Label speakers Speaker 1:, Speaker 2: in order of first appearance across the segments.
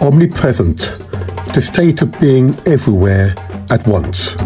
Speaker 1: Omnipresent, the state of being everywhere at once.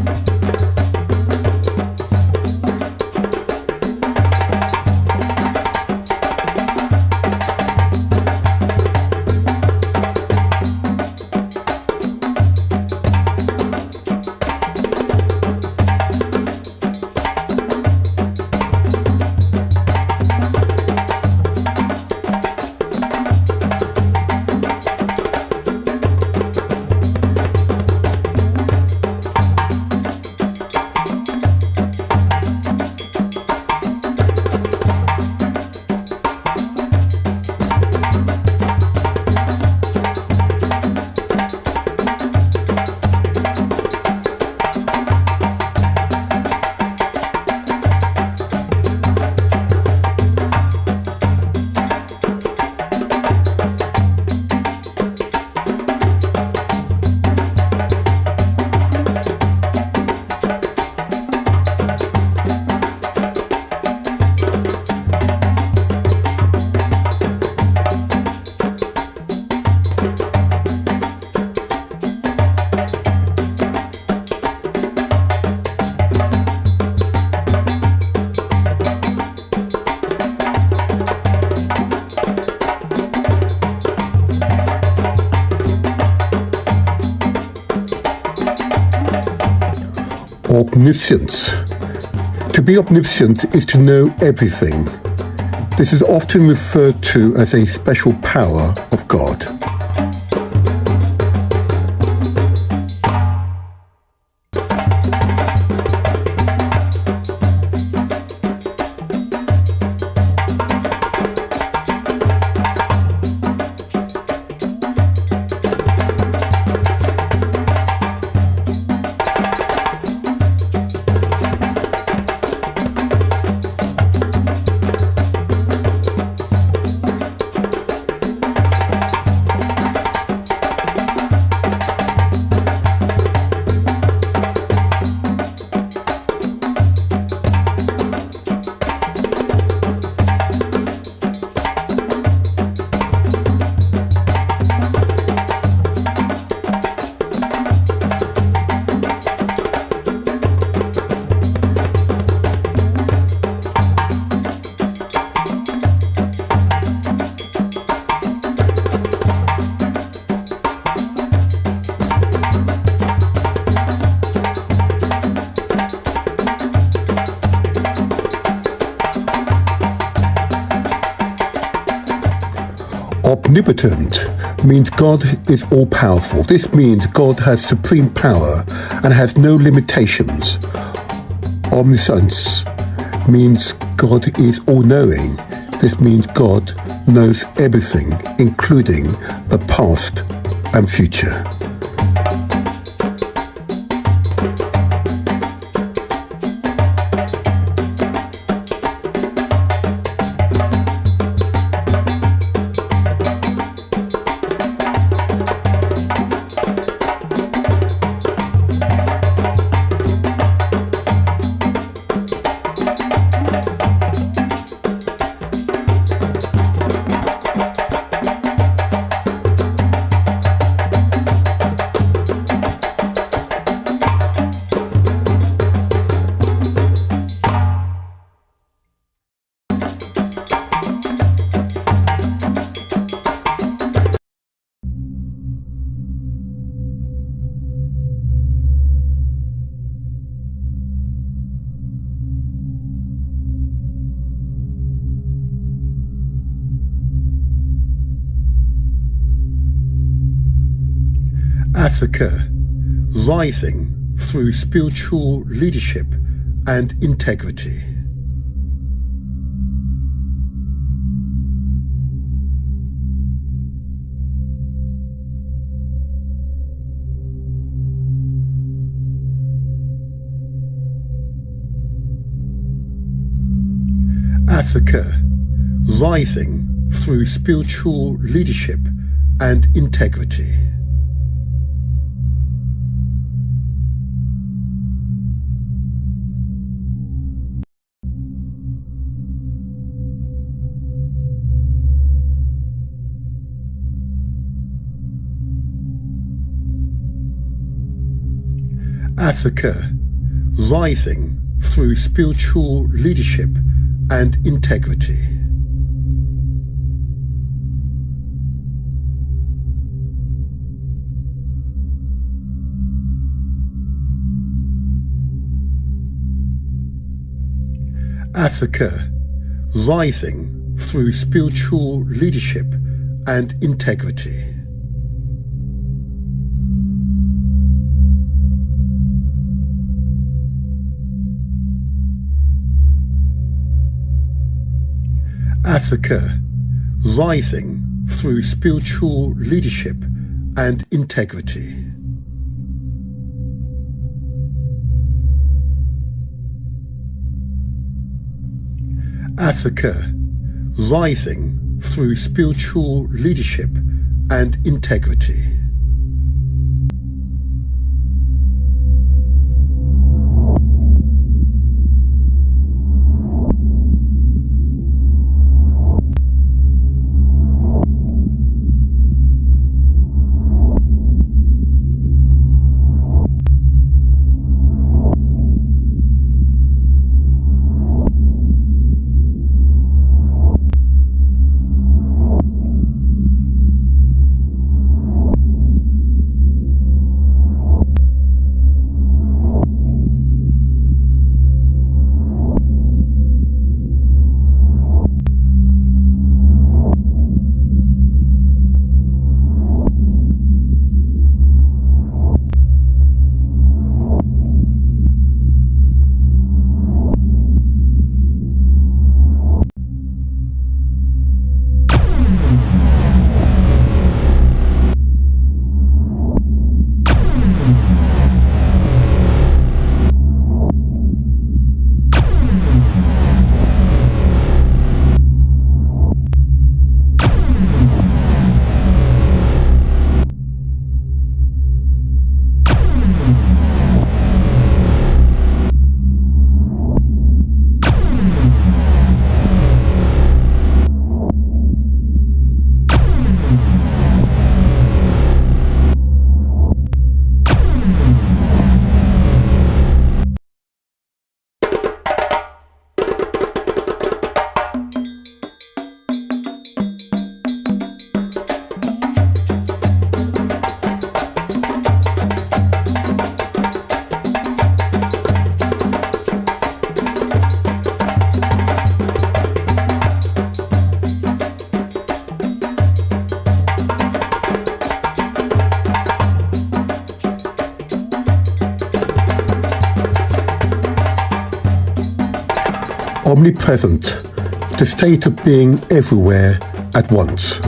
Speaker 1: Omniscience. To be omniscient is to know everything. This is often referred to as a special power of God. Omnipotent means God is all-powerful. This means God has supreme power and has no limitations. Omniscience means God is all-knowing. This means God knows everything, including the past and future. Africa, rising through spiritual leadership and integrity. Africa, rising through spiritual leadership and integrity. Africa, rising through spiritual leadership and integrity. Africa, rising through spiritual leadership and integrity. Africa, rising through spiritual leadership and integrity. Africa, rising through spiritual leadership and integrity. Omnipresent, the state of being everywhere at once.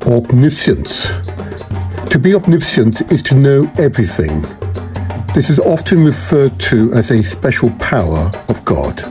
Speaker 1: Omniscience. To be omniscient is to know everything. This is often referred to as a special power of God.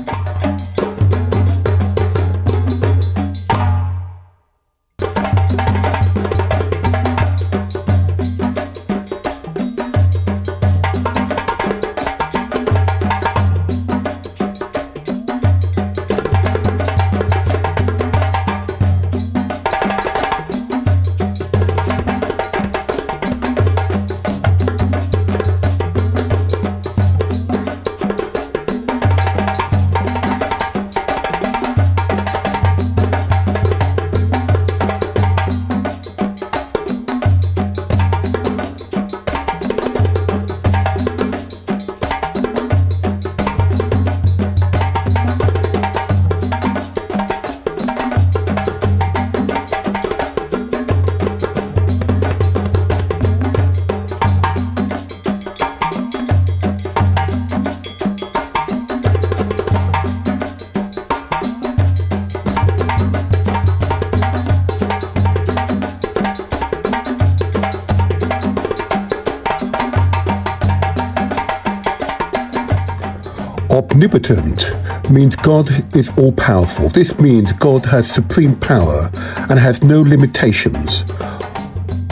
Speaker 1: Omnipotent means God is all-powerful. This means God has supreme power and has no limitations.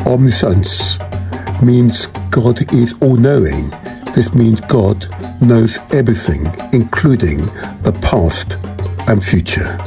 Speaker 1: Omniscience means God is all-knowing. This means God knows everything, including the past and future.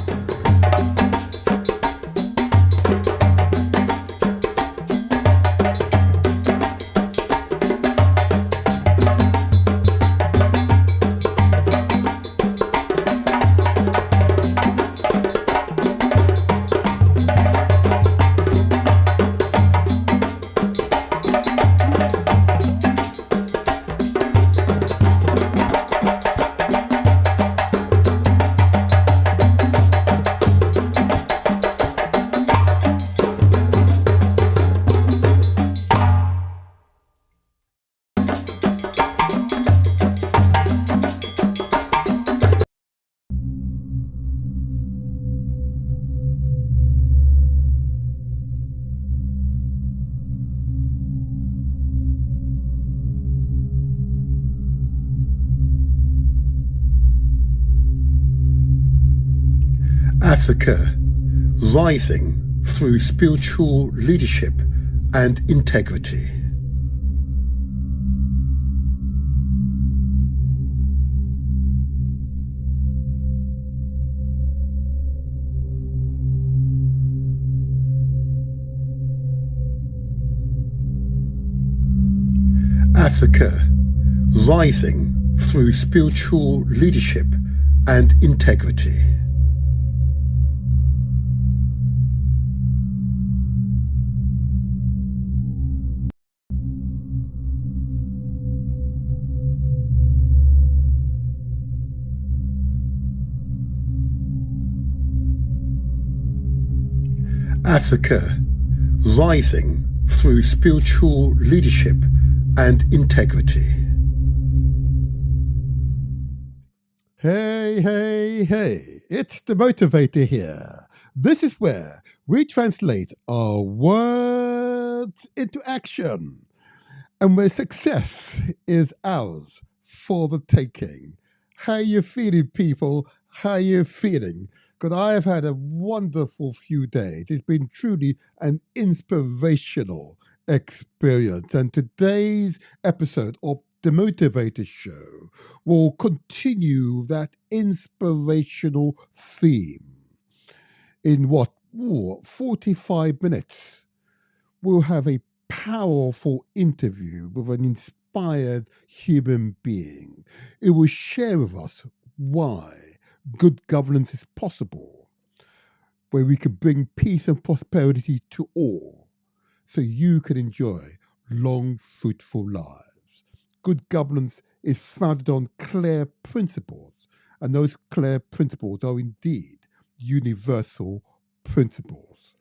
Speaker 1: Africa, rising through spiritual leadership and integrity. Africa, rising through spiritual leadership and integrity. Africa, rising through spiritual leadership and integrity.
Speaker 2: Hey, hey, hey, it's the motivator here. This is where we translate our words into action and where success is ours for the taking. How you feeling, people? How you feeling? Because I have had a wonderful few days. It's been truly an inspirational experience. And today's episode of The Motivator Show will continue that inspirational theme. In what, 45 minutes, we'll have a powerful interview with an inspired human being. It will share with us why good governance is possible, where we could bring peace and prosperity to all, so you can enjoy long, fruitful lives. Good governance is founded on clear principles, and those clear principles are indeed universal principles.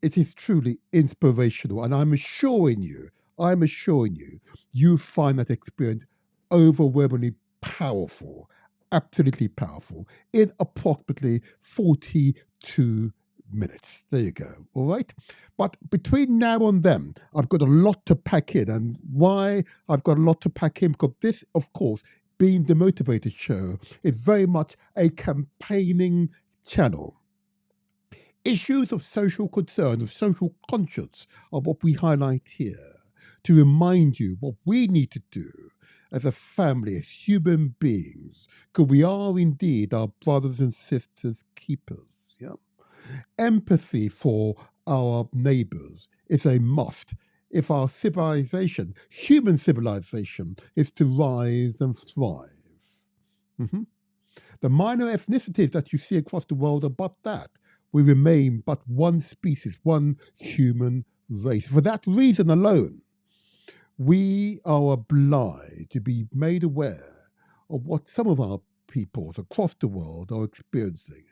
Speaker 2: It is truly inspirational, and I'm assuring you, you find that experience overwhelmingly powerful, absolutely powerful, in approximately 42 minutes. There you go. All right. But between now and then, I've got a lot to pack in. And why I've got a lot to pack in? Because this, of course, being the Motivated Show, is very much a campaigning channel. Issues of social concern, of social conscience, are what we highlight here to remind you what we need to do as a family, as human beings, because we are indeed our brothers and sisters' keepers. Yeah? Empathy for our neighbors is a must if our civilization, human civilization, is to rise and thrive. Mhm. The minor ethnicities that you see across the world are but that. We remain but one species, one human race. For that reason alone, we are obliged to be made aware of what some of our peoples across the world are experiencing.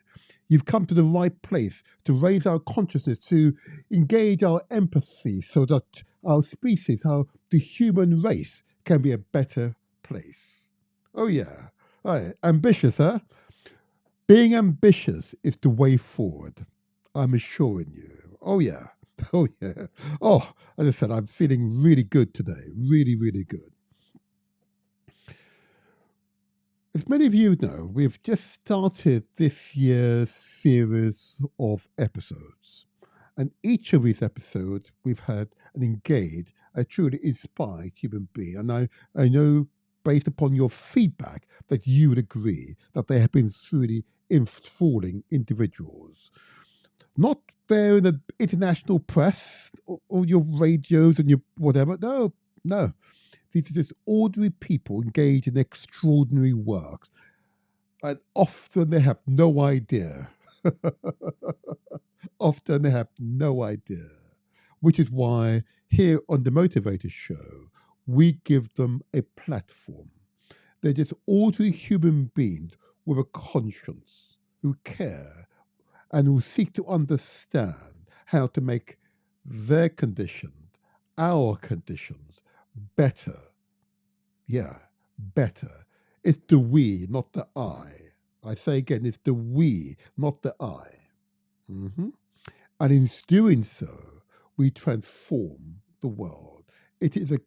Speaker 2: You've come to the right place to raise our consciousness, to engage our empathy so that our species, the human race, can be a better place. Oh, yeah. Right. Ambitious, huh? Being ambitious is the way forward. I'm assuring you. Oh, yeah. Oh, yeah. Oh, as I said, I'm feeling really good today. Really, really good. As many of you know, we've just started this year's series of episodes. And each of these episodes, we've had an engaged, a truly inspired human being. And I know, based upon your feedback, that you would agree that they have been truly enthralling individuals. Not there in the international press or your radios and your whatever. No, no. These are just ordinary people engaged in extraordinary work, and often they have no idea. Often they have no idea, which is why here on the Motivator Show, we give them a platform. They're just ordinary human beings with a conscience who care and who seek to understand how to make their conditions, our conditions, better. Yeah, better. It's the we, not the I. I say again, it's the we, not the I. Mhm. And in doing so, we transform the world. It is a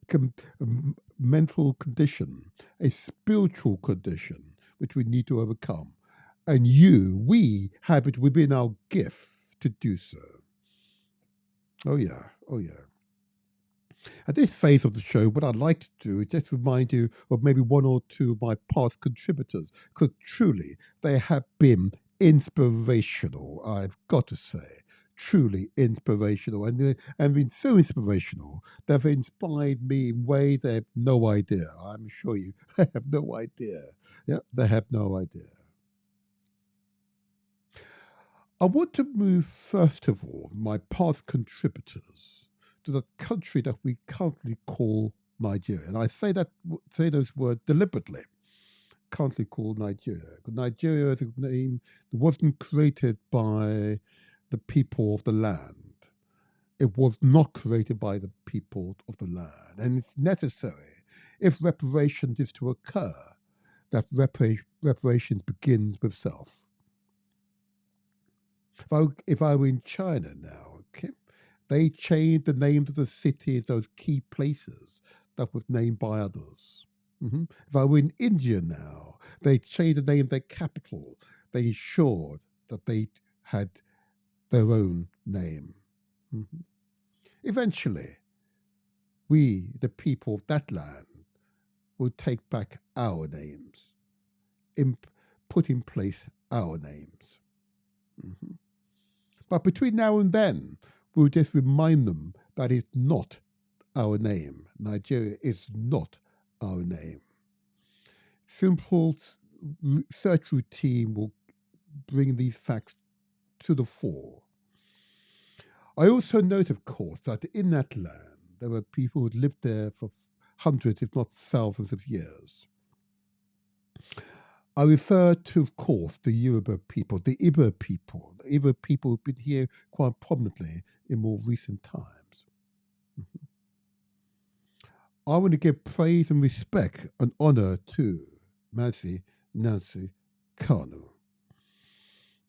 Speaker 2: mental condition, a spiritual condition, which we need to overcome. And we have it within our gift to do so. Oh, yeah. Oh, yeah. At this phase of the show, what I'd like to do is just remind you of maybe one or two of my past contributors, because truly they have been inspirational, I've got to say. Truly inspirational, and been so inspirational, they've inspired me in ways they have no idea. I'm sure you they have no idea. Yeah, they have no idea. I want to move, first of all, my past contributors to the country that we currently call Nigeria. And I say those words deliberately, currently called Nigeria. Nigeria is a name that wasn't created by the people of the land. It was not created by the people of the land. And it's necessary, if reparations is to occur, that reparations begins with self. If I were in China now, okay, they changed the names of the cities, those key places that was named by others. If I were in India now, they changed the name of their capital. They ensured that they had their own name. Mhm. Eventually, we, the people of that land, will take back our names, imp- put in place our names. Mhm. But between now and then, we'll just remind them that it's not our name. Nigeria is not our name. Simple search routine will bring these facts to the fore. I also note, of course, that in that land, there were people who had lived there for hundreds, if not thousands of years. I refer to, of course, the Yoruba people, the Igbo people. The Igbo people who've been here quite prominently in more recent times. I want to give praise and respect and honor to Mazi Nancy Kanu.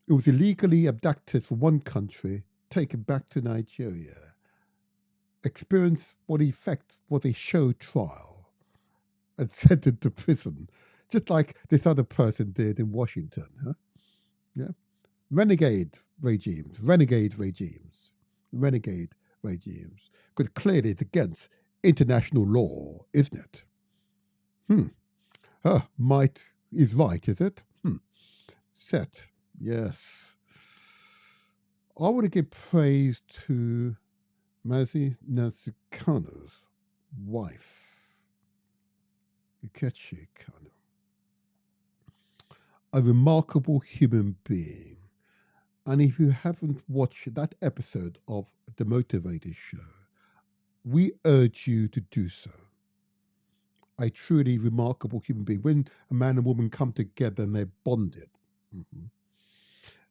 Speaker 2: It was illegally abducted from one country, taken back to Nigeria, experienced what effect was a show trial, and sentenced to prison, just like this other person did in Washington. Huh? Yeah, renegade regimes, renegade regimes, renegade regimes. Because clearly it's against international law, isn't it? Hmm. Might is right, is it? Set. Yes. I want to give praise to Mazi Nazikano's wife, Ikechi Kano, a remarkable human being. And if you haven't watched that episode of The Motivator Show, we urge you to do so. A truly remarkable human being. When a man and woman come together and they're bonded,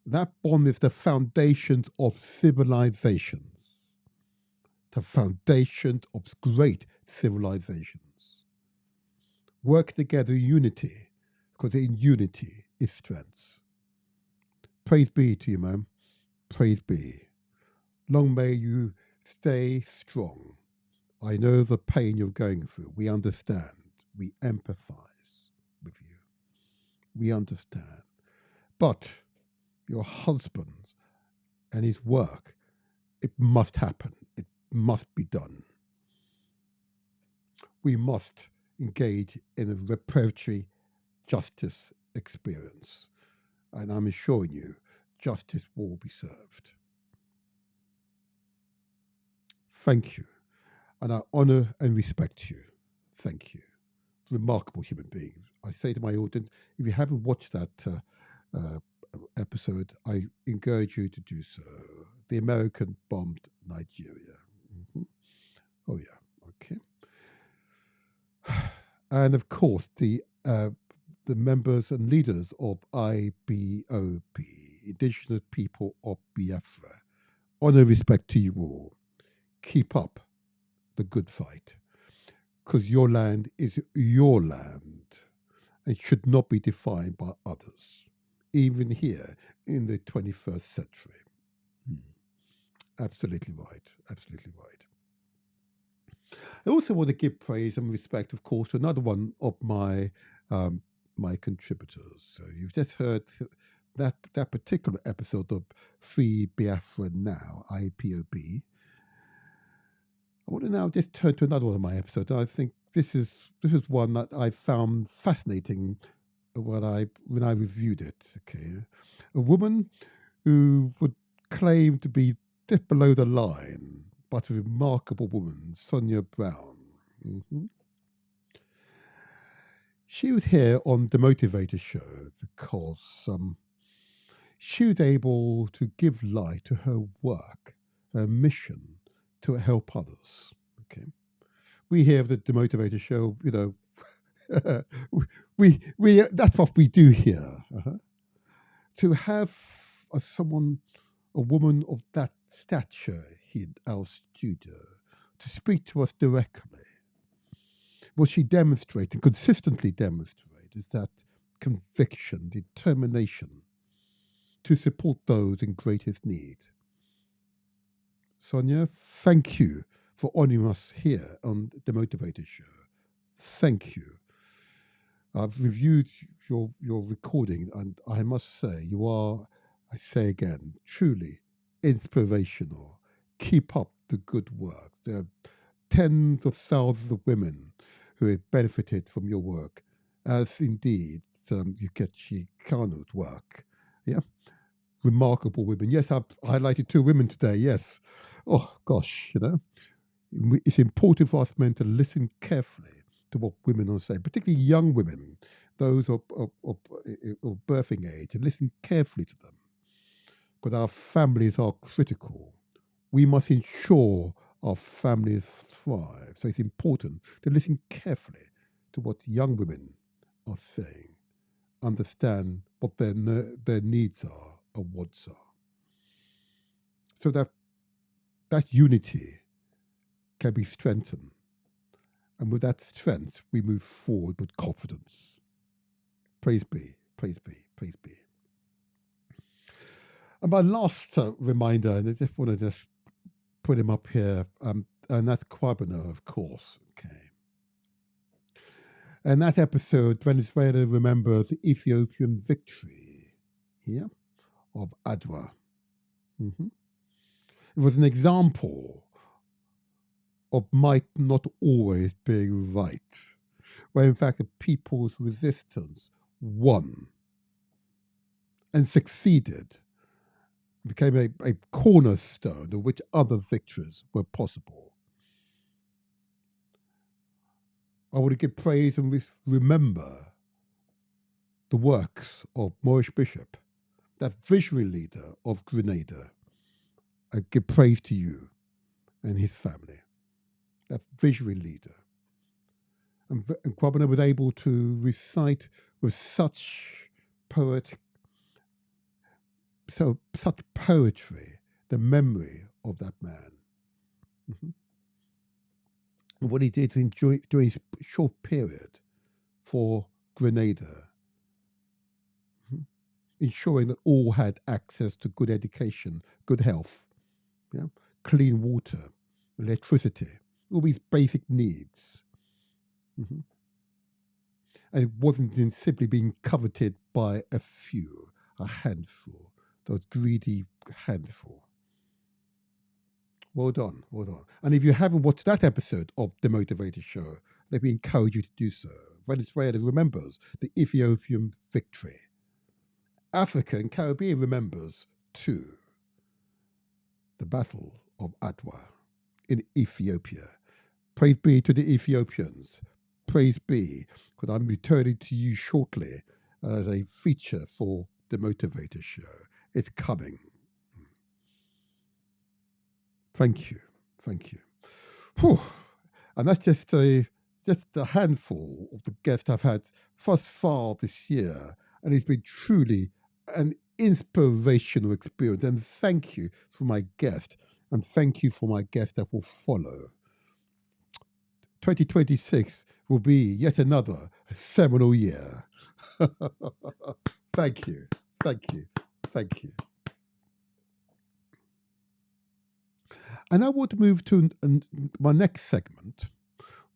Speaker 2: that bond is the foundations of civilisations, the foundations of great civilisations. Work together in unity, because in unity is strength. Praise be to you, ma'am. Praise be. Long may you stay strong. I know the pain you're going through. We understand. We empathize with you. We understand. But your husband and his work, it must happen. It must be done. We must engage in a reparatory justice experience. And I'm assuring you, justice will be served. Thank you. And I honor and respect you. Thank you. Remarkable human being. I say to my audience, if you haven't watched that uh, episode, I encourage you to do so. The American bombed Nigeria. Mhm. Oh, yeah. Okay. And of course, the members and leaders of IBOP, Indigenous People of Biafra, honor, respect to you all. Keep up the good fight, because your land is your land and should not be defined by others, even here in the 21st century. Hmm. Absolutely right. Absolutely right. I also want to give praise and respect, of course, to another one of um, my contributors. So you've just heard that particular episode of Free Biafra Now, IPOB. I want to now just turn to another one of my episodes. I think this is one that I found fascinating when I reviewed it. Okay, a woman who would claim to be just below the line, but a remarkable woman, Sonia Brown. Mhm. She was here on the Motivator show because she was able to give light to her work, her mission to help others. Okay, we here at the Motivator show, we that's what we do here. To have a woman of that stature in our studio to speak to us directly, what she demonstrated, consistently demonstrated, is that conviction, determination to support those in greatest need. Sonia, thank you for honoring us here on the Motivator Show. Thank you. I've reviewed your recording, and I must say, you are, I say again, truly inspirational. Keep up the good work. There are tens of thousands of women who have benefited from your work, as indeed Yukichi Kano's work. Yeah, remarkable women. Yes, I've highlighted two women today. Yes. Oh gosh, it's important for us men to listen carefully to what women are saying, particularly young women, those of birthing age, and listen carefully to them, because our families are critical. We must ensure our families thrive. So it's important to listen carefully to what young women are saying, understand what their needs are or wants are, so that unity can be strengthened. And with that strength, we move forward with confidence. Praise be, praise be, praise be. And my last reminder, and I just want to just put him up here, and that's Kwabena, of course. Okay. And that episode, Venezuela remembers the Ethiopian victory, yeah, of Adwa. Mhm. It was an example of might not always being right, where in fact the people's resistance won and succeeded, became a cornerstone of which other victories were possible. I want to give praise and remember the works of Maurice Bishop, that visionary leader of Grenada. I give praise to you and his family, that visionary leader. And Kwabena was able to recite with such such poetry the memory of that man. Mhm. And what he did during his short period for Grenada, mhm, ensuring that all had access to good education, good health, yeah, clean water, electricity, all these basic needs. Mhm. And it wasn't simply being coveted by a few, a handful, those greedy handful. Well done, well done. And if you haven't watched that episode of The Motivator Show, let me encourage you to do so. Venezuela remembers the Ethiopian victory. Africa and Caribbean remembers, too, the Battle of Adwa in Ethiopia. Praise be to the Ethiopians. Praise be, because I'm returning to you shortly as a feature for The Motivator Show. It's coming. Thank you. Thank you. Whew. And that's just a handful of the guests I've had thus far this year. And it's been truly an inspirational experience. And thank you for my guest. And thank you for my guests that will follow. 2026 will be yet another seminal year. Thank you. Thank you. Thank you. And I want to move to my next segment,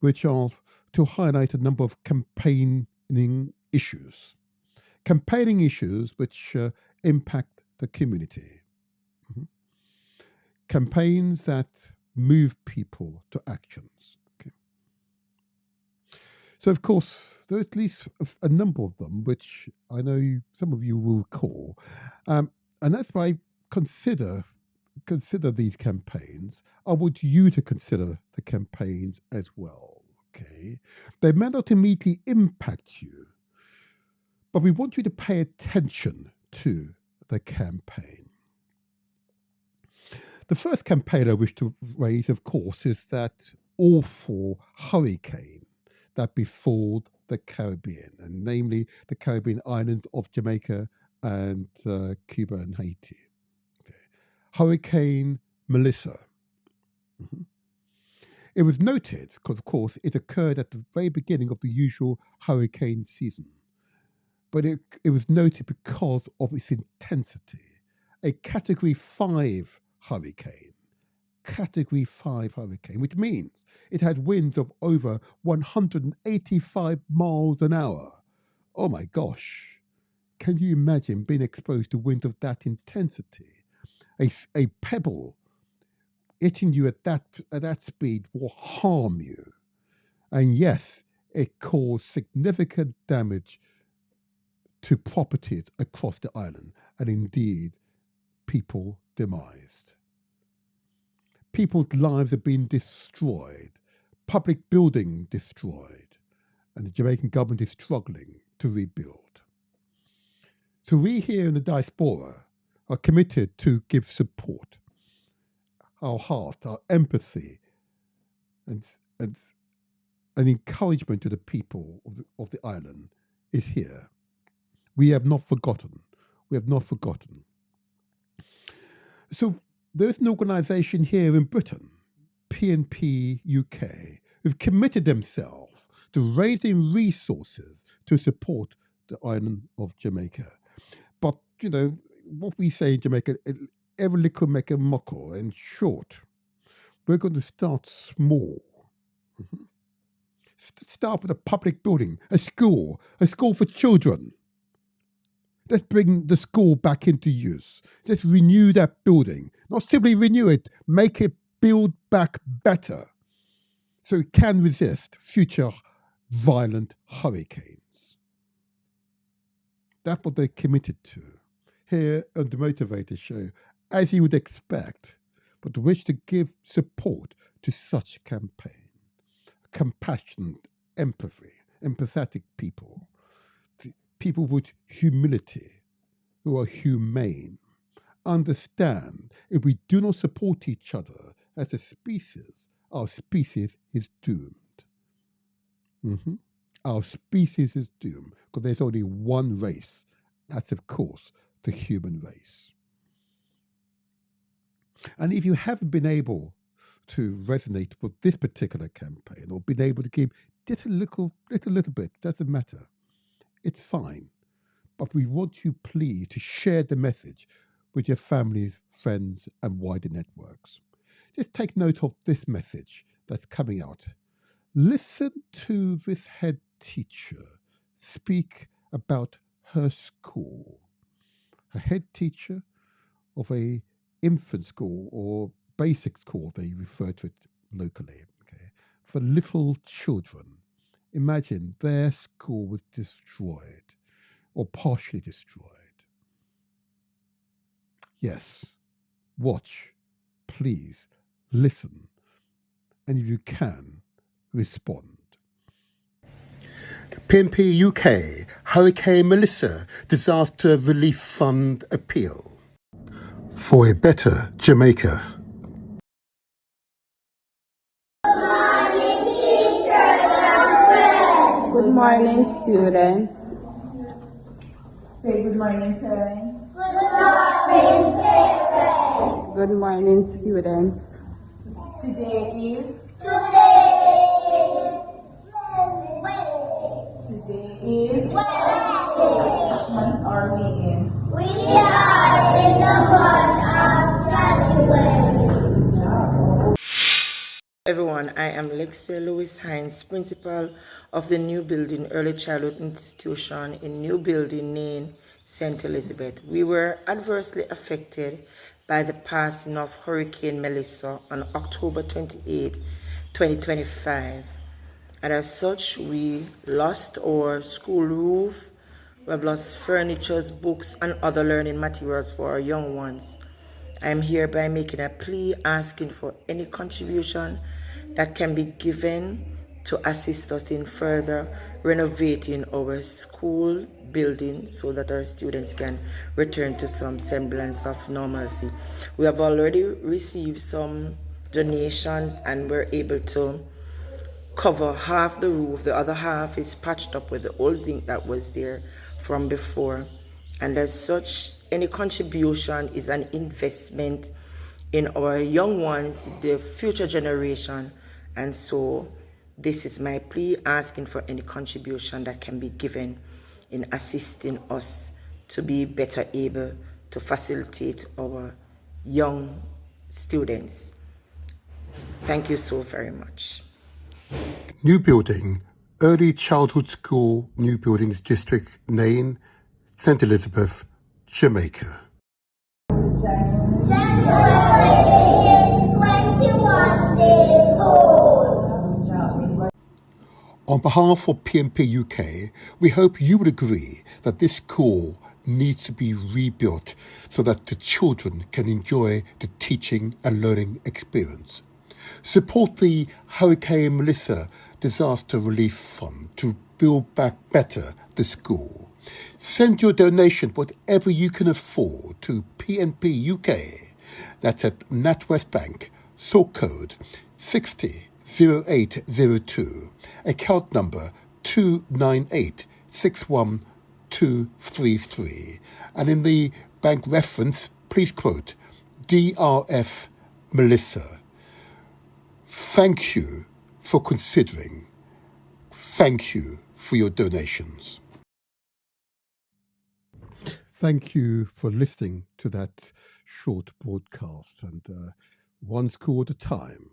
Speaker 2: which are to highlight a number of campaigning issues. Campaigning issues which impact the community. Mhm. Campaigns that move people to actions. Okay. So, of course, there are at least a number of them, which I know some of you will recall. And that's why I consider these campaigns. I want you to consider the campaigns as well. Okay, they may not immediately impact you, but we want you to pay attention to the campaign. The first campaign I wish to raise, of course, is that awful hurricane that befell the Caribbean, and namely the Caribbean island of Jamaica and Cuba and Haiti. Hurricane Melissa. Mhm. It was noted because, of course, it occurred at the very beginning of the usual hurricane season. But it was noted because of its intensity. A Category 5 hurricane. Category 5 hurricane, which means it had winds of over 185 miles an hour. Oh my gosh. Can you imagine being exposed to winds of that intensity? A pebble hitting you at that speed will harm you. And yes, it caused significant damage to properties across the island, and indeed, people demised. People's lives have been destroyed, public buildings destroyed, and the Jamaican government is struggling to rebuild. So we here in the diaspora are committed to give support. Our heart, our empathy, and an encouragement to the people of the island is here. We have not forgotten. We have not forgotten. So there's an organisation here in Britain, PNP UK, who've committed themselves to raising resources to support the island of Jamaica. But, you know, what we say in Jamaica, every little make a muckle. In short, we're going to start small. Mhm. Start with a public building, a school for children. Let's bring the school back into use. Let's renew that building. Not simply renew it, make it build back better so it can resist future violent hurricanes. That's what they're committed to. Here on the Motivator Show, as you would expect, but wish to give support to such campaign. Compassionate, empathy, empathetic people. People with humility, who are humane, understand if we do not support each other as a species, our species is doomed. Mhm. Our species is doomed because there's only one race. That's, of course, the human race. And if you haven't been able to resonate with this particular campaign or been able to give just a little bit, doesn't matter. It's fine. But we want you, please, to share the message with your families, friends, and wider networks. Just take note of this message that's coming out. Listen to this head teacher speak about her school, a head teacher of a infant school or basic school, they refer to it locally, okay, for little children. Imagine their school was destroyed or partially destroyed. Yes, watch, please, listen, and if you can, respond.
Speaker 1: PNP UK Hurricane Melissa Disaster Relief Fund appeal for a better Jamaica.
Speaker 3: Good morning, students.
Speaker 4: Say good morning, parents.
Speaker 3: Good morning, students.
Speaker 4: Today is what month are we in?
Speaker 5: We are in the month of January.
Speaker 6: Everyone, I am Lexia Lewis Hines, principal of the New Building Early Childhood Institution in New Building, Nain, St. Elizabeth. We were adversely affected by the passing of Hurricane Melissa on October 28, 2025. And as such, we lost our school roof, we have lost furniture, books, and other learning materials for our young ones. I am hereby making a plea asking for any contribution that can be given to assist us in further renovating our school building so that our students can return to some semblance of normalcy. We have already received some donations and we're able to cover half the roof. The other half is patched up with the old zinc that was there from before. And as such, any contribution is an investment in our young ones, the future generation. And so this is my plea, asking for any contribution that can be given in assisting us to be better able to facilitate our young students. Thank you so very much.
Speaker 1: New Building Early Childhood School, New Buildings District, Nain, St. Elizabeth, Jamaica.
Speaker 5: January is 21 days old.
Speaker 2: On behalf of PNP UK, we hope you would agree that this school needs to be rebuilt so that the children can enjoy the teaching and learning experience. Support the Hurricane Melissa Disaster Relief Fund to build back better the school. Send your donation, whatever you can afford, to PNP UK. That's at NatWest Bank, sort code 600802, account number 298612333. And in the bank reference, please quote DRF Melissa. Thank you for considering. Thank you for your donations. Thank you for listening to that short broadcast. And one school at a time,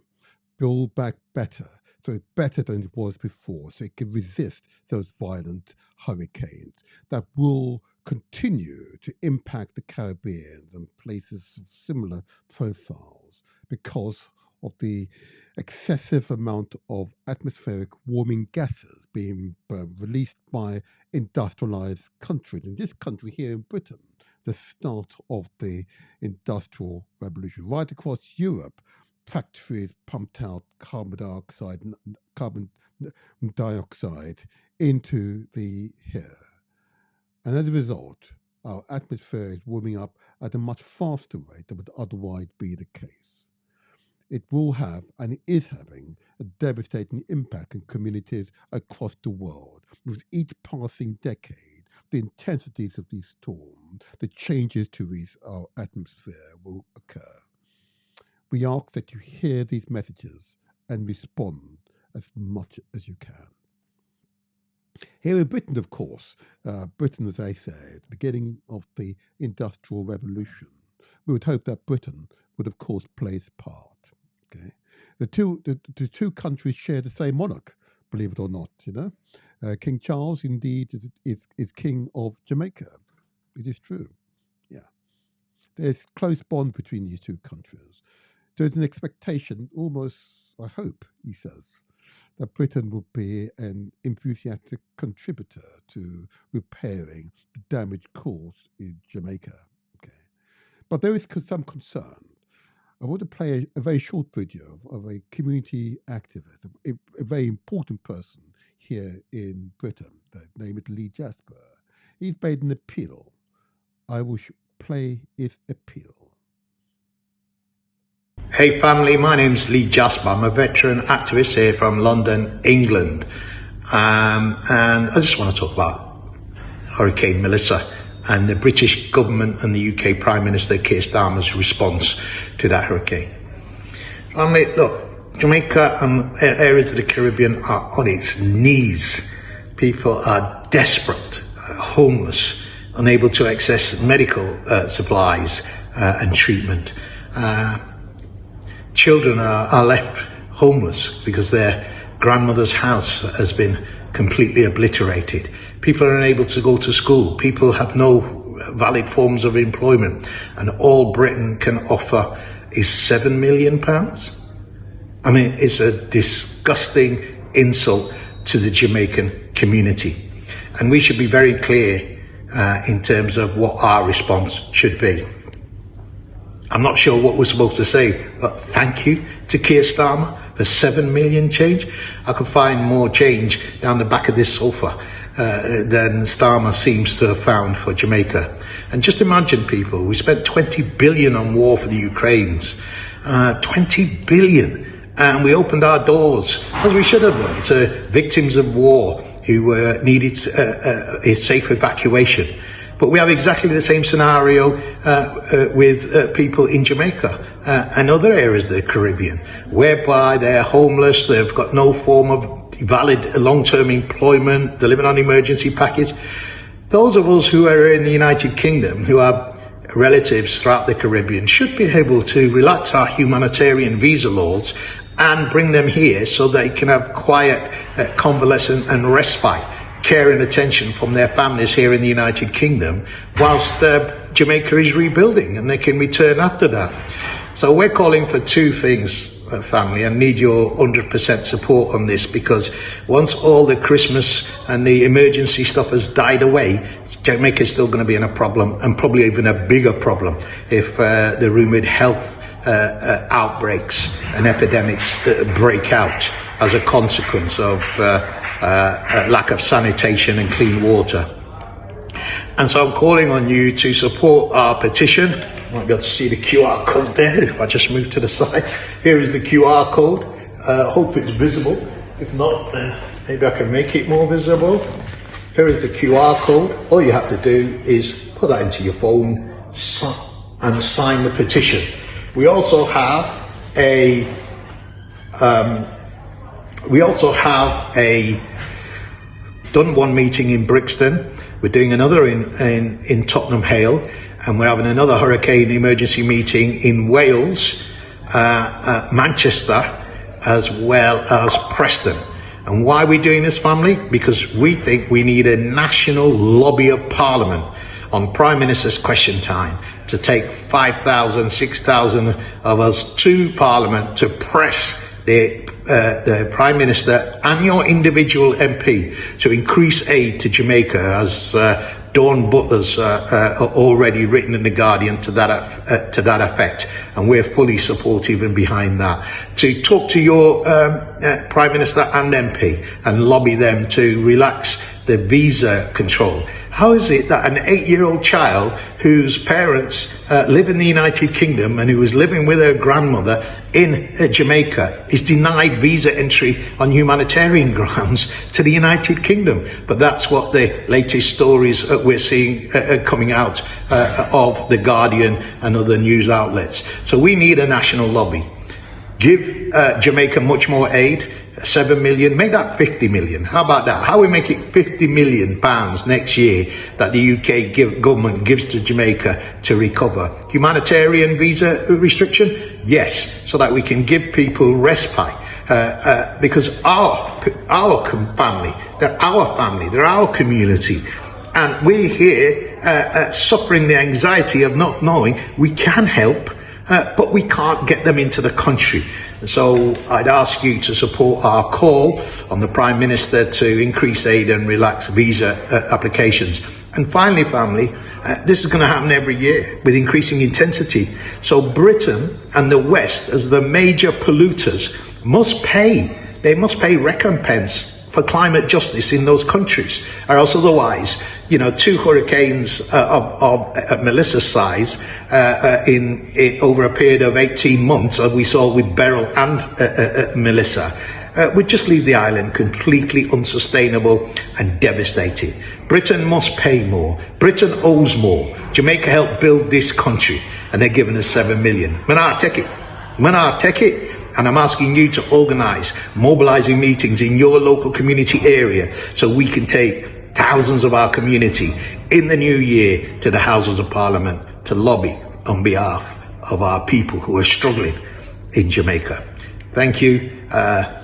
Speaker 2: build back better, so it's better than it was before, so it can resist those violent hurricanes that will continue to impact the Caribbean and places of similar profiles because of the excessive amount of atmospheric warming gases being released by industrialized countries. In this country here in Britain, the start of the Industrial Revolution, right across Europe, factories pumped out carbon dioxide into the air. And as a result, our atmosphere is warming up at a much faster rate than would otherwise be the case. It will have, and it is having, a devastating impact on communities across the world. With each passing decade, the intensities of these storms, the changes to our atmosphere will occur. We ask that you hear these messages and respond as much as you can. Here in Britain, of course, Britain, as I say, at the beginning of the Industrial Revolution, we would hope that Britain would, of course, play its part. Okay, the two countries share the same monarch, believe it or not. King Charles, indeed, is King of Jamaica. It is true. Yeah. There's close bond between these two countries. There's an expectation, almost, I hope, he says, that Britain will be an enthusiastic contributor to repairing the damage caused in Jamaica. Okay. But there is some concern. I want to play a very short video of a community activist, a very important person here in Britain. The name is Lee Jasper. He's made an appeal. I will play his appeal.
Speaker 7: Hey family, my name's Lee Jasper. I'm a veteran activist here from London, England. And I just want to talk about Hurricane Melissa and the British government and the UK Prime Minister Keir Starmer's response to that hurricane. Family, look, Jamaica and areas of the Caribbean are on its knees. People are desperate, homeless, unable to access medical supplies and treatment. Children are left homeless because their grandmother's house has been completely obliterated. People are unable to go to school. People have no valid forms of employment. And all Britain can offer is £7 million. I mean, it's a disgusting insult to the Jamaican community. And we should be very clear in terms of what our response should be. I'm not sure what we're supposed to say, but thank you to Keir Starmer for 7 million change. I could find more change down the back of this sofa than Starmer seems to have found for Jamaica. And just imagine, people, we spent 20 billion on war for the Ukrainians, 20 billion, and we opened our doors, as we should have done, to victims of war who needed a safe evacuation. But we have exactly the same scenario with people in Jamaica and other areas of the Caribbean, whereby they're homeless, they've got no form of valid long-term employment, they're living on emergency package. Those of us who are in the United Kingdom, who have relatives throughout the Caribbean, should be able to relax our humanitarian visa laws and bring them here so they can have quiet convalescence and respite, care and attention from their families here in the United Kingdom, whilst Jamaica is rebuilding and they can return after that. So we're calling for two things, family, and need your 100% support on this, because once all the Christmas and the emergency stuff has died away, Jamaica is still going to be in a problem, and probably even a bigger problem if the rumoured health outbreaks and epidemics break out as a consequence of lack of sanitation and clean water. And so I'm calling on you to support our petition. You might be able to see the QR code there if I just move to the side. Here is the QR code. Hope it's visible. If not, then maybe I can make it more visible. Here is the QR code. All you have to do is put that into your phone and sign the petition. We also have done one meeting in Brixton. We're doing another in Tottenham Hale, and we're having another hurricane emergency meeting in Wales, Manchester, as well as Preston. And why are we doing this, family? Because we think we need a national lobby of Parliament on Prime Minister's question time to take 5,000, 6,000 of us to Parliament to press the Prime Minister and your individual MP to increase aid to Jamaica, as Dawn Butler's already written in The Guardian to that effect, and we're fully supportive and behind that. To talk to your Prime Minister and MP and lobby them to relax the visa control. How is it that an 8-year-old child whose parents live in the United Kingdom and who is living with her grandmother in Jamaica is denied visa entry on humanitarian grounds to the United Kingdom? But that's what the latest stories we're seeing coming out of The Guardian and other news outlets. So we need a national lobby. Give Jamaica much more aid. 7 million, make that 50 million. How about that? How we make it 50 million pounds next year that the UK government gives to Jamaica to recover. Humanitarian visa restriction? Yes, so that we can give people respite because family, they're our family, they're our community. And we're here suffering the anxiety of not knowing we can help, but we can't get them into the country. So I'd ask you to support our call on the Prime Minister to increase aid and relax visa applications. And finally, family, this is going to happen every year with increasing intensity. So Britain and the West, as the major polluters, must pay. They must pay recompense for climate justice in those countries, or else otherwise, two hurricanes of Melissa's size in over a period of 18 months, as we saw with Beryl and Melissa, would just leave the island completely unsustainable and devastated. Britain must pay more. Britain owes more. Jamaica helped build this country, and they're giving us 7 million. Manar, take it. And I'm asking you to organise mobilising meetings in your local community area so we can take thousands of our community in the new year to the Houses of Parliament to lobby on behalf of our people who are struggling in Jamaica. Thank you.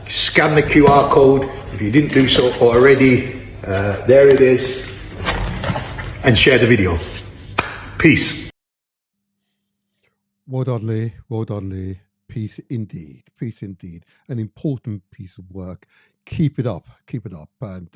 Speaker 7: Scan the QR code if you didn't do so already. There it is. And share the video. Peace.
Speaker 2: Well done, Lee. Well done, Lee. Peace indeed. Peace indeed. An important piece of work. Keep it up. Keep it up. And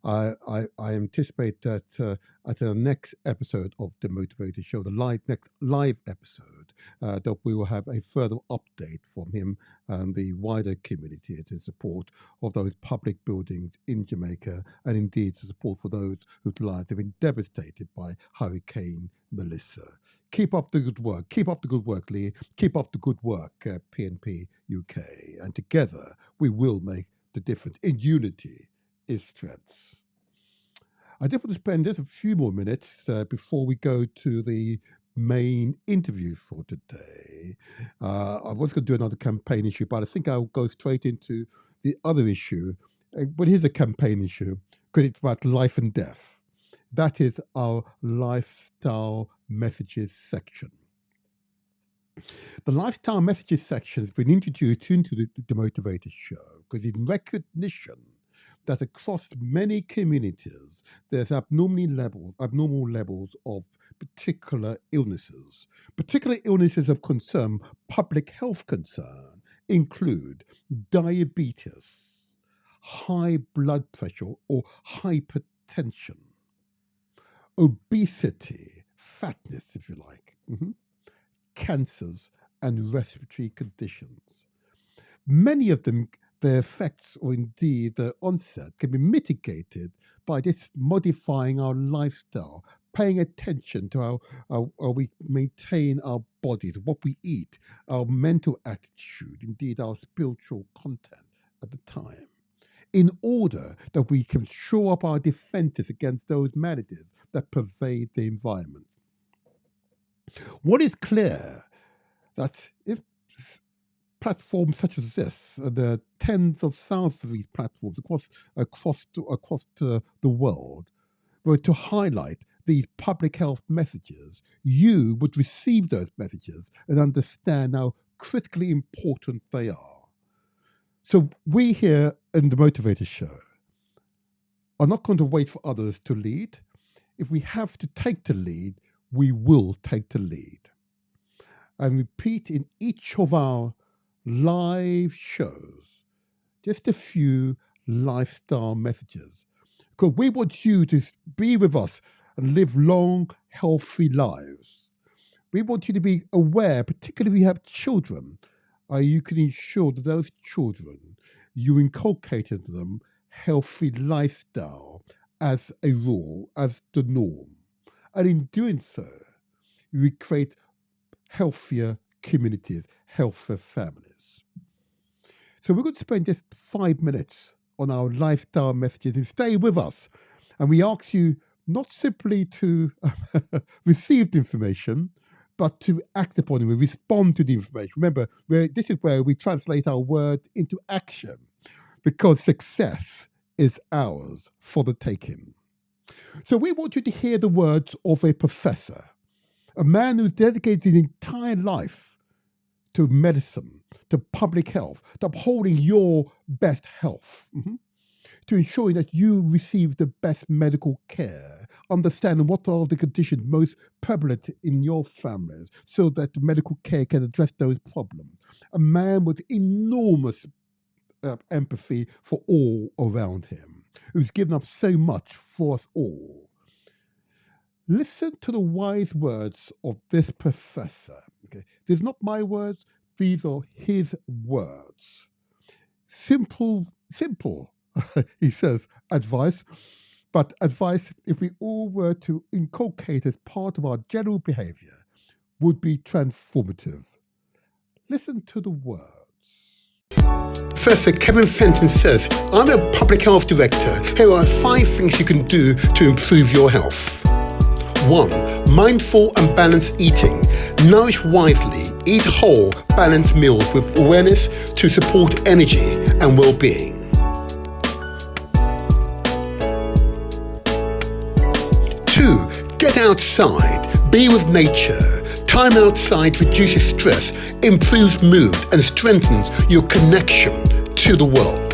Speaker 2: I anticipate that at the next episode of the Motivated Show, the next live episode, that we will have a further update from him and the wider community to support of those public buildings in Jamaica, and indeed to support for those whose lives have been devastated by Hurricane Melissa. Keep up the good work. Keep up the good work, Lee. Keep up the good work, PNP UK. And together we will make the difference. In unity is strength. I did want to spend just a few more minutes before we go to the main interview for today. I was going to do another campaign issue, but I think I'll go straight into the other issue. But here's a campaign issue, because it's about life and death. That is our lifestyle messages section. The lifestyle messages section has been introduced into the Motivated Show because in recognition that across many communities there's abnormal levels of particular illnesses. Particular illnesses of concern, public health concern, include diabetes, high blood pressure or hypertension, obesity, fatness, if you like, cancers, and respiratory conditions. Many of them, their effects or indeed their onset can be mitigated by just modifying our lifestyle, paying attention to how we maintain our bodies, what we eat, our mental attitude, indeed our spiritual content at the time, in order that we can shore up our defenses against those maladies that pervade the environment. What is clear that if platforms such as this, the tens of thousands of these platforms across the world, were to highlight these public health messages, you would receive those messages and understand how critically important they are. So we here in the Motivator Show are not going to wait for others to lead. If we have to take the lead, we will take the lead. And repeat in each of our live shows just a few lifestyle messages. Because we want you to be with us and live long, healthy lives. We want you to be aware, particularly if you have children, you can ensure that those children, you inculcate into them healthy lifestyle as a rule, as the norm. And in doing so, we create healthier communities, healthier families. So we're going to spend just 5 minutes on our lifestyle messages and stay with us. And we ask you not simply to receive the information, but to act upon it, we respond to the information. Remember, this is where we translate our words into action, because success is ours for the taking. So we want you to hear the words of a professor, a man who's dedicated his entire life to medicine, to public health, to upholding your best health, to ensuring that you receive the best medical care, understanding what are the conditions most prevalent in your families so that the medical care can address those problems. A man with enormous empathy for all around him, who's given up so much for us all. Listen to the wise words of this professor. Okay? These are not my words, these are his words. Simple, he says, advice. But advice, if we all were to inculcate as part of our general behavior, would be transformative. Listen to the words.
Speaker 1: Professor Kevin Fenton says, I'm a public health director. Here are 5 things you can do to improve your health. 1. Mindful and balanced eating. Nourish wisely. Eat whole, balanced meals with awareness to support energy and well-being. 2. Get outside. Be with nature. Time outside reduces stress, improves mood, and strengthens your connection to the world.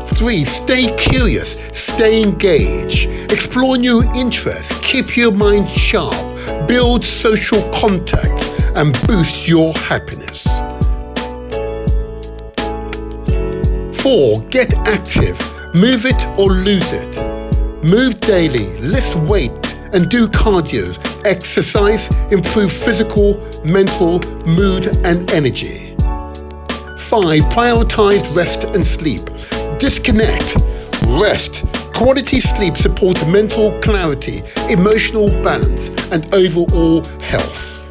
Speaker 1: 3. Stay curious, stay engaged, explore new interests, keep your mind sharp, build social contacts, and boost your happiness. 4. Get active, move it or lose it. Move daily, lift weight, and do cardio. Exercise, improve physical, mental, mood, and energy. 5. Prioritize rest and sleep. Disconnect, rest. Quality sleep supports mental clarity, emotional balance, and overall health.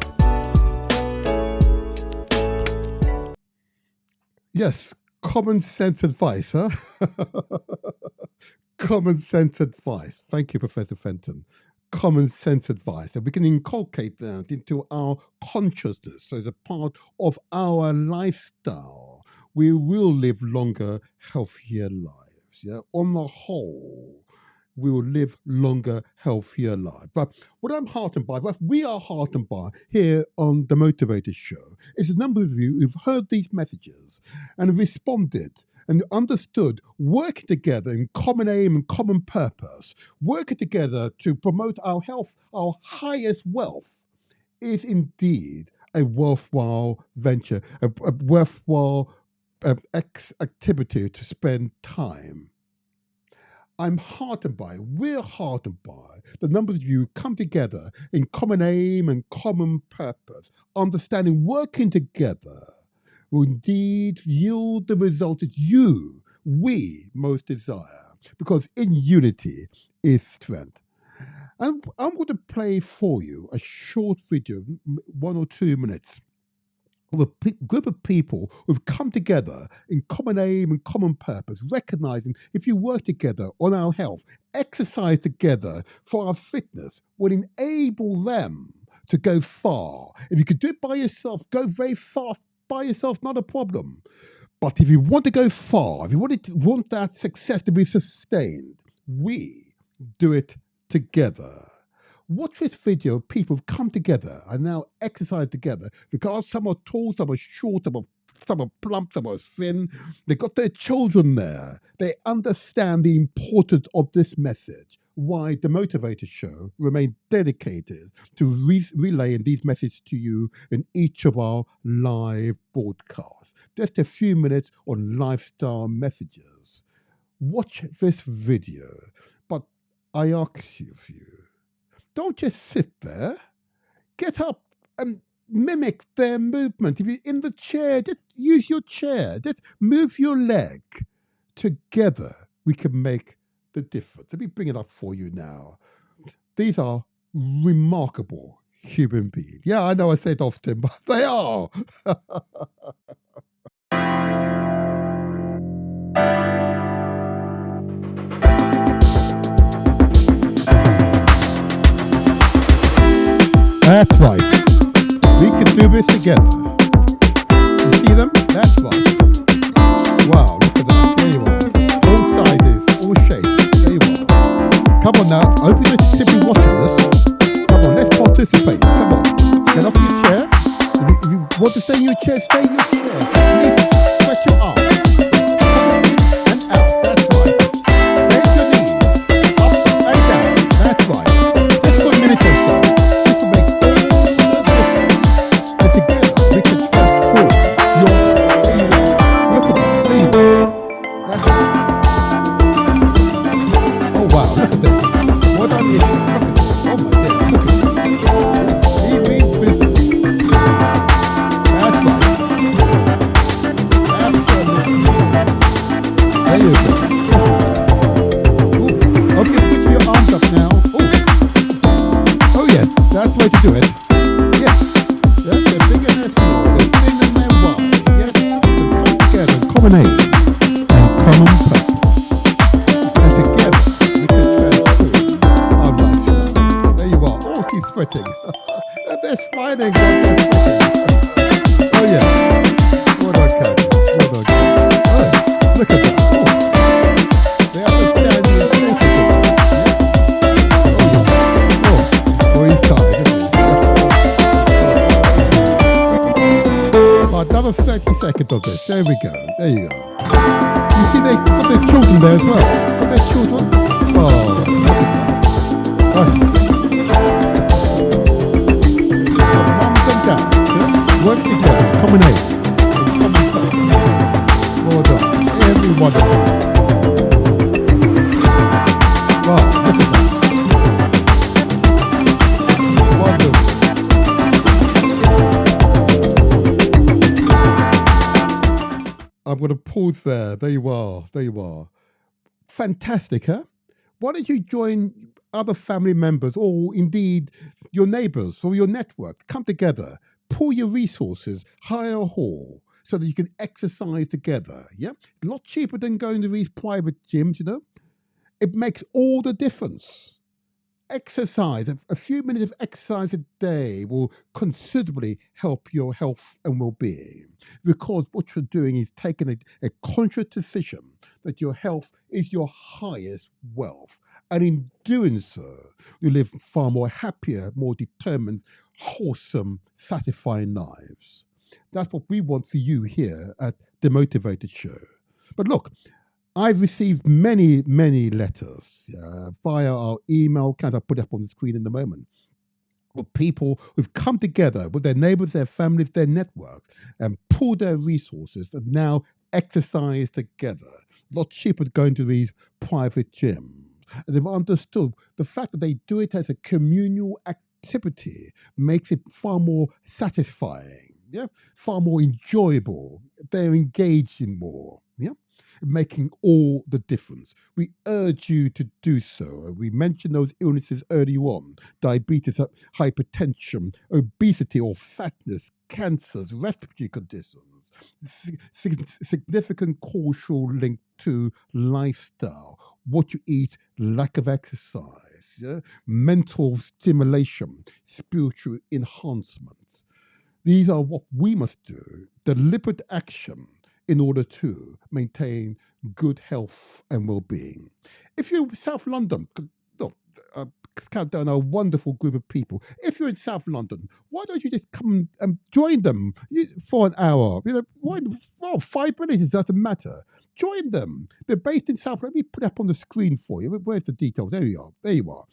Speaker 2: Yes, common sense advice, huh? Common sense advice. Thank you, Professor Fenton. Common sense advice that we can inculcate that into our consciousness. So as a part of our lifestyle, we will live longer, healthier lives. Yeah, on the whole, we will live longer, healthier lives. But what I'm heartened by, what we are heartened by here on the Motivated Show, is a number of you who've heard these messages and have responded and understood working together in common aim and common purpose, working together to promote our health, our highest wealth, is indeed a worthwhile venture, a worthwhile activity to spend time. I'm heartened by, we're heartened by the numbers of you come together in common aim and common purpose, understanding working together will indeed yield the result that we most desire, because in unity is strength. And I'm going to play for you a short video, 1 or 2 minutes, of a group of people who've come together in common aim and common purpose, recognizing if you work together on our health, exercise together for our fitness, will enable them to go far. If you could do it by yourself, go very far by yourself, not a problem. But if you want to go far, if you want that success to be sustained, we do it together. Watch this video. People have come together and now exercise together because some are tall, some are short, some are plump, some are thin. They've got their children there. They understand the importance of this message. Why the Motivated Show remains dedicated to relaying these messages to you in each of our live broadcasts. Just a few minutes on lifestyle messages. Watch this video, but I ask you, don't just sit there. Get up and mimic their movement. If you're in the chair, just use your chair. Just move your leg. Together, we can make the difference. Let me bring it up for you now. These are remarkable human beings. Yeah, I know I say it often, but they are. That's right. We can do this together. You see them? That's right. Wow, look at that. There you are. All sizes, all shapes. There you are. Come on now. I hope you're just simply watching this. Come on, let's participate. Come on. Get off to stay in your chair, stay in your chair. Please stretch your arms. And out. That's right. Bend your knees. Up and down. That's right. Just for a minute or so. Just to make all the difference. And together we can transform your daily life. Look at that. There you go. That's right. Oh wow, look at this. What I mean, look at this. Oh my goodness, look at this. He means business. That's right. Absolutely. There you go. Ooh. Okay, put your arms up now. Ooh. Oh yes, that's the way to do it. Yes. Yes, they're big and they're small. They're thin and they're wide. Yes, they come together in common aim and common purpose. And together we can transform our lives. There you are. Oh, he's sweating. And they're smiling. And they're sweating. Oh yeah. Well done, Kathy. Well done, Kathy. Oh, look at that. Oh. They understand the essential things. Oh, he's tired, isn't he? Oh, another 30 seconds of this. There we go. There you go. You see, they got their children there as well. Got their children. Oh, look at that. Oh. Mums and dads, yeah? Work together, common aim, and common purpose. Well done, every one of them. Wow, look at that. Wonderful. I'm going to pause there. There you are. There you are. Fantastic, huh? Why don't you join other family members or indeed your neighbors or your network? Come together, pool your resources, hire a hall so that you can exercise together. Yeah? A lot cheaper than going to these private gyms, you know? It makes all the difference. Exercise, a few minutes of exercise a day will considerably help your health and well-being because what you're doing is taking a conscious decision that your health is your highest wealth. And in doing so, you live far more happier, more determined, wholesome, satisfying lives. That's what we want for you here at The Motivated Show. But look, I've received many, many letters via our email. Can I put it up on the screen in a moment? With people who've come together with their neighbors, their families, their network, and pooled their resources and now exercise together. A lot cheaper than going to these private gyms. And they've understood the fact that they do it as a communal activity makes it far more satisfying, yeah, far more enjoyable. They're engaged in more, yeah, making all the difference. We urge you to do so. We mentioned those illnesses earlier on: diabetes, hypertension, obesity or fatness, cancers, respiratory conditions, significant causal link to lifestyle, what you eat, lack of exercise, yeah? Mental stimulation, spiritual enhancement. These are what we must do, deliberate action in order to maintain good health and well-being. If you're in South London, look, count down a wonderful group of people. If you're in South London, why don't you just come and join them for an hour? You know, well, 5 minutes, it doesn't matter. Join them. They're based in South. Let me put it up on the screen for you. Where's the details? There you are. There you are.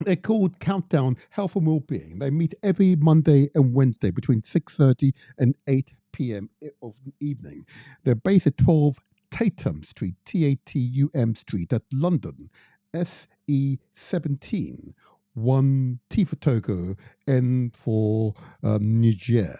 Speaker 2: They're called Countdown Health and Wellbeing. They meet every Monday and Wednesday between 6:30 and 8 p.m. of the evening. They're based at 12 Tatum Street, Tatum Street, at London, SE17, 1T for Togo, N for Niger.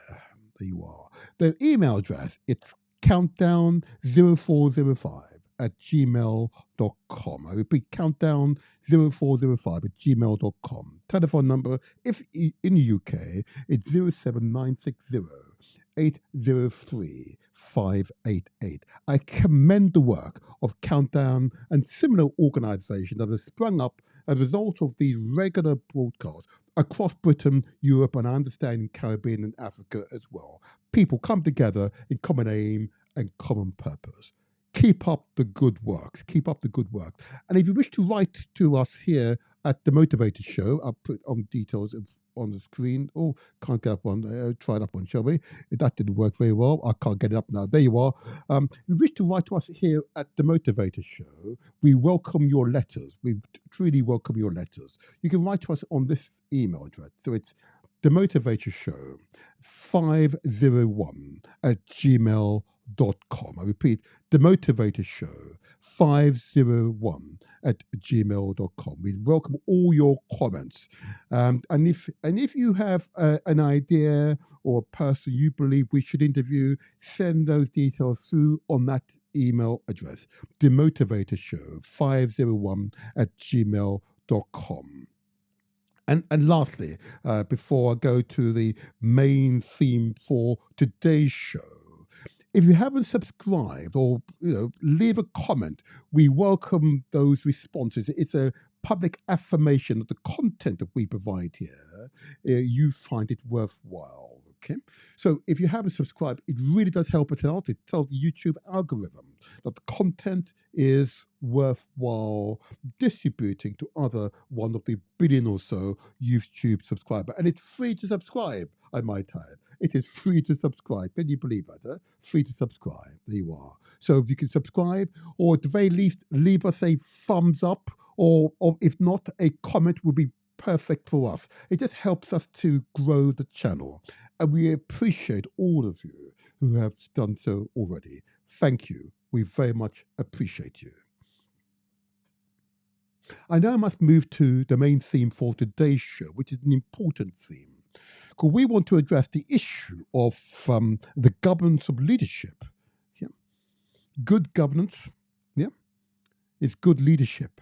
Speaker 2: There you are. Their email address, it's countdown0405@gmail.com. I repeat, countdown0405@gmail.com. Telephone number, if in the UK, it's 07960-803-588. I commend the work of Countdown and similar organisations that have sprung up as a result of these regular broadcasts across Britain, Europe, and I understand in Caribbean and Africa as well. People come together in common aim and common purpose. Keep up the good work. Keep up the good work. And if you wish to write to us here at The Motivated Show, I'll put on details on the screen. Oh, can't get up on. Try it up on, shall we? That didn't work very well. I can't get it up now. There you are. If you wish to write to us here at the Motivator Show, we welcome your letters. We truly welcome your letters. You can write to us on this email address. So it's the Motivator Show 501 at gmail.com. I repeat, the Motivator Show 501 at gmail.com. We welcome all your comments. And if you have an idea or a person you believe we should interview, send those details through on that email address, the Motivator Show 501 at gmail.com. And lastly, before I go to the main theme for today's show, if you haven't subscribed or leave a comment, we welcome those responses. It's a public affirmation of the content that we provide here. You find it worthwhile. Okay, so if you haven't subscribed, it really does help us out. It tells the YouTube algorithm that the content is worthwhile distributing to other one of the billion or so YouTube subscribers. And it's free to subscribe, I might add. It is free to subscribe. Can you believe that? Huh? Free to subscribe. There you are. So if you can subscribe, or at the very least, leave us a thumbs up, or if not, a comment would be perfect for us. It just helps us to grow the channel. And we appreciate all of you who have done so already. Thank you. We very much appreciate you. I now must move to the main theme for today's show, which is an important theme. Because we want to address the issue of the governance of leadership. Yeah. Good governance, yeah, is good leadership.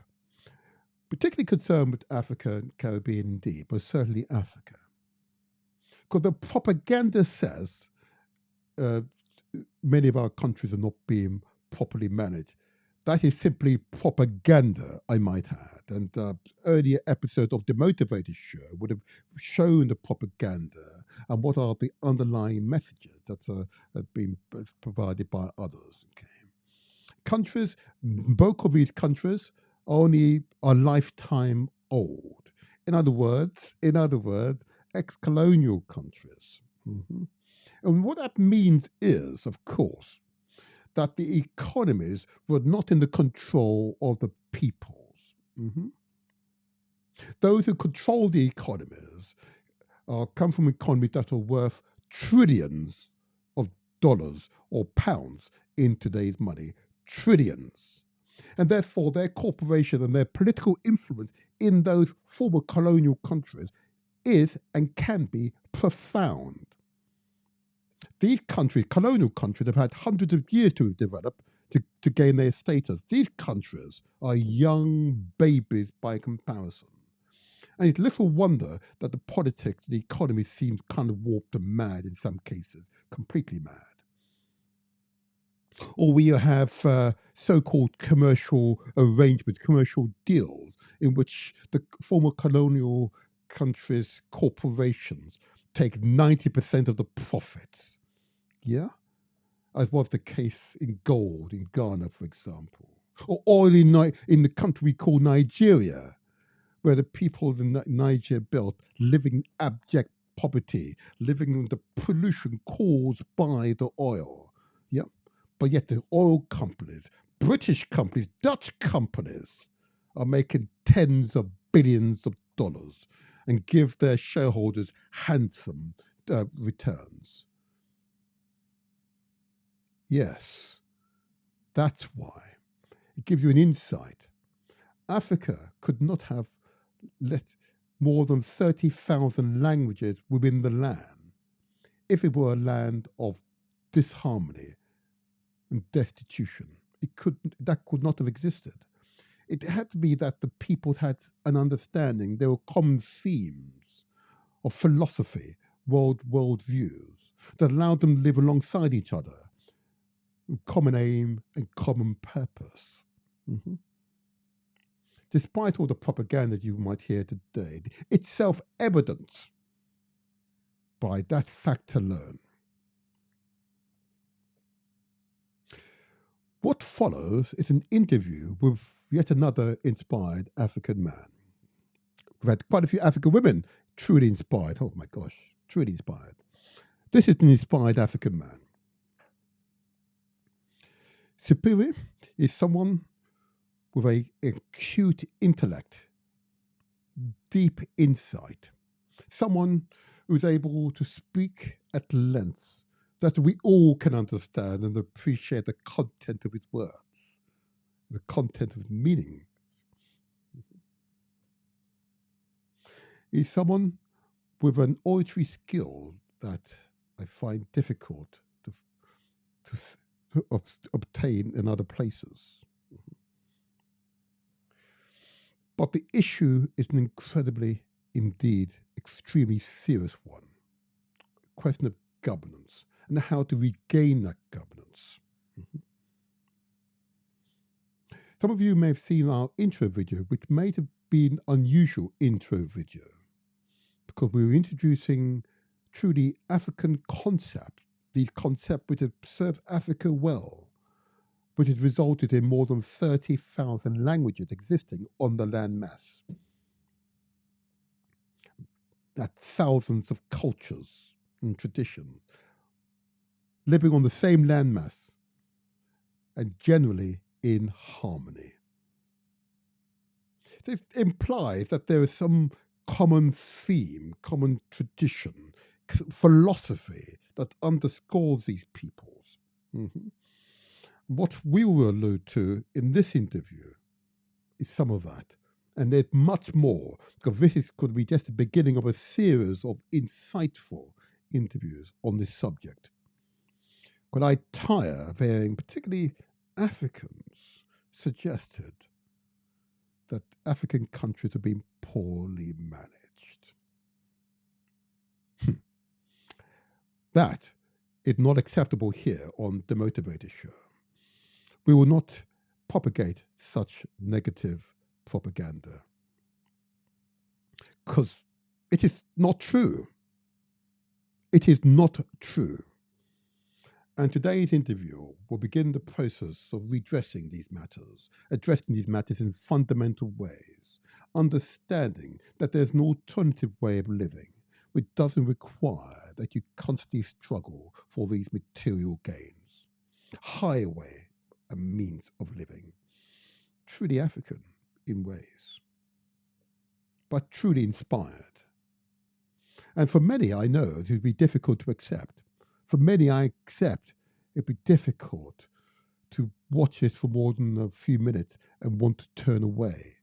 Speaker 2: Particularly concerned with Africa and Caribbean indeed, but certainly Africa. Because the propaganda says many of our countries are not being properly managed. That is simply propaganda, I might add. And earlier episodes of the Motivator Show would have shown the propaganda and what are the underlying messages that have been provided by others. Okay. Countries, both of these countries, are only a lifetime old. In other words, ex-colonial countries. Mhm. And what that means is, of course, that the economies were not in the control of the peoples. Mhm. Those who control the economies come from economies that are worth trillions of dollars or pounds in today's money. Trillions. And therefore, their corporation and their political influence in those former colonial countries is and can be profound. These countries, colonial countries, have had hundreds of years to develop to gain their status. These countries are young babies by comparison. And it's little wonder that the politics, the economy seems kind of warped and mad in some cases, completely mad. Or we have so-called commercial arrangements, commercial deals, in which the former colonial countries' corporations take 90% of the profits. Yeah? As was the case in gold in Ghana, for example. Or oil in the country we call Nigeria, where the people in Niger built living in abject poverty, living in the pollution caused by the oil. Yeah? But yet the oil companies, British companies, Dutch companies are making tens of billions of dollars and give their shareholders handsome returns. Yes, that's why. It gives you an insight. Africa could not have let more than 30,000 languages within the land if it were a land of disharmony and destitution. That could not have existed. It had to be that the people had an understanding. There were common themes of philosophy, world views that allowed them to live alongside each other, with common aim and common purpose. Mhm. Despite all the propaganda you might hear today, it's self-evident by that fact alone. What follows is an interview with yet another inspired African man. We've had quite a few African women truly inspired. Oh my gosh, truly inspired. This is an inspired African man. Superior is someone with an acute intellect, deep insight, someone who's able to speak at length that we all can understand and appreciate the content of his words, the content of his meaning. He's someone with an oratory skill that I find difficult to obtain in other places. But the issue is an incredibly, indeed, extremely serious one. Question of governance and how to regain that governance. Some of you may have seen our intro video, which may have been unusual intro video, because we were introducing truly African concepts, these concepts which have served Africa well, which has resulted in more than 30,000 languages existing on the landmass. That thousands of cultures and traditions living on the same landmass and generally in harmony. So it implies that there is some common theme, common tradition, philosophy that underscores these peoples. What we will allude to in this interview is some of that. And there's much more, because this is going to be just the beginning of a series of insightful interviews on this subject. When I tire of hearing particularly Africans suggested that African countries have been poorly managed. That is not acceptable here on the Motivator Show. We will not propagate such negative propaganda, because it is not true. It is not true. And today's interview will begin the process of redressing these matters, addressing these matters in fundamental ways, understanding that there's an alternative way of living which doesn't require that you constantly struggle for these material gains. Higher way, a means of living. Truly African in ways, but truly inspired. And for many, I know it would be difficult to accept. For many, I accept it'd be difficult to watch this for more than a few minutes and want to turn away,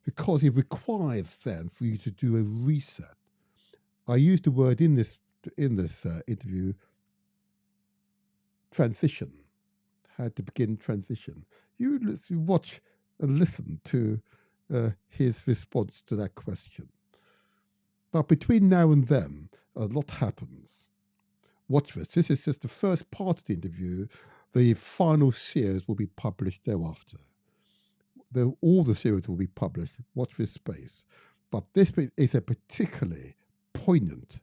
Speaker 2: because it requires then for you to do a reset. I used the word in this interview, transition. How to begin transition. You watch and listen to his response to that question. But between now and then, a lot happens. Watch this. This is just the first part of the interview. The final series will be published thereafter. All the series will be published. Watch this space. But this is a particularly poignant,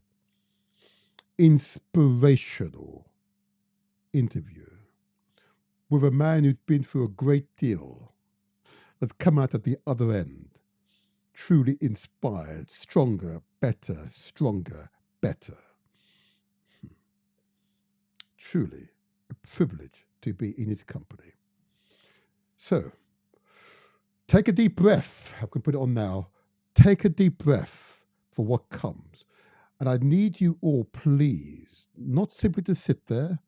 Speaker 2: inspirational interview with a man who's been through a great deal, that's come out at the other end, truly inspired, stronger, better, Truly a privilege to be in his company. So, take a deep breath. I can put it on now. Take a deep breath for what comes. And I need you all, please, not simply to sit there.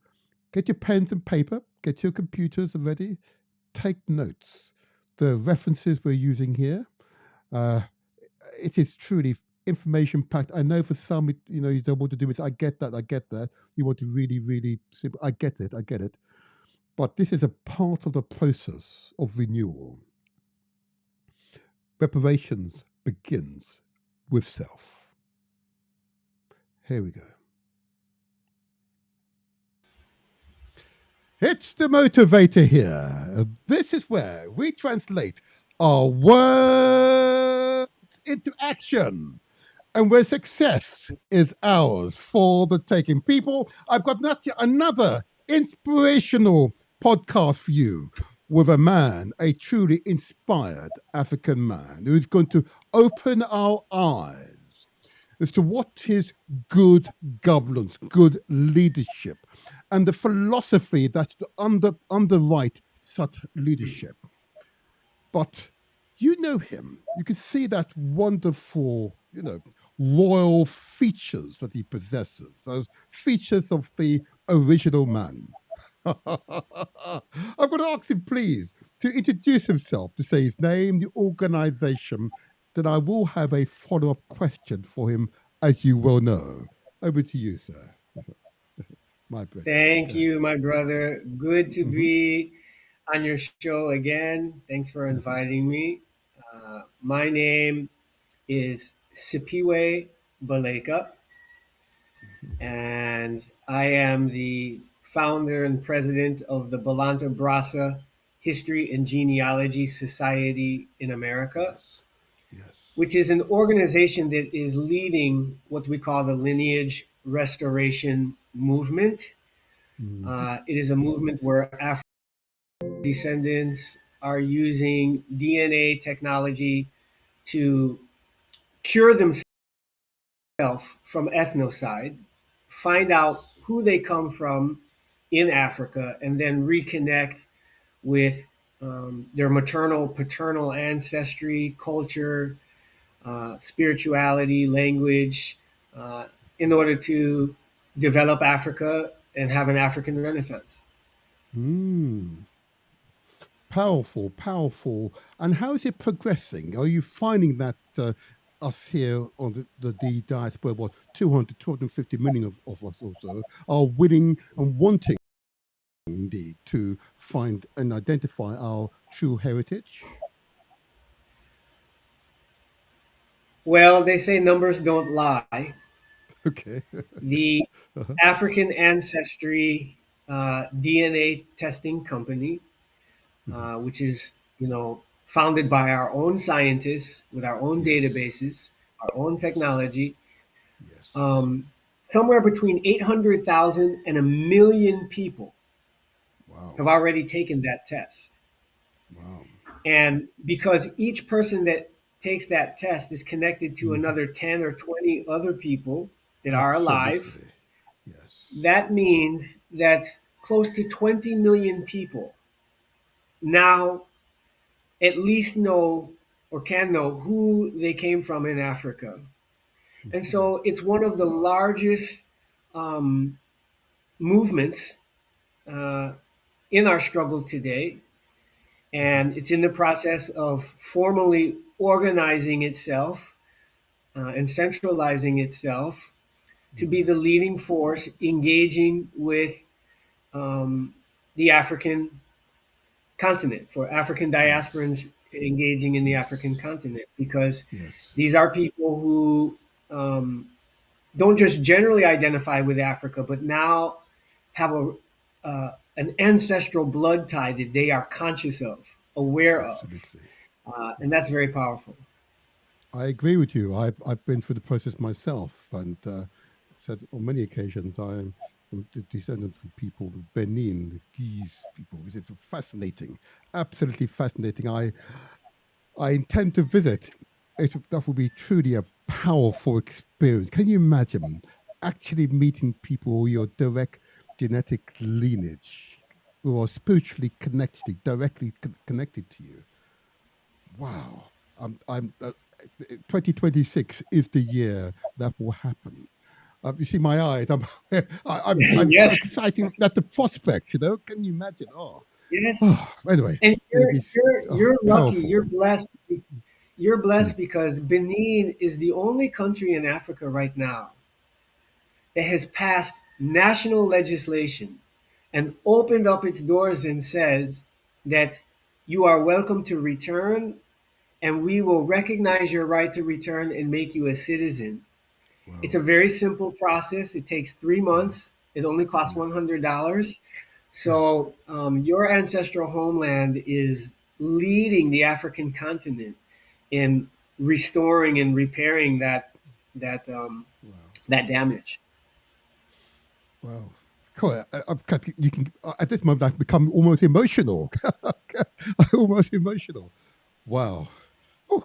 Speaker 2: Get your pens and paper. Get your computers ready. Take notes. The references we're using here, it is truly information packed. I know for some, you don't want to do this. I get that. You want to really, really simple. I get it. But this is a part of the process of renewal. Reparations begins with self. Here we go. It's the Motivator here. This is where we translate our words into action, and where success is ours for the taking. People, I've got another inspirational podcast for you with a man, a truly inspired African man, who's going to open our eyes as to what is good governance, good leadership, and the philosophy that underwrite such leadership. But you know him. You can see that wonderful, royal features that he possesses, those features of the original man. I'm going to ask him, please, to introduce himself, to say his name, the organization. Then I will have a follow up question for him, as you well know. Over to you, sir. My brother.
Speaker 8: Thank you, my brother. Good to be on your show again. Thanks for inviting me. My name is Sipiwe Baleka, and I am the founder and president of the Balanta Brasa History and Genealogy Society in America,
Speaker 2: Yes.
Speaker 8: which is an organization that is leading what we call the lineage restoration movement. It is a movement where African descendants are using DNA technology to cure themselves from ethnocide, find out who they come from in Africa, and then reconnect with their maternal, paternal ancestry, culture, spirituality, language, in order to develop Africa and have an African Renaissance.
Speaker 2: Powerful, powerful. And how is it progressing? Are you finding that us here on the diaspora, well, 250 million of us or so, are willing and wanting indeed to find and identify our true heritage?
Speaker 8: Well, they say numbers don't lie.
Speaker 2: Okay.
Speaker 8: The African Ancestry DNA testing company, which is, founded by our own scientists with our own databases, our own technology.
Speaker 2: Yes.
Speaker 8: Somewhere between 800,000 and 1,000,000 people have
Speaker 2: Wow.
Speaker 8: already taken that test.
Speaker 2: Wow.
Speaker 8: And because each person that takes that test is connected to another 10 or 20 other people that are alive,
Speaker 2: Absolutely. Yes.
Speaker 8: that means that close to 20 million people now at least know or can know who they came from in Africa. And so it's one of the largest movements in our struggle today. And it's in the process of formally organizing itself and centralizing itself to be the leading force engaging with the African continent, for African diasporans engaging in the African continent, because
Speaker 2: Yes.
Speaker 8: these are people who don't just generally identify with Africa, but now have an ancestral blood tie that they are conscious of, aware of,
Speaker 2: Absolutely.
Speaker 8: and that's very powerful.
Speaker 2: I agree with you. I've been through the process myself, and said on many occasions I'm from the descendant from people of Benin, the Guise people. It's fascinating, absolutely fascinating. I intend to visit. That will be truly a powerful experience. Can you imagine actually meeting people with your direct genetic lineage who are spiritually connected, directly connected to you? Wow. I'm 2026 is the year that will happen. You see my eyes. I'm so
Speaker 8: Yes,
Speaker 2: excited at the prospect. Can you imagine?
Speaker 8: yes.
Speaker 2: Anyway,
Speaker 8: And
Speaker 2: it'll be
Speaker 8: you're lucky,
Speaker 2: powerful.
Speaker 8: you're blessed because Benin is the only country in Africa right now that has passed national legislation and opened up its doors and says that you are welcome to return, and we will recognize your right to return and make you a citizen. It's
Speaker 2: Wow.
Speaker 8: a very simple process. It takes 3 months. It only costs
Speaker 2: Yes.
Speaker 8: $100. So your ancestral homeland is leading the African continent in restoring and repairing that
Speaker 2: Wow.
Speaker 8: that damage.
Speaker 2: Wow. Cool. You can at this moment I've become almost emotional. Almost emotional. Wow. Whew.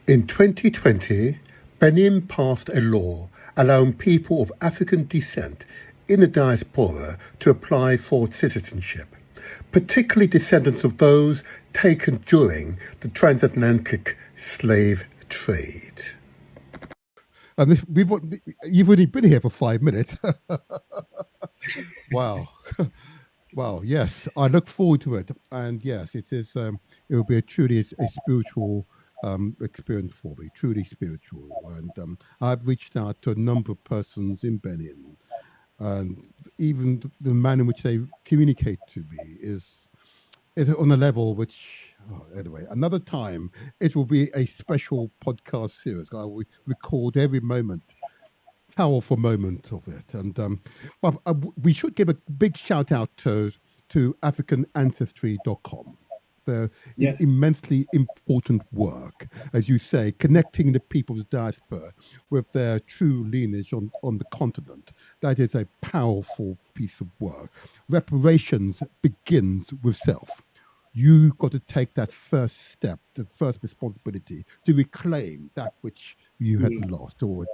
Speaker 2: In 2020,
Speaker 1: Benin passed a law allowing people of African descent in the diaspora to apply for citizenship, particularly descendants of those taken during the transatlantic slave trade.
Speaker 2: And you've only been here for 5 minutes. Wow. Wow, yes, I look forward to it. And yes, it is. It will be a spiritual experience for me, truly spiritual. And I've reached out to a number of persons in Benin, and even the manner in which they communicate to me is on a level which, anyway, another time it will be a special podcast series. I will record every moment, powerful moment of it. And we should give a big shout out to AfricanAncestry.com. They're
Speaker 8: Yes.
Speaker 2: immensely important work, as you say, connecting the people of the diaspora with their true lineage on the continent. That is a powerful piece of work. Reparations begins with self. You've got to take that first step, the first responsibility to reclaim that which you had lost. Oh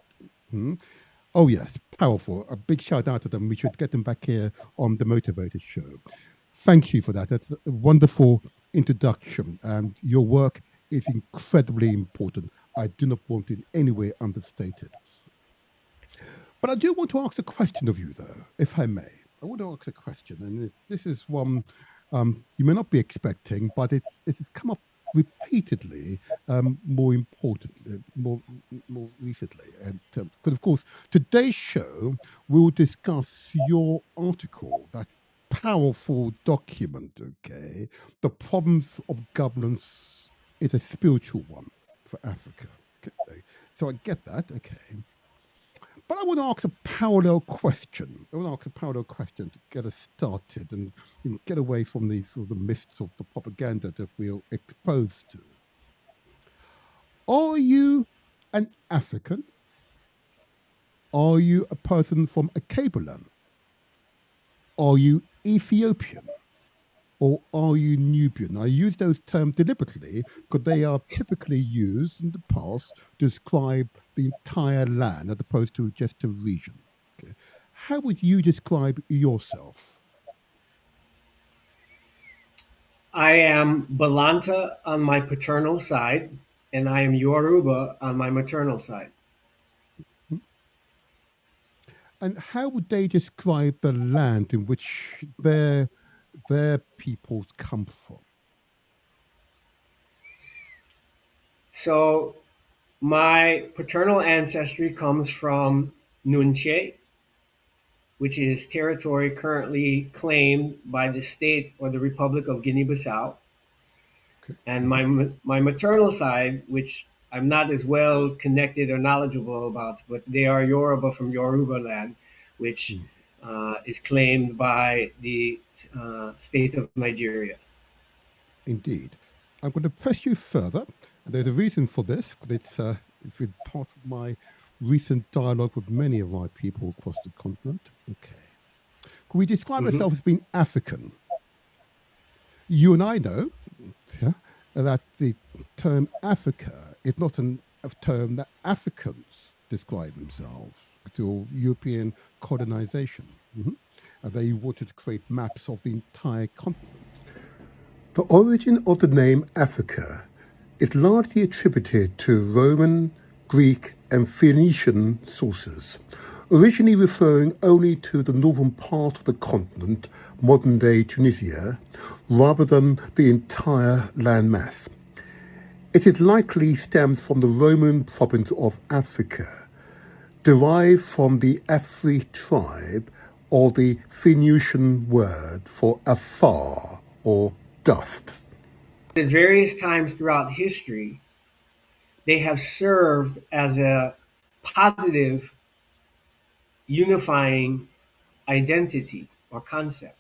Speaker 2: yes, powerful. A big shout out to them. We should get them back here on the Motivated Show. Thank you for that. That's a wonderful introduction, and your work is incredibly important. I do not want it in any way understated. But I do want to ask a question of you, though, if I may. I want to ask a question, and this is one you may not be expecting, but it's come up repeatedly, more importantly, more recently. And because, of course, today's show will discuss your article, that powerful document, okay? The problems of governance is a spiritual one for Africa. Okay? So I get that, okay. But I want to ask a parallel question. I want to ask a parallel question to get us started and get away from these sort of the myths of the propaganda that we're exposed to. Are you an African? Are you a person from a Akabulan? Are you Ethiopian? Or are you Nubian? I use those terms deliberately because they are typically used in the past to describe the entire land as opposed to just a region. Okay. How would you describe yourself?
Speaker 8: I am Balanta on my paternal side, and I am Yoruba on my maternal side.
Speaker 2: And how would they describe the land in which their peoples come from?
Speaker 8: So my paternal ancestry comes from Nunche, which is territory currently claimed by the state or the Republic of Guinea-Bissau.
Speaker 2: Okay.
Speaker 8: And my maternal side, which I'm not as well connected or knowledgeable about, but they are Yoruba from Yoruba land, which is claimed by the state of Nigeria.
Speaker 2: Indeed. I'm going to press you further. There's a reason for this, but it's been part of my recent dialogue with many of my people across the continent. Okay. Can we describe ourselves as being African? You and I know that the term Africa is not a term that Africans describe themselves to European colonization. They wanted to create maps of the entire continent.
Speaker 1: The origin of the name Africa is largely attributed to Roman, Greek, and Phoenician sources, originally referring only to the northern part of the continent, modern-day Tunisia, rather than the entire landmass. It likely stems from the Roman province of Africa, derived from the Afri tribe, or the Phoenician word for afar or dust.
Speaker 8: At various times throughout history, they have served as a positive unifying identity or concept.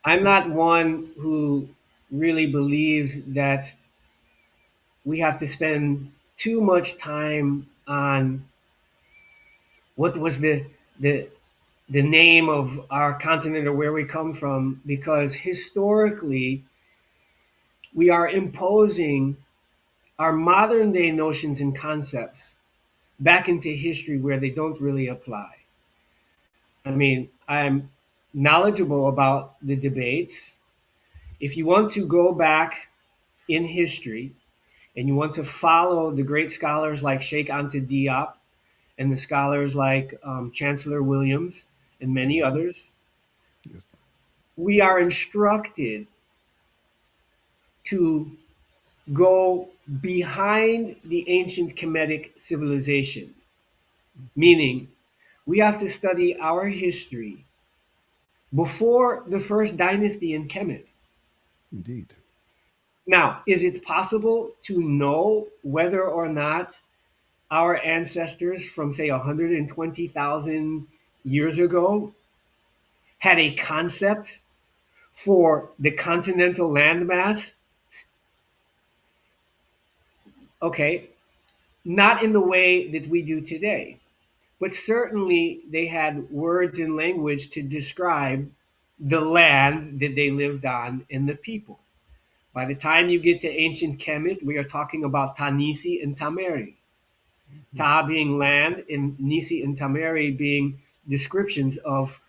Speaker 8: I'm not one who really believes that we have to spend too much time on what was the name of our continent or where we come from, because historically we are imposing our modern day notions and concepts back into history where they don't really apply. I mean, I'm knowledgeable about the debates. If you want to go back in history and you want to follow the great scholars like Sheikh Anta Diop and the scholars like Chancellor Williams and many others,
Speaker 2: Yes.
Speaker 8: we are instructed to go behind the ancient Kemetic civilization, meaning we have to study our history before the first dynasty in Kemet.
Speaker 2: Indeed.
Speaker 8: Now, is it possible to know whether or not our ancestors from, say, 120,000 years ago had a concept for the continental landmass? Okay, not in the way that we do today, but certainly they had words and language to describe the land that they lived on and the people. By the time you get to ancient Kemet, we are talking about Tanisi and Tameri. Ta being land, and Nisi and Tameri being descriptions of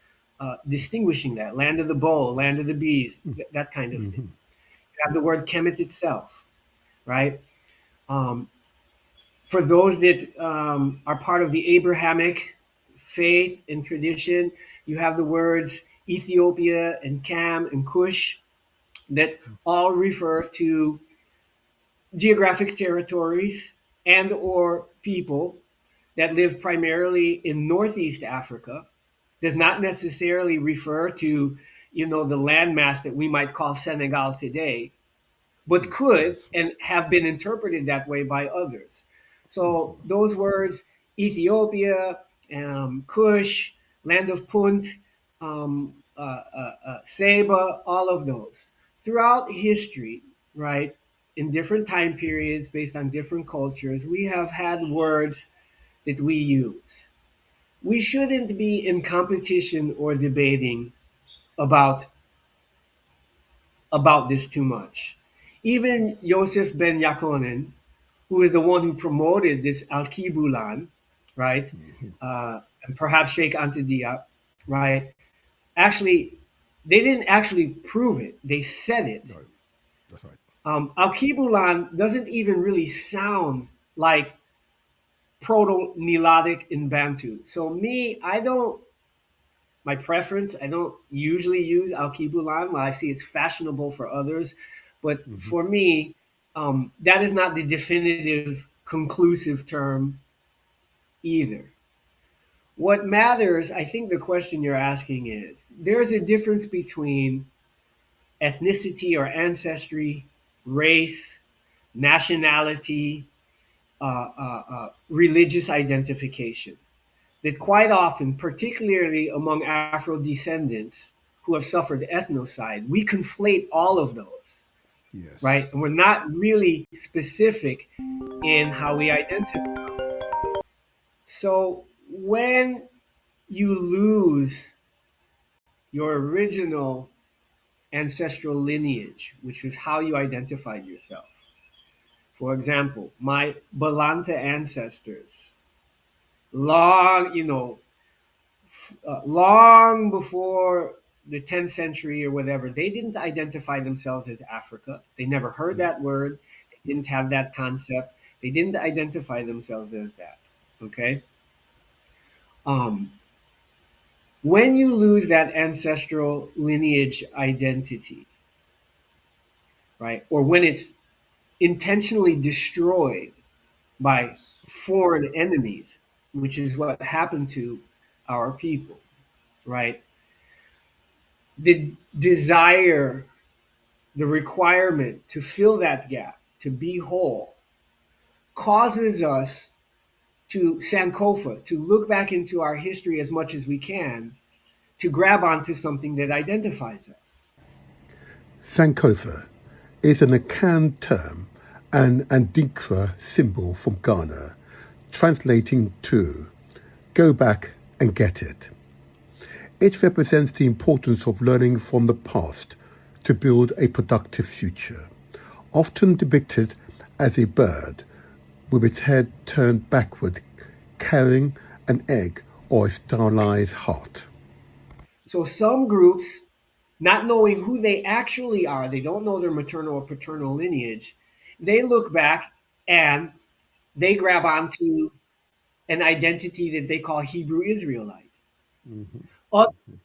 Speaker 8: distinguishing that land of the bull, land of the bees, that kind of thing. You have the word Kemet itself, right? Um, for those that are part of the Abrahamic faith and tradition, you have the words Ethiopia and Cam and Cush that all refer to geographic territories and or people that live primarily in Northeast Africa. Does not necessarily refer to, the landmass that we might call Senegal today, but could and have been interpreted that way by others. So those words, Ethiopia, Kush, land of Punt, Seba, all of those. Throughout history, right, in different time periods based on different cultures, we have had words that we use. We shouldn't be in competition or debating about this too much. Even Yosef ben Yakonen, who is the one who promoted this Al Kibulan, right, and perhaps Sheikh Anta Diop, right, actually, they didn't actually prove it. They said it.
Speaker 2: Right. That's right.
Speaker 8: Al Kibulan doesn't even really sound like Proto-Nilotic in Bantu. So my preference, I don't usually use Al-Kibulan. I see it's fashionable for others. But for me, that is not the definitive, conclusive term either. What matters, I think the question you're asking is, there's a difference between ethnicity or ancestry, race, nationality, religious identification. That quite often, particularly among Afro descendants who have suffered ethnocide, we conflate all of those,
Speaker 2: Yes.
Speaker 8: right? And we're not really specific in how we identify. So when you lose your original ancestral lineage, which is how you identified yourself. For example, my Balanta ancestors, long, long before the 10th century or whatever, they didn't identify themselves as Africa. They never heard that word. They didn't have that concept. They didn't identify themselves as that. Okay. When you lose that ancestral lineage identity, right, or when it's intentionally destroyed by foreign enemies, which is what happened to our people, right? The desire, the requirement to fill that gap, to be whole, causes us to Sankofa, to look back into our history as much as we can, to grab onto something that identifies us.
Speaker 2: Sankofa is an Akan term and Adinkra symbol from Ghana, translating to go back and get it. It represents the importance of learning from the past to build a productive future, often depicted
Speaker 1: as a bird with its head turned backward, carrying an egg or a sterilized heart.
Speaker 8: So some groups, not knowing who they actually are, they don't know their maternal or paternal lineage, they look back and they grab onto an identity that they call Hebrew Israelite.
Speaker 2: Mhm.
Speaker 8: Others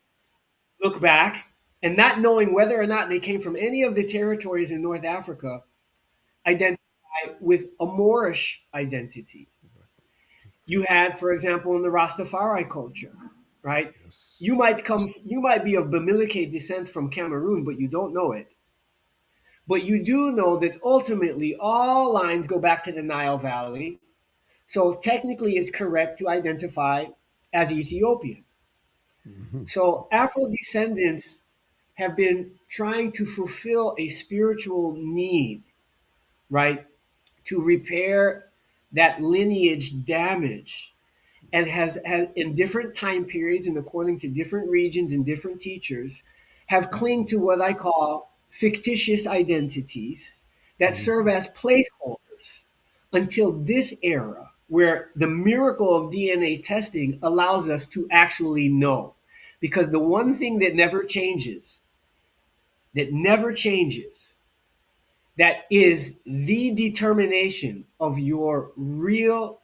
Speaker 8: look back and not knowing whether or not they came from any of the territories in North Africa, identify with a Moorish identity. You had, for example, in the Rastafari culture, right?
Speaker 2: Yes.
Speaker 8: You might be of Bamileke descent from Cameroon, but you don't know it. But you do know that ultimately all lines go back to the Nile Valley. So technically it's correct to identify as Ethiopian.
Speaker 2: Mhm.
Speaker 8: So Afro descendants have been trying to fulfill a spiritual need, right? To repair that lineage damage, and has in different time periods and according to different regions and different teachers have clinged to what I call fictitious identities that serve
Speaker 2: Mhm.
Speaker 8: as placeholders until this era where the miracle of DNA testing allows us to actually know. Because the one thing that never changes, that is the determination of your real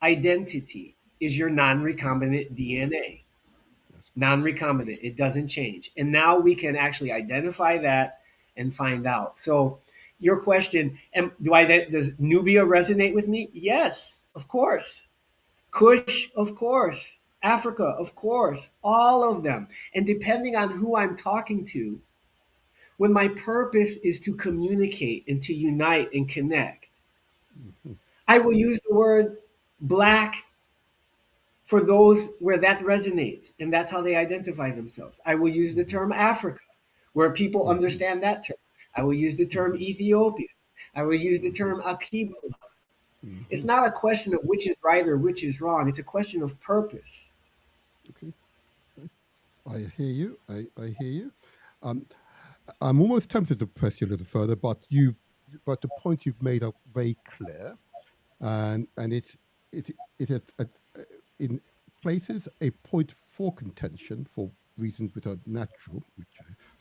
Speaker 8: identity is your non-recombinant DNA.
Speaker 2: That's correct.
Speaker 8: Non-recombinant, it doesn't change. And now we can actually identify that and find out. So your question, does Nubia resonate with me? Yes, of course. Kush, of course. Africa, of course. All of them. And depending on who I'm talking to, when my purpose is to communicate and to unite and connect,
Speaker 2: Mhm.
Speaker 8: I will use the word black for those where that resonates and that's how they identify themselves. I will use the
Speaker 2: Mhm.
Speaker 8: term Africa where people
Speaker 2: Mhm.
Speaker 8: understand that term. I will use the term
Speaker 2: Mhm.
Speaker 8: Ethiopia. I will use the
Speaker 2: Mhm.
Speaker 8: term Akiba. It's
Speaker 2: Mhm.
Speaker 8: not a question of which is right or which is wrong. It's a question of purpose.
Speaker 2: Okay. I hear you. I hear you. Um, I'm almost tempted to press you a little further, but the point you've made are very clear, and it is in places a point for contention for reasons which are natural,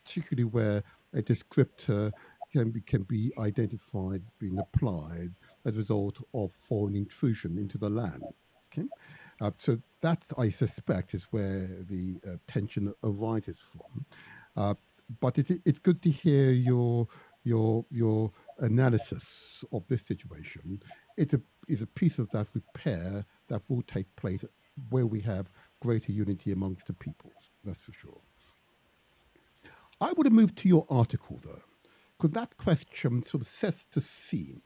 Speaker 2: particularly where a descriptor can be identified being applied as a result of foreign intrusion into the land. Okay, so that I suspect is where the tension arises from. Uh, but it's good to hear your analysis of this situation. It's a piece of that repair that will take place where we have greater unity amongst the peoples. That's for sure. I would have moved to your article though, because that question sort of sets the scene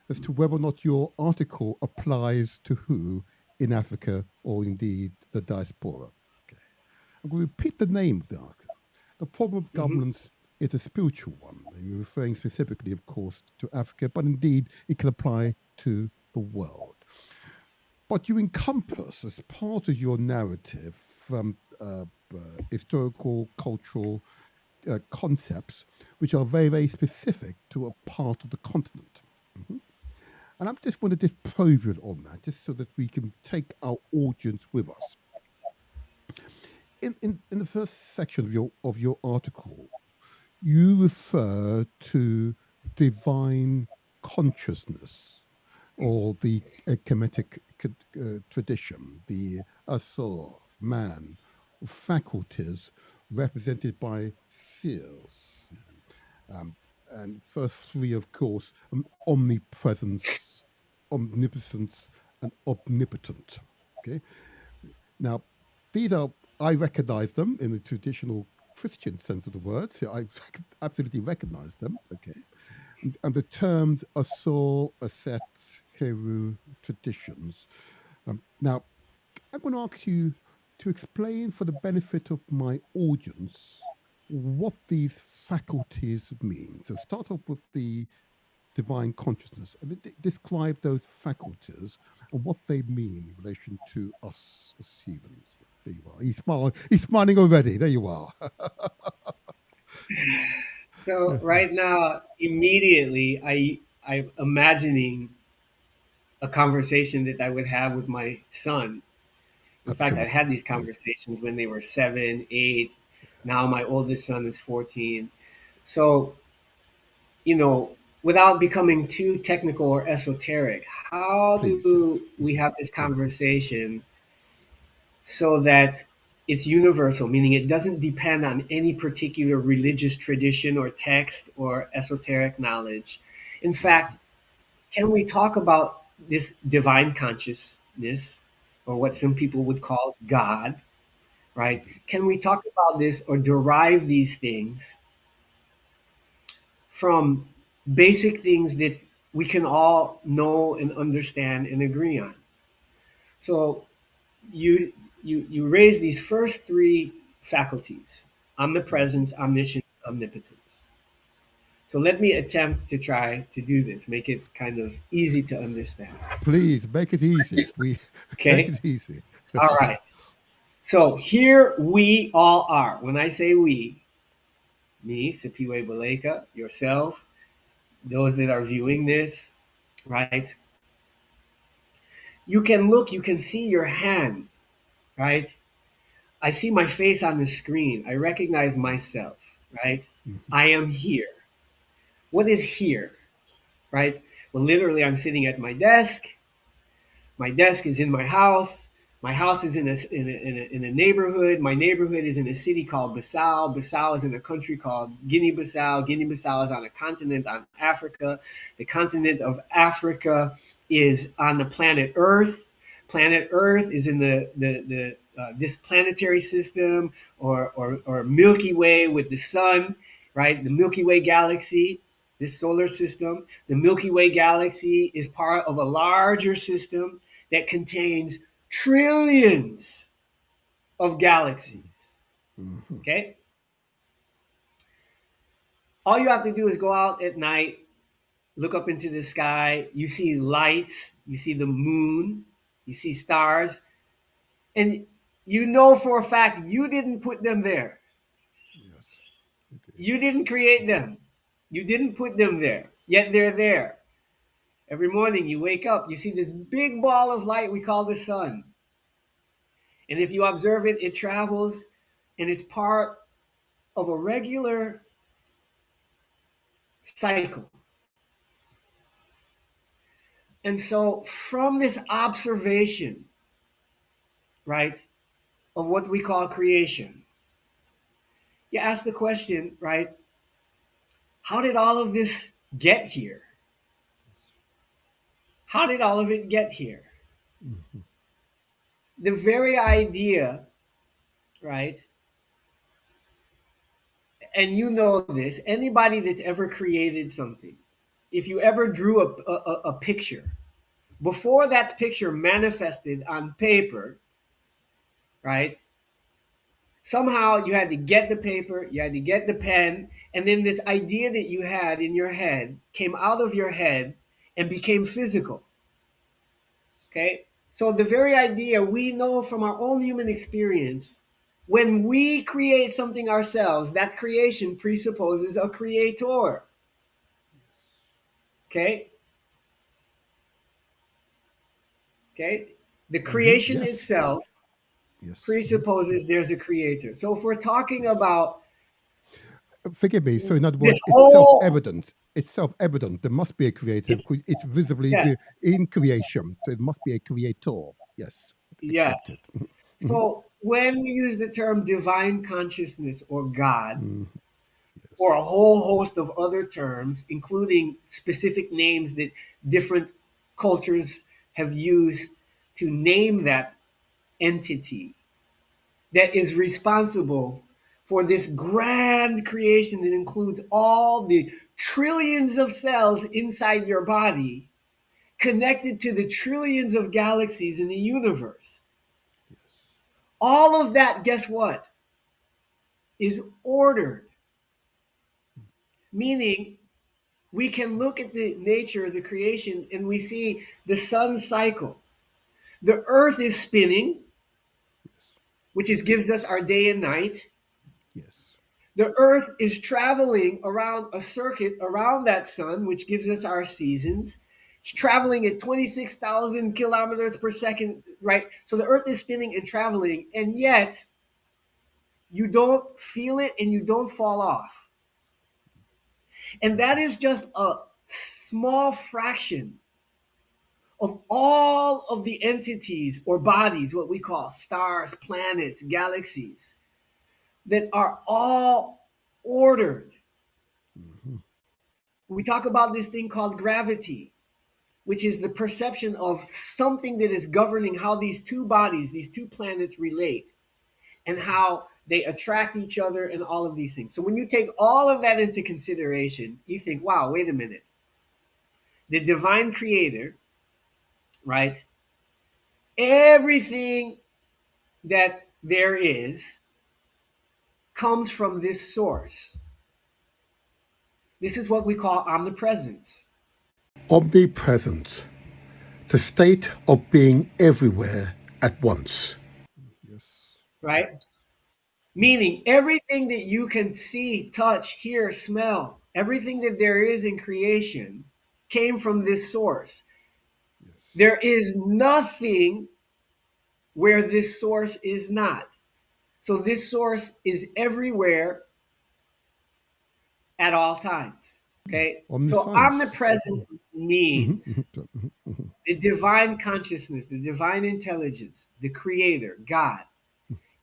Speaker 2: as to whether or not your article applies to who in Africa or indeed the diaspora. Okay. I'm going to repeat the name of the article. The problem of
Speaker 8: Mhm.
Speaker 2: governance is a spiritual one. And you're referring specifically, of course, to Africa, but indeed it can apply to the world. But you encompass, as part of your narrative, historical, cultural concepts which are very, very specific to a part of the continent. Mhm. And I just want to just probe you on that, just so that we can take our audience with us. In the first section of your article, you refer to divine consciousness or the Kemetic tradition, the Ausar, man, faculties represented by seers. Um, and first three, of course, omnipresence, omnipotence, and omnipotent. Okay. Now, these are, I recognize them in the traditional Christian sense of the word. So I absolutely recognize them. Okay. And the terms Asor, Aset, Keru, traditions. Now, I'm going to ask you to explain for the benefit of my audience what these faculties mean. So start off with the divine consciousness and describe those faculties and what they mean in relation to us as humans. There you are. He's smiling already. There you are.
Speaker 8: So right now, immediately, I'm imagining a conversation that I would have with my son. In fact, I had
Speaker 2: Absolutely.
Speaker 8: these
Speaker 2: Yes.
Speaker 8: conversations when they were 7, 8. Now my oldest son is 14. So, you know, without becoming too technical or esoteric, how
Speaker 2: Please, yes.
Speaker 8: do we have this conversation so that it's universal, meaning it doesn't depend on any particular religious tradition or text or esoteric knowledge? In fact, can we talk about this divine consciousness, or what some people would call God, right? Can we talk about this or derive these things from basic things that we can all know and understand and agree on? So you raise these first three faculties: omnipresence, omniscience, omnipotence. So let me attempt to try to do this, make it kind of easy to understand.
Speaker 2: Please make it easy. We make
Speaker 8: Okay?
Speaker 2: it easy.
Speaker 8: All right. So here we all are. When I say we, me, Sipiwe Baleka, yourself, those that are viewing this, right? You can look, you can see your hand, right? I see my face on the screen. I recognize myself, right? I am here. What is here, right? Well, literally, I'm sitting at my desk. My desk is in my house. My house is in a neighborhood. My neighborhood is in a city called Bissau. Bissau is in a country called Guinea-Bissau. Guinea-Bissau is on a continent on Africa. The continent of Africa is on the planet Earth. Planet Earth is in the this planetary system, or Milky Way with the sun, right? The Milky Way galaxy, this solar system. The Milky Way galaxy is part of a larger system that contains trillions of galaxies.
Speaker 2: Mhm.
Speaker 8: Okay? All you have to do is go out at night, look up into the sky, you see lights, you see the moon, you see stars, and you know for a fact you didn't put them there.
Speaker 2: Yes. It is.
Speaker 8: You didn't create them. You didn't put them there, yet they're there. Every morning you wake up, you see this big ball of light we call the sun. And if you observe it, it travels, and it's part of a regular cycle. And so, from this observation, right, of what we call creation, you ask the question, right, how did all of this get here? How did all of it get here?
Speaker 2: Mhm.
Speaker 8: The very idea, right, and you know this, anybody that's ever created something, if you ever drew a picture, before that picture manifested on paper, right? Somehow you had to get the paper, you had to get the pen, and then this idea that you had in your head came out of your head and became physical. Okay? So the very idea we know from our own human experience, when we create something ourselves, that creation presupposes a creator. Okay? Okay? The
Speaker 2: Mhm.
Speaker 8: creation
Speaker 2: Yes.
Speaker 8: itself
Speaker 2: Yes. Mhm.
Speaker 8: presupposes there's a creator. So if we're talking
Speaker 2: Yes.
Speaker 8: about
Speaker 2: Forgive me. So, in other
Speaker 8: this
Speaker 2: words, it's
Speaker 8: whole,
Speaker 2: self-evident. It's self-evident. There must be a creator.
Speaker 8: it's,
Speaker 2: It's visibly
Speaker 8: yes,
Speaker 2: in creation. So it must be a creator. Yes, accepted.
Speaker 8: yes.
Speaker 2: Mhm.
Speaker 8: So when we use the term divine consciousness or God,
Speaker 2: Mhm. Yes.
Speaker 8: or a whole host of other terms, including specific names that different cultures have used to name that entity that is responsible for this grand creation that includes all the trillions of cells inside your body, connected to the trillions of galaxies in the universe. All of that, guess what, is ordered, meaning we can look at the nature of the creation and we see the sun cycle. The earth is spinning, which is gives us our day and night.
Speaker 2: Yes.
Speaker 8: The Earth is traveling around a circuit around that sun, which gives us our seasons. It's traveling at 26,000 kilometers per second, right? So the Earth is spinning and traveling, and yet you don't feel it and you don't fall off. And that is just a small fraction of all of the entities or bodies, what we call stars, planets, galaxies, that are all ordered. We talk about this thing called gravity, which is the perception of something that is governing how these two bodies, these two planets relate, and how they attract each other and all of these things. So when you take all of that into consideration, you think, wow, wait a minute. The divine creator, right? Everything that there is comes from this source. This is what we call omnipresence.
Speaker 1: Omnipresence, the state of being everywhere at once.
Speaker 2: Yes.
Speaker 8: Right? Meaning everything that you can see, touch, hear, smell, everything that there is in creation came from this source.
Speaker 2: Yes.
Speaker 8: There is nothing where this source is not. So this source is everywhere at all times. Okay? So
Speaker 2: Omniscience.
Speaker 8: omnipresence means
Speaker 2: Mhm.
Speaker 8: the divine consciousness, the divine intelligence, the creator, God,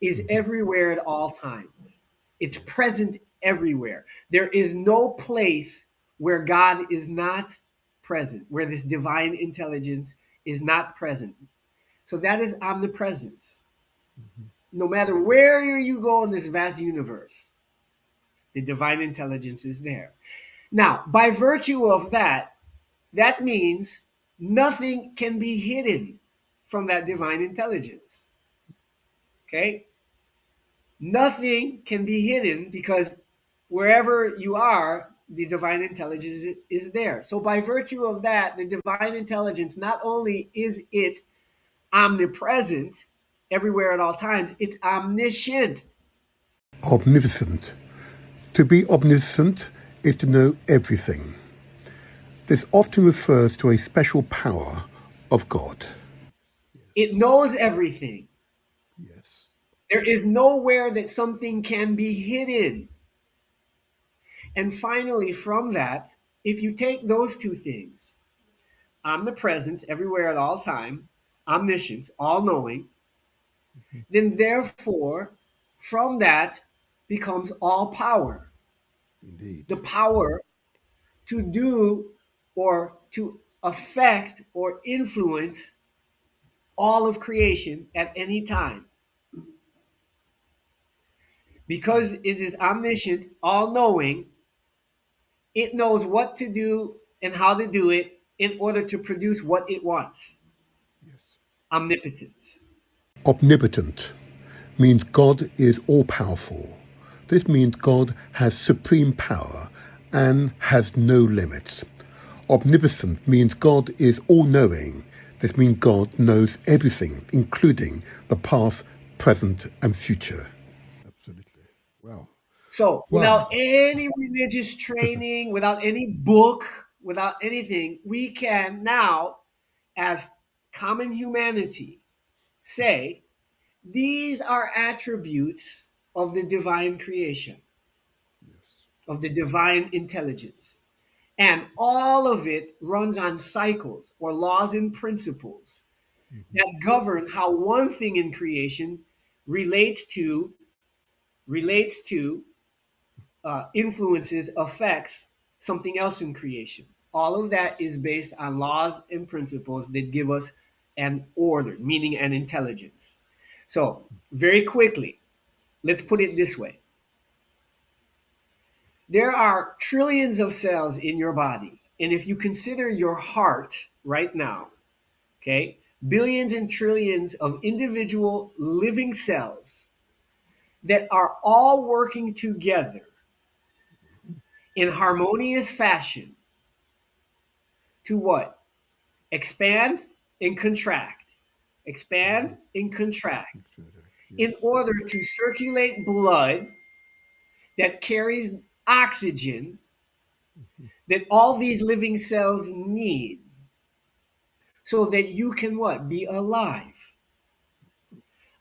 Speaker 8: is everywhere at all times. It's present everywhere. There is no place where God is not present, where this divine intelligence is not present. So that is omnipresence. No matter where you go in this vast universe, the divine intelligence is there. Now, by virtue of that, that means nothing can be hidden from that divine intelligence. Okay? Nothing can be hidden because wherever you are, the divine intelligence is there. So, by virtue of that, the divine intelligence, not only is it omnipresent everywhere at all times, it's omniscient.
Speaker 1: Omnipotent. To be omniscient is to know everything. This often refers to a special power of God.
Speaker 8: It knows everything.
Speaker 2: Yes.
Speaker 8: There is nowhere that something can be hidden. And finally, from that, if you take those two things, omnipresence everywhere at all time, omniscience, all knowing, then therefore, from that becomes all power.
Speaker 2: Indeed.
Speaker 8: The power to do or to affect or influence all of creation at any time. Because it is omniscient, all knowing, it knows what to do and how to do it in order to produce what it wants.
Speaker 2: Yes.
Speaker 8: Omnipotence.
Speaker 1: Omnipotent means God is all-powerful. This means God has supreme power and has no limits. Omnipotent means God is all-knowing. This means God knows everything, including the past, present, and future.
Speaker 2: Absolutely. Wow.
Speaker 8: So,
Speaker 2: Wow.
Speaker 8: without any religious training, without any book, without anything, we can now, as common humanity, say these are attributes of the divine creation,
Speaker 2: Yes.
Speaker 8: of the divine intelligence. And all of it runs on cycles or laws and principles that govern how one thing in creation relates to influences, affects something else in creation. All of that is based on laws and principles that give us an order, meaning an intelligence. So, very quickly, let's put it this way. There are trillions of cells in your body. And if you consider your heart right now, okay, billions and trillions of individual living cells that are all working together in harmonious fashion to what? Expand and contract. Expand and contract
Speaker 2: Yes.
Speaker 8: in order to circulate blood that carries oxygen that all these living cells need so that you can what? Be alive.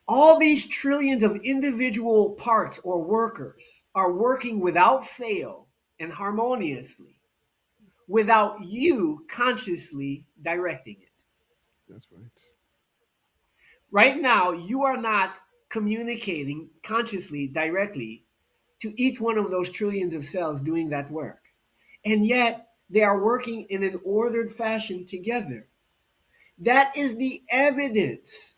Speaker 8: All these trillions of individual parts or workers are working without fail and harmoniously without you consciously directing it.
Speaker 2: That's right.
Speaker 8: Right now, you are not communicating consciously directly to each one of those trillions of cells doing that work. And yet, they are working in an ordered fashion together. That is the evidence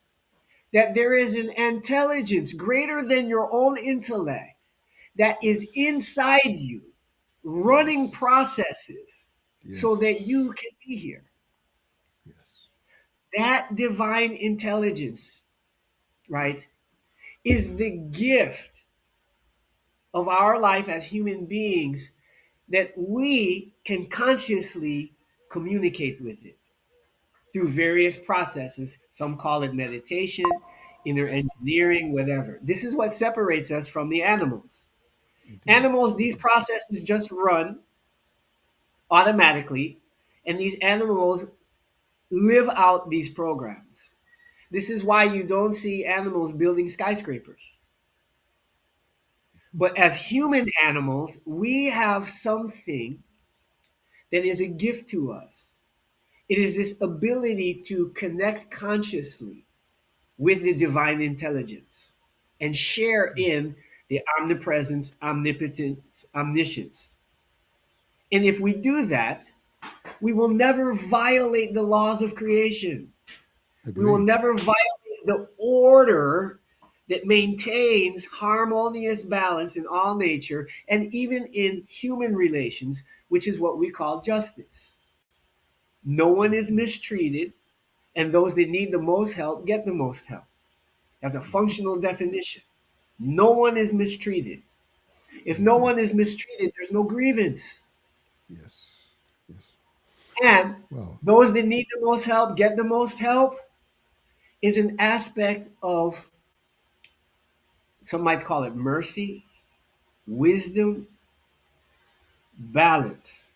Speaker 8: that there is an intelligence greater than your own intellect that is
Speaker 2: Yes.
Speaker 8: inside you, running
Speaker 2: Yes.
Speaker 8: processes so that
Speaker 2: Yes.
Speaker 8: you can be here.
Speaker 2: Yes.
Speaker 8: That divine intelligence, right, is the gift of our life as human beings that we can consciously communicate with it through various processes. Some call it meditation, inner engineering, whatever. This is what separates us from the animals.
Speaker 2: Indeed.
Speaker 8: Animals, these
Speaker 2: Indeed.
Speaker 8: processes just run automatically, and these animals live out these programs. This is why you don't see animals building skyscrapers. But as human animals, we have something that is a gift to us. It is this ability to connect consciously with the divine intelligence and share in the omnipresence, omnipotence, omniscience. And if we do that, we will never violate the laws of creation. We will
Speaker 2: Agreed.
Speaker 8: never violate the order that maintains harmonious balance in all nature and even in human relations, which is what we call justice. No one is mistreated, and those that need the most help get the most help. That's a functional definition. No one is mistreated. If no one is mistreated, there's no grievance.
Speaker 2: Yes. Yes.
Speaker 8: And
Speaker 2: Well,
Speaker 8: those that need the most help get the most help is an aspect of, some might call it mercy, wisdom, balance.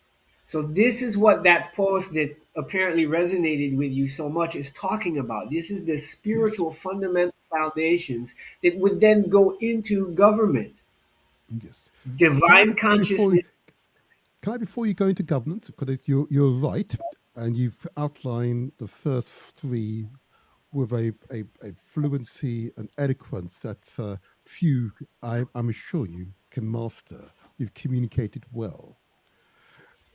Speaker 8: So this is what that post that apparently resonated with you so much is talking about. This is the
Speaker 2: yes.
Speaker 8: spiritual fundamental foundations that would then go into government.
Speaker 2: Yes. Can I
Speaker 8: Divine
Speaker 2: before
Speaker 8: consciousness.
Speaker 2: can I before you go into governance, because you're right, and you've outlined the first three with a fluency and eloquence that few, I'm sure you can master. You've communicated well.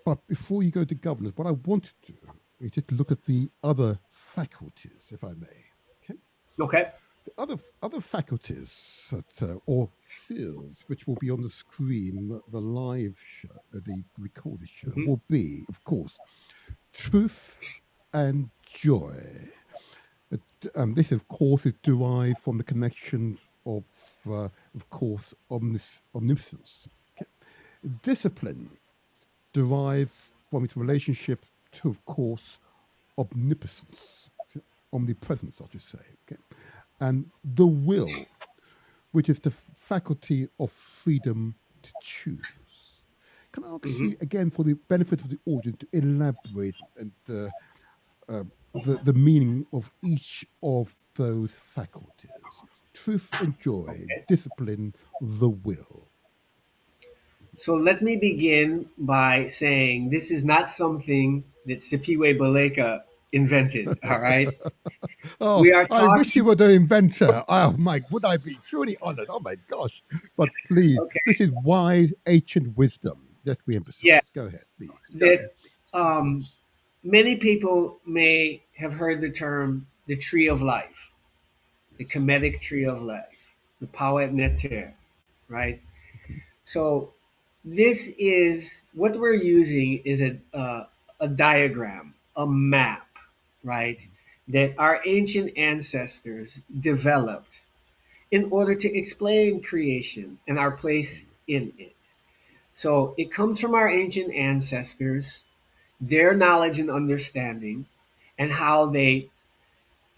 Speaker 2: But before you go to governance, what I want to do is just look at the other faculties, if I may. Okay?
Speaker 8: Okay.
Speaker 2: The other faculties that, or skills, which will be on the screen, the live show, the recorded show,
Speaker 8: Mhm.
Speaker 2: will be, of course, truth and joy. This, of course, is derived from the connection of course, omniscience. Okay? Discipline derived from its relationship to, of course, omnipotence, okay? Omnipresence, I should say. Okay? And the will, which is the faculty of freedom to choose. Can I ask
Speaker 8: Mhm.
Speaker 2: you again, for the benefit of the audience, to elaborate and the meaning of each of those faculties? Truth and joy,
Speaker 8: Okay.
Speaker 2: discipline, the will.
Speaker 8: So let me begin by saying this is not something that Sipiwe Baleka invented. All right.
Speaker 2: Oh,
Speaker 8: We are
Speaker 2: I wish you
Speaker 8: talking.
Speaker 2: were the inventor. Oh, Mike, would I be truly honored? Oh, my gosh. But please,
Speaker 8: Okay.
Speaker 2: this is wise, ancient wisdom. That we
Speaker 8: Yeah.
Speaker 2: emphasize. Go ahead, please.
Speaker 8: That um, many people may have heard the term the tree of life, the
Speaker 2: Yes.
Speaker 8: Kemetic tree of life, the Pawet Neter, right? So this is what we're using is a diagram, a map, right? That our ancient ancestors developed in order to explain creation and our place in it. So it comes from our ancient ancestors, their knowledge and understanding, and how they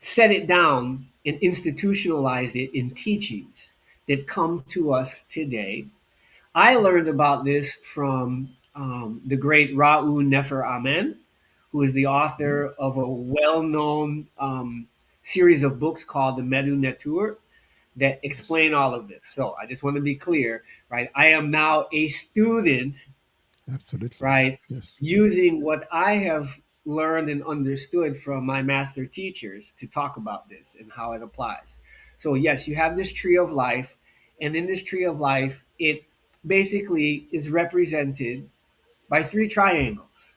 Speaker 8: set it down and institutionalized it in teachings that come to us today. I learned about this from the great Ra'u Nefer Amen, who is the
Speaker 2: Mm,
Speaker 8: author of a well-known series of books called the Medu Netur that
Speaker 2: yes,
Speaker 8: explain all of this. So I just want to be clear, right? I am now a student,
Speaker 2: absolutely.
Speaker 8: right,
Speaker 2: Yes.
Speaker 8: using what I have learned and understood from my master teachers to talk about this and how it applies. So, yes, you have this tree of life, and in this tree of life, it basically is represented by three triangles.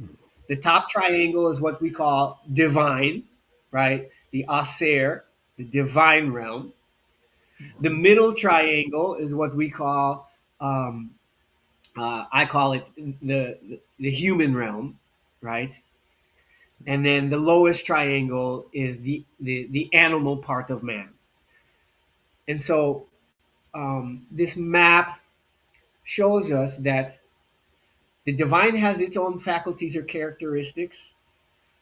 Speaker 2: Mm,
Speaker 8: The top triangle is what we call divine, right? The Ausar, the divine realm. The
Speaker 2: mhm,
Speaker 8: middle triangle is what we call um, I call it the human realm, right? And then the lowest triangle is the animal part of man. And so this map shows us that the divine has its own faculties or characteristics,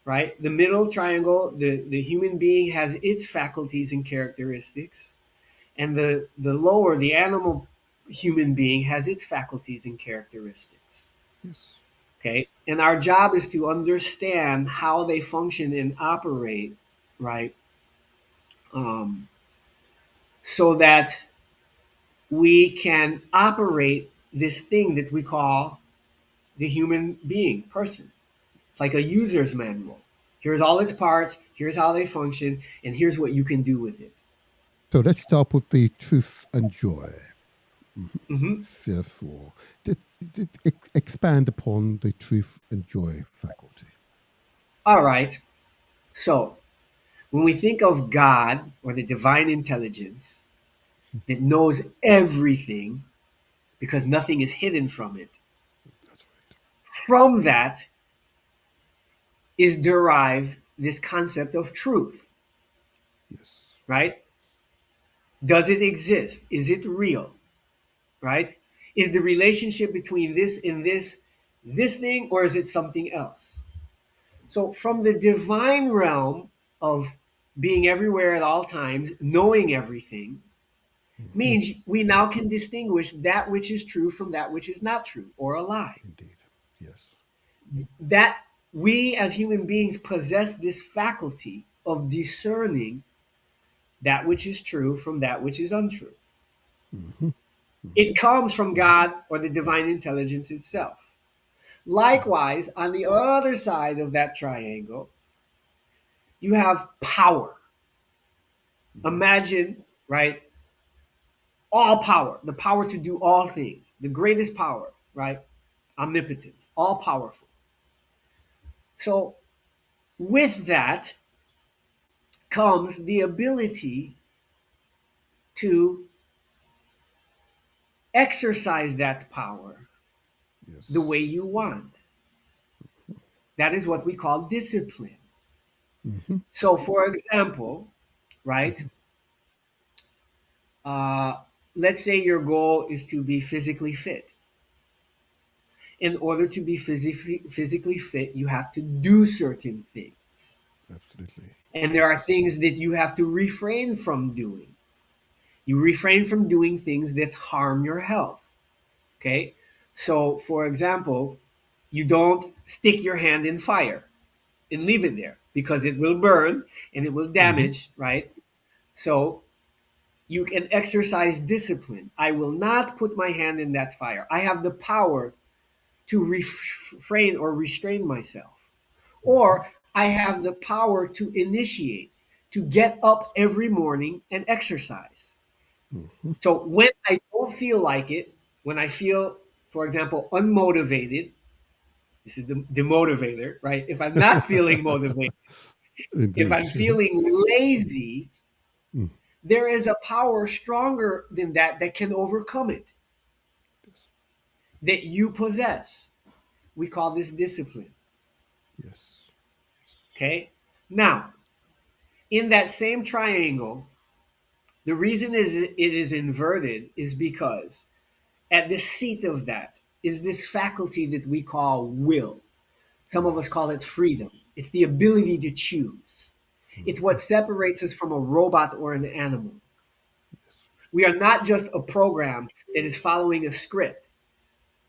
Speaker 8: right? The middle triangle, the human being has its faculties and characteristics, and the lower, the animal human being has its faculties and characteristics.
Speaker 2: yes.
Speaker 8: Okay. And our job is to understand how they function and operate, right? Um, so that we can operate this thing that we call the human being, person. It's like a user's manual. Here's all its parts, here's how they function, and here's what you can do with it.
Speaker 2: So let's start with the truth and joy. Mhm.
Speaker 8: Hmm.
Speaker 2: Therefore, expand upon the truth and joy faculty.
Speaker 8: All right. So when we think of God or the divine intelligence that knows everything because nothing is hidden from it,
Speaker 2: That's right.
Speaker 8: from that is derived this concept of truth,
Speaker 2: Yes.
Speaker 8: right? Does it exist? Is it real, right? Is the relationship between this and this thing, or is it something else? So, from the divine realm of being everywhere at all times, knowing everything,
Speaker 2: Mhm.
Speaker 8: means we now can distinguish that which is true from that which is not true or a lie.
Speaker 2: Indeed. Yes.
Speaker 8: That we as human beings possess this faculty of discerning that which is true from that which is untrue.
Speaker 2: Hmm.
Speaker 8: It
Speaker 2: Hmm.
Speaker 8: comes from God or the divine intelligence itself. Likewise, on the other side of that triangle, you have power.
Speaker 2: Hmm.
Speaker 8: Imagine, right? All power, the power to do all things, the greatest power, right? Omnipotence, all powerful. So, with that comes the ability to exercise that power the
Speaker 2: Yes.
Speaker 8: way you want. That is what we call discipline.
Speaker 2: Hmm.
Speaker 8: So, for example, right?
Speaker 2: Hmm.
Speaker 8: Uh, let's say your goal is to be physically fit. In order to be physically fit, you have to do certain things.
Speaker 2: Absolutely.
Speaker 8: And there are things that you have to refrain from doing. You refrain from doing things that harm your health. Okay? So, for example, you don't stick your hand in fire and leave it there because it will burn and it will
Speaker 2: Hmm.
Speaker 8: damage, right? So, you can exercise discipline. I will not put my hand in that fire. I have the power to refrain or restrain myself.
Speaker 2: Hmm.
Speaker 8: Or I have the power to initiate, to get up every morning and exercise.
Speaker 2: Hmm.
Speaker 8: So when I don't feel like it, when I feel, for example, unmotivated, this is the demotivator, right? If I'm not feeling motivated, if
Speaker 2: Indeed.
Speaker 8: I'm feeling lazy,
Speaker 2: Mm.
Speaker 8: there is a power stronger than that that can overcome it,
Speaker 2: Yes.
Speaker 8: that you possess. We call this discipline.
Speaker 2: Yes.
Speaker 8: Okay? Now, in that same triangle, the reason is it is inverted is because at the seat of that is this faculty that we call will. Some of us
Speaker 2: Yes.
Speaker 8: call it freedom. It's the ability to choose. It's
Speaker 2: Hmm.
Speaker 8: what separates us from a robot or an animal. We are not just a program that is following a script.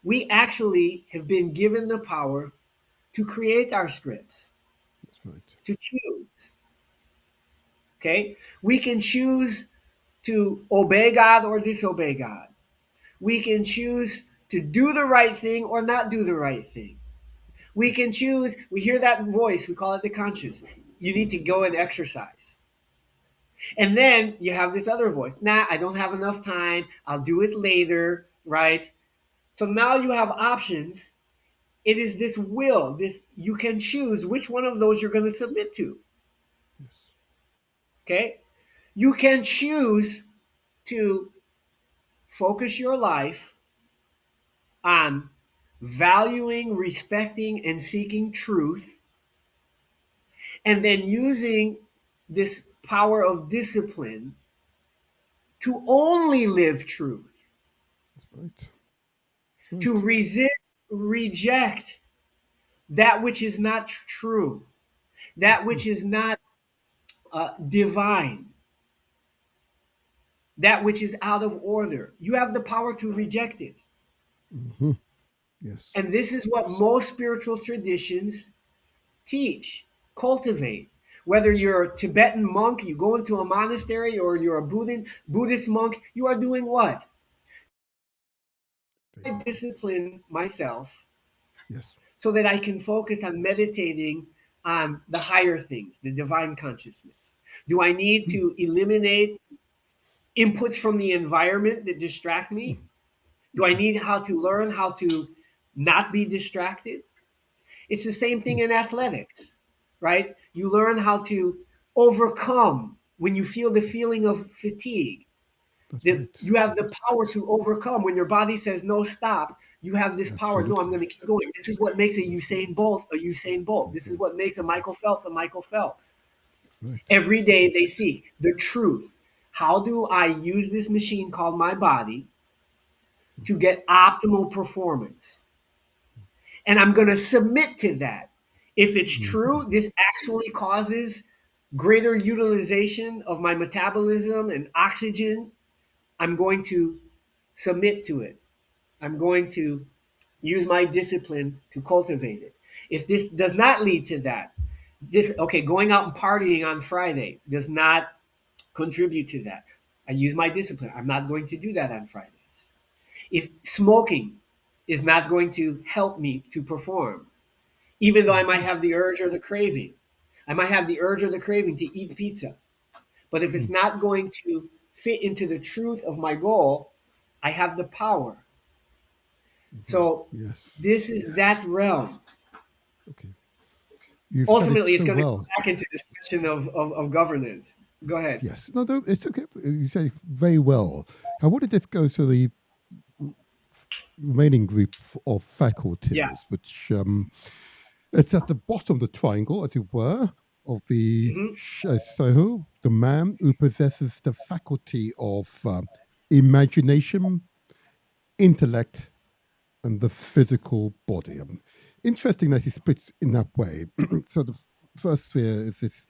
Speaker 8: We actually have been given the power to create our scripts,
Speaker 2: That's right.
Speaker 8: to choose. Okay? We can choose to obey God or disobey God. We can choose to do the right thing or not do the right thing. We can choose, we hear that voice, we call it the conscience. You need to go and exercise. And then you have this other voice. Nah, I don't have enough time. I'll do it later, right? So now you have options. It is this will, this you can choose which one of those you're going to submit to.
Speaker 2: Yes.
Speaker 8: Okay? You can choose to focus your life on valuing, respecting, and seeking truth, and then using this power of discipline to only live truth,
Speaker 2: That's right. That's
Speaker 8: to
Speaker 2: right.
Speaker 8: reject that which is not true, that which is not divine, that which is out of order. You have the power to reject it.
Speaker 2: Mm-hmm. Yes.
Speaker 8: And this is what most spiritual traditions teach, cultivate. Whether you're a Tibetan monk, you go into a monastery, or you're a Buddhist monk, you are doing what? I discipline myself
Speaker 2: Yes.
Speaker 8: so that I can focus on meditating on the higher things, the divine consciousness. Do I need
Speaker 2: Mm.
Speaker 8: to eliminate inputs from the environment that distract me? Do I need how to learn how to not be distracted? It's the same thing in athletics, right? You learn how to overcome when you feel the feeling of fatigue.
Speaker 2: That's
Speaker 8: That
Speaker 2: right.
Speaker 8: you have the power to overcome when your body says no, stop. You have this power. No, I'm
Speaker 2: Absolutely.
Speaker 8: going to keep going. This is what makes a
Speaker 2: That's right.
Speaker 8: Usain Bolt a Usain Bolt. This is
Speaker 2: Mhm.
Speaker 8: what makes a Michael Phelps a Michael Phelps.
Speaker 2: Right.
Speaker 8: Every day they seek the truth. How do I use this machine called my body to get optimal performance? And I'm going to submit to that. If it's
Speaker 2: Mm-hmm.
Speaker 8: true, this actually causes greater utilization of my metabolism and oxygen, I'm going to submit to it. I'm going to use my discipline to cultivate it. If this does not lead to that, this okay, going out and partying on Friday does not contribute to that. I use my discipline. I'm not going to do that on Fridays. If smoking is not going to help me to perform, even though I might
Speaker 2: Mm-hmm.
Speaker 8: have the urge or the craving. I might have the urge or the craving to eat pizza. But if it's
Speaker 2: Mm.
Speaker 8: not going to fit into the truth of my goal, I have the power.
Speaker 2: Mm-hmm.
Speaker 8: So
Speaker 2: Yes.
Speaker 8: this is that realm.
Speaker 2: Okay. You've said it
Speaker 8: Ultimately, it's
Speaker 2: so
Speaker 8: going to go
Speaker 2: well.
Speaker 8: back into this question of governance. Go ahead.
Speaker 2: Yes. No, no, it's okay. You said it very well. I want to just go to the remaining group of
Speaker 8: Yeah.
Speaker 2: faculties, which it's at the bottom of the triangle, as it were, of the
Speaker 8: Hmm.
Speaker 2: Shehu, the man who possesses the faculty of imagination, intellect, and the physical body. Interesting that he splits in that way. So the first sphere is this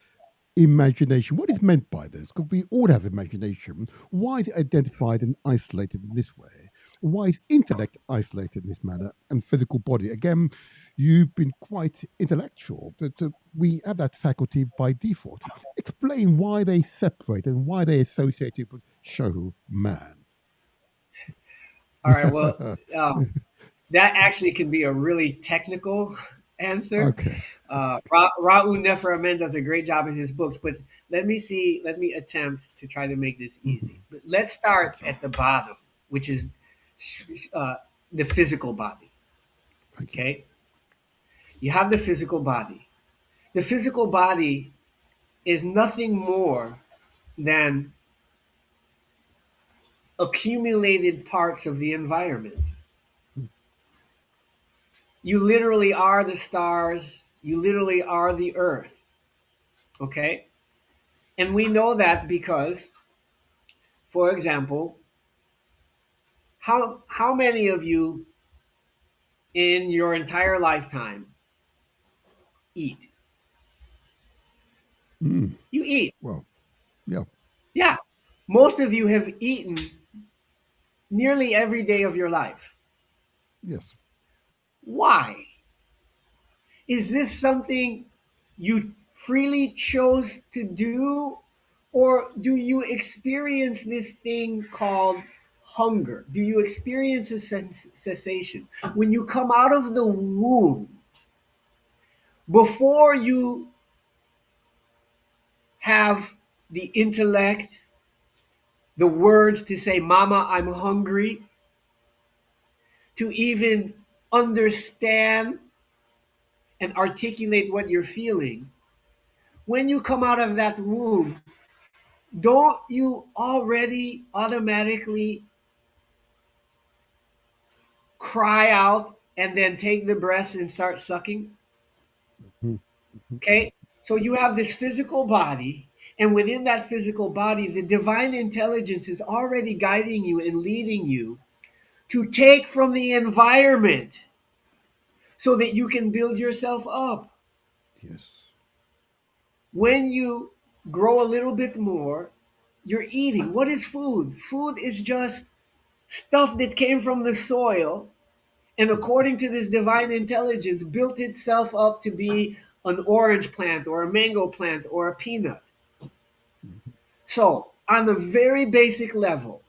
Speaker 2: imagination. What is meant by this? Because we all have imagination. Why is it identified and isolated in this way? Why is intellect isolated in this manner and physical body? Again, you've been quite intellectual. That we have that faculty by default. Explain why they separate and why they associated with show man.
Speaker 8: All right. Well, that actually can be a really technical answer.
Speaker 2: Okay.
Speaker 8: Raul Neferemen does a great job in his books, but let me see. Let me attempt to try to make this
Speaker 2: Mhm.
Speaker 8: easy. But let's start
Speaker 2: Thank you.
Speaker 8: at the bottom, which is uh, the physical body.
Speaker 2: Thank you.
Speaker 8: Okay, you have the physical body. The physical body is nothing more than accumulated parts of the environment.
Speaker 2: Mm.
Speaker 8: You literally are the stars. You literally are the earth. Okay, and we know that because, for example, how many of you in your entire lifetime eat?
Speaker 2: Mm.
Speaker 8: You eat.
Speaker 2: Well, yeah.
Speaker 8: Yeah. Most of you have eaten nearly every day of your life.
Speaker 2: Yes.
Speaker 8: Why? Is this something you freely chose to do, or do you experience this thing called hunger? Do you experience a cessation? When you come out of the womb, before you have the intellect, the words to say, Mama, I'm hungry, to even understand and articulate what you're feeling, when you come out of that womb, don't you already automatically cry out and then take the breast and start sucking?
Speaker 2: Mhm.
Speaker 8: Okay? So you have this physical body, and within that physical body, the divine intelligence is already guiding you and leading you to take from the environment so that you can build yourself up.
Speaker 2: Yes.
Speaker 8: When you grow a little bit more, you're eating. What is food? Food is just stuff that came from the soil and, according to this divine intelligence, built itself up to be an orange plant or a mango plant or a peanut. So, on a very basic level,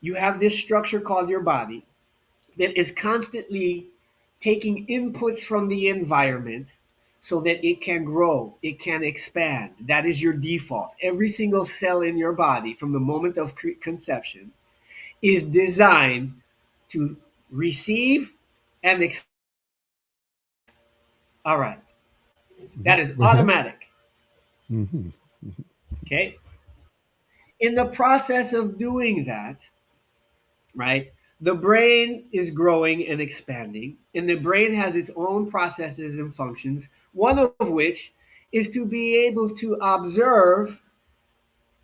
Speaker 8: you have this structure called your body that is constantly taking inputs from the environment so that it can grow, it can expand. That is your default. Every single cell in your body, from the moment of conception, is designed to receive and all right. That is
Speaker 2: Go ahead.
Speaker 8: automatic.
Speaker 2: Hmm.
Speaker 8: Okay. In the process of doing that, right, the brain is growing and expanding, and the brain has its own processes and functions, one of which is to be able to observe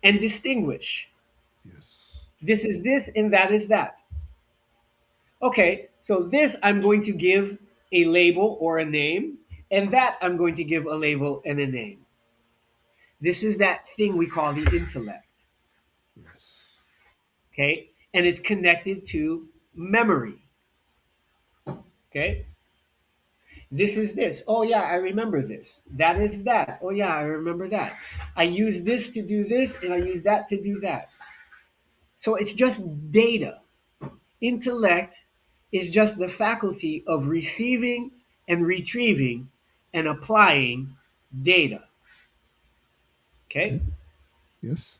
Speaker 8: and distinguish.
Speaker 2: Yes.
Speaker 8: This is this and that is that. Okay, so this I'm going to give a label or a name, and that I'm going to give a label and a name. This is that thing we call the intellect.
Speaker 2: Yes.
Speaker 8: Okay, and it's connected to memory. Okay, this is this. Oh, yeah, I remember this. That is that. Oh, yeah, I remember that. I use this to do this, and I use that to do that. So it's just data. Intellect is just the faculty of receiving and retrieving and applying data. Okay?
Speaker 2: Okay. Yes.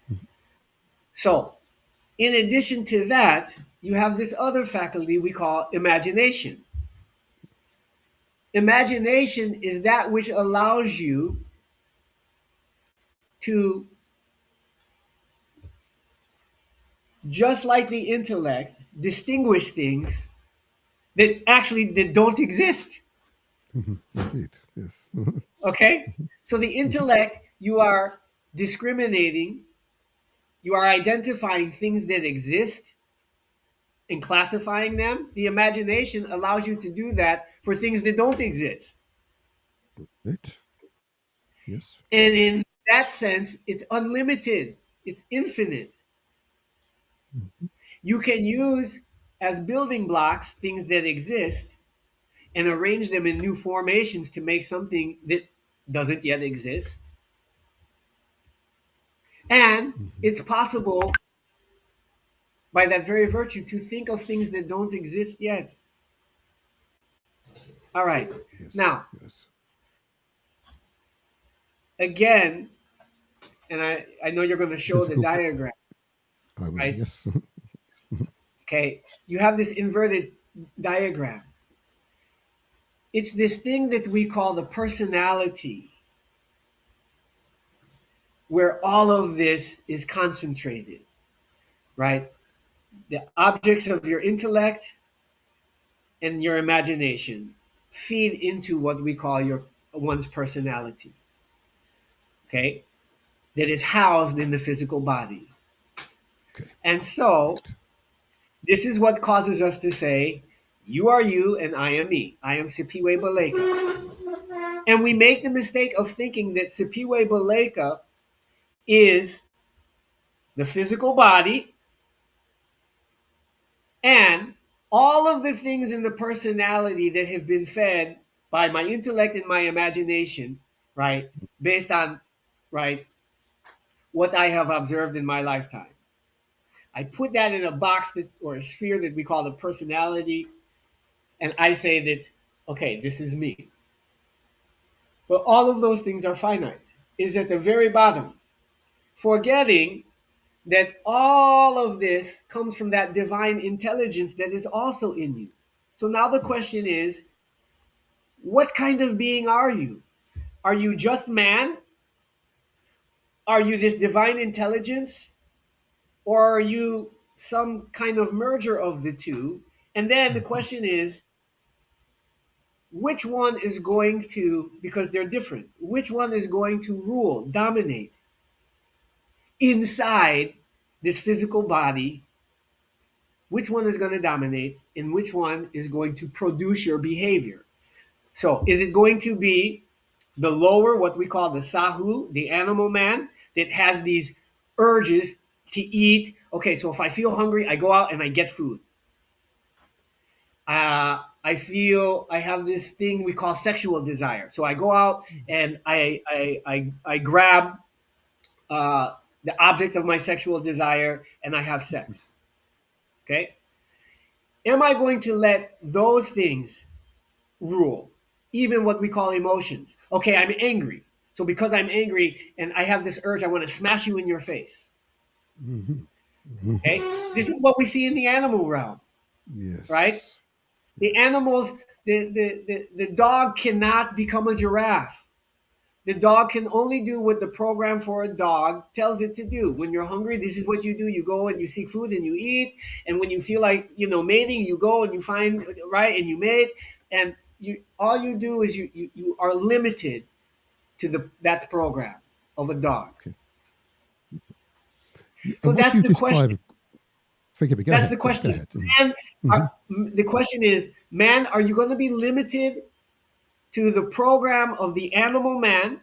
Speaker 8: So, in addition to that, you have this other faculty we call imagination. Imagination is that which allows you to, just like the intellect, distinguish things that don't exist.
Speaker 2: Indeed. Yes.
Speaker 8: Okay? So the intellect, you are discriminating, you are identifying things that exist and classifying them. The imagination allows you to do that for things that don't exist.
Speaker 2: Right. Yes.
Speaker 8: And in that sense, it's unlimited, it's infinite.
Speaker 2: Mhm.
Speaker 8: You can use as building blocks things that exist and arrange them in new formations to make something that doesn't yet exist. And
Speaker 2: Mhm.
Speaker 8: it's possible, by that very virtue, to think of things that don't exist yet. All right.
Speaker 2: Yes.
Speaker 8: Now,
Speaker 2: Yes.
Speaker 8: again, and I know you're going to show the
Speaker 2: Physical.
Speaker 8: diagram,
Speaker 2: I will.
Speaker 8: right?
Speaker 2: Yes.
Speaker 8: Okay. You have this inverted diagram. It's this thing that we call the personality, where all of this is concentrated, right? The objects of your intellect and your imagination feed into what we call your one's personality, okay? That is housed in the physical body.
Speaker 2: Okay.
Speaker 8: And so
Speaker 2: Right.
Speaker 8: this is what causes us to say, you are you and I am me. I am Sipiwe Baleka. And we make the mistake of thinking that Sipiwe Baleka is the physical body, and all of the things in the personality that have been fed by my intellect and my imagination, right, based on, right, what I have observed in my lifetime. I put that in a box that, or a sphere that we call the personality, and I say that, okay, this is me. But all of those things are finite, is at the very bottom, forgetting that all of this comes from that divine intelligence that is also in you. So now the question is, what kind of being are you? Are you just man? Are you this divine intelligence? Or are you some kind of merger of the two? And then the question is, which one is going to, because they're different, which one is going to rule, dominate inside this physical body? Which one is going to dominate and which one is going to produce your behavior? So, is it going to be the lower, what we call the sahu, the animal man, that has these urges to eat? Okay, so if I feel hungry, I go out and I get food. I feel I have this thing we call sexual desire. So I go out and I grab the object of my sexual desire and I have sex. Okay? Am I going to let those things rule? Even what we call emotions. Okay, I'm angry. So because I'm angry and I have this urge, I want to smash you in your face.
Speaker 2: Mhm.
Speaker 8: Okay? This is what we see in the animal realm, right?
Speaker 2: Yes.
Speaker 8: The animals, the dog cannot become a giraffe. The dog can only do what the program for a dog tells it to do. When you're hungry, this is what you do. You go and you seek food and you eat. And when you feel like, mating, you go and you find, right, and you mate. And all you do is you are limited to that program of a dog.
Speaker 2: Okay. Yeah,
Speaker 8: So
Speaker 2: and what
Speaker 8: that's
Speaker 2: you
Speaker 8: the question.
Speaker 2: describe, forgive me, go
Speaker 8: That's
Speaker 2: ahead.
Speaker 8: the
Speaker 2: Go
Speaker 8: question.
Speaker 2: ahead.
Speaker 8: Man,
Speaker 2: Mhm.
Speaker 8: the question is, man, are you going to be limited to the program of the animal man?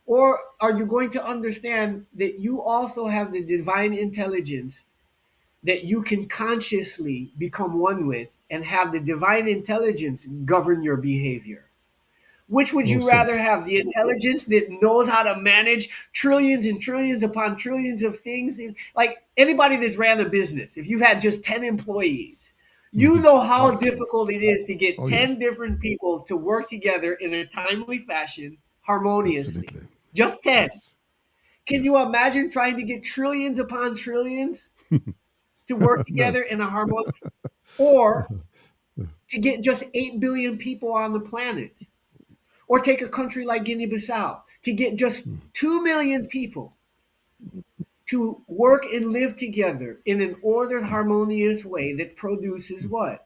Speaker 8: Or are you going to understand that you also have the divine intelligence that you can consciously become one with and have the divine intelligence govern your behavior? Which would
Speaker 2: Well
Speaker 8: you
Speaker 2: said.
Speaker 8: rather have? The intelligence that knows how to manage trillions and trillions upon trillions of things? Like anybody that's ran a business, if you've had just 10 employees, you
Speaker 2: Hmm.
Speaker 8: know how
Speaker 2: Oh,
Speaker 8: difficult it is to get
Speaker 2: oh yes,
Speaker 8: 10 different people to work together in a timely fashion, harmoniously.
Speaker 2: absolutely.
Speaker 8: Just 10.
Speaker 2: Yes,
Speaker 8: Can
Speaker 2: yes.
Speaker 8: you imagine trying to get trillions upon trillions to work
Speaker 2: No.
Speaker 8: together in a harmonious, or to get just 8 billion people on the planet? Or take a country like Guinea-Bissau, to get just 2 million people to work and live together in an ordered, harmonious way that produces what?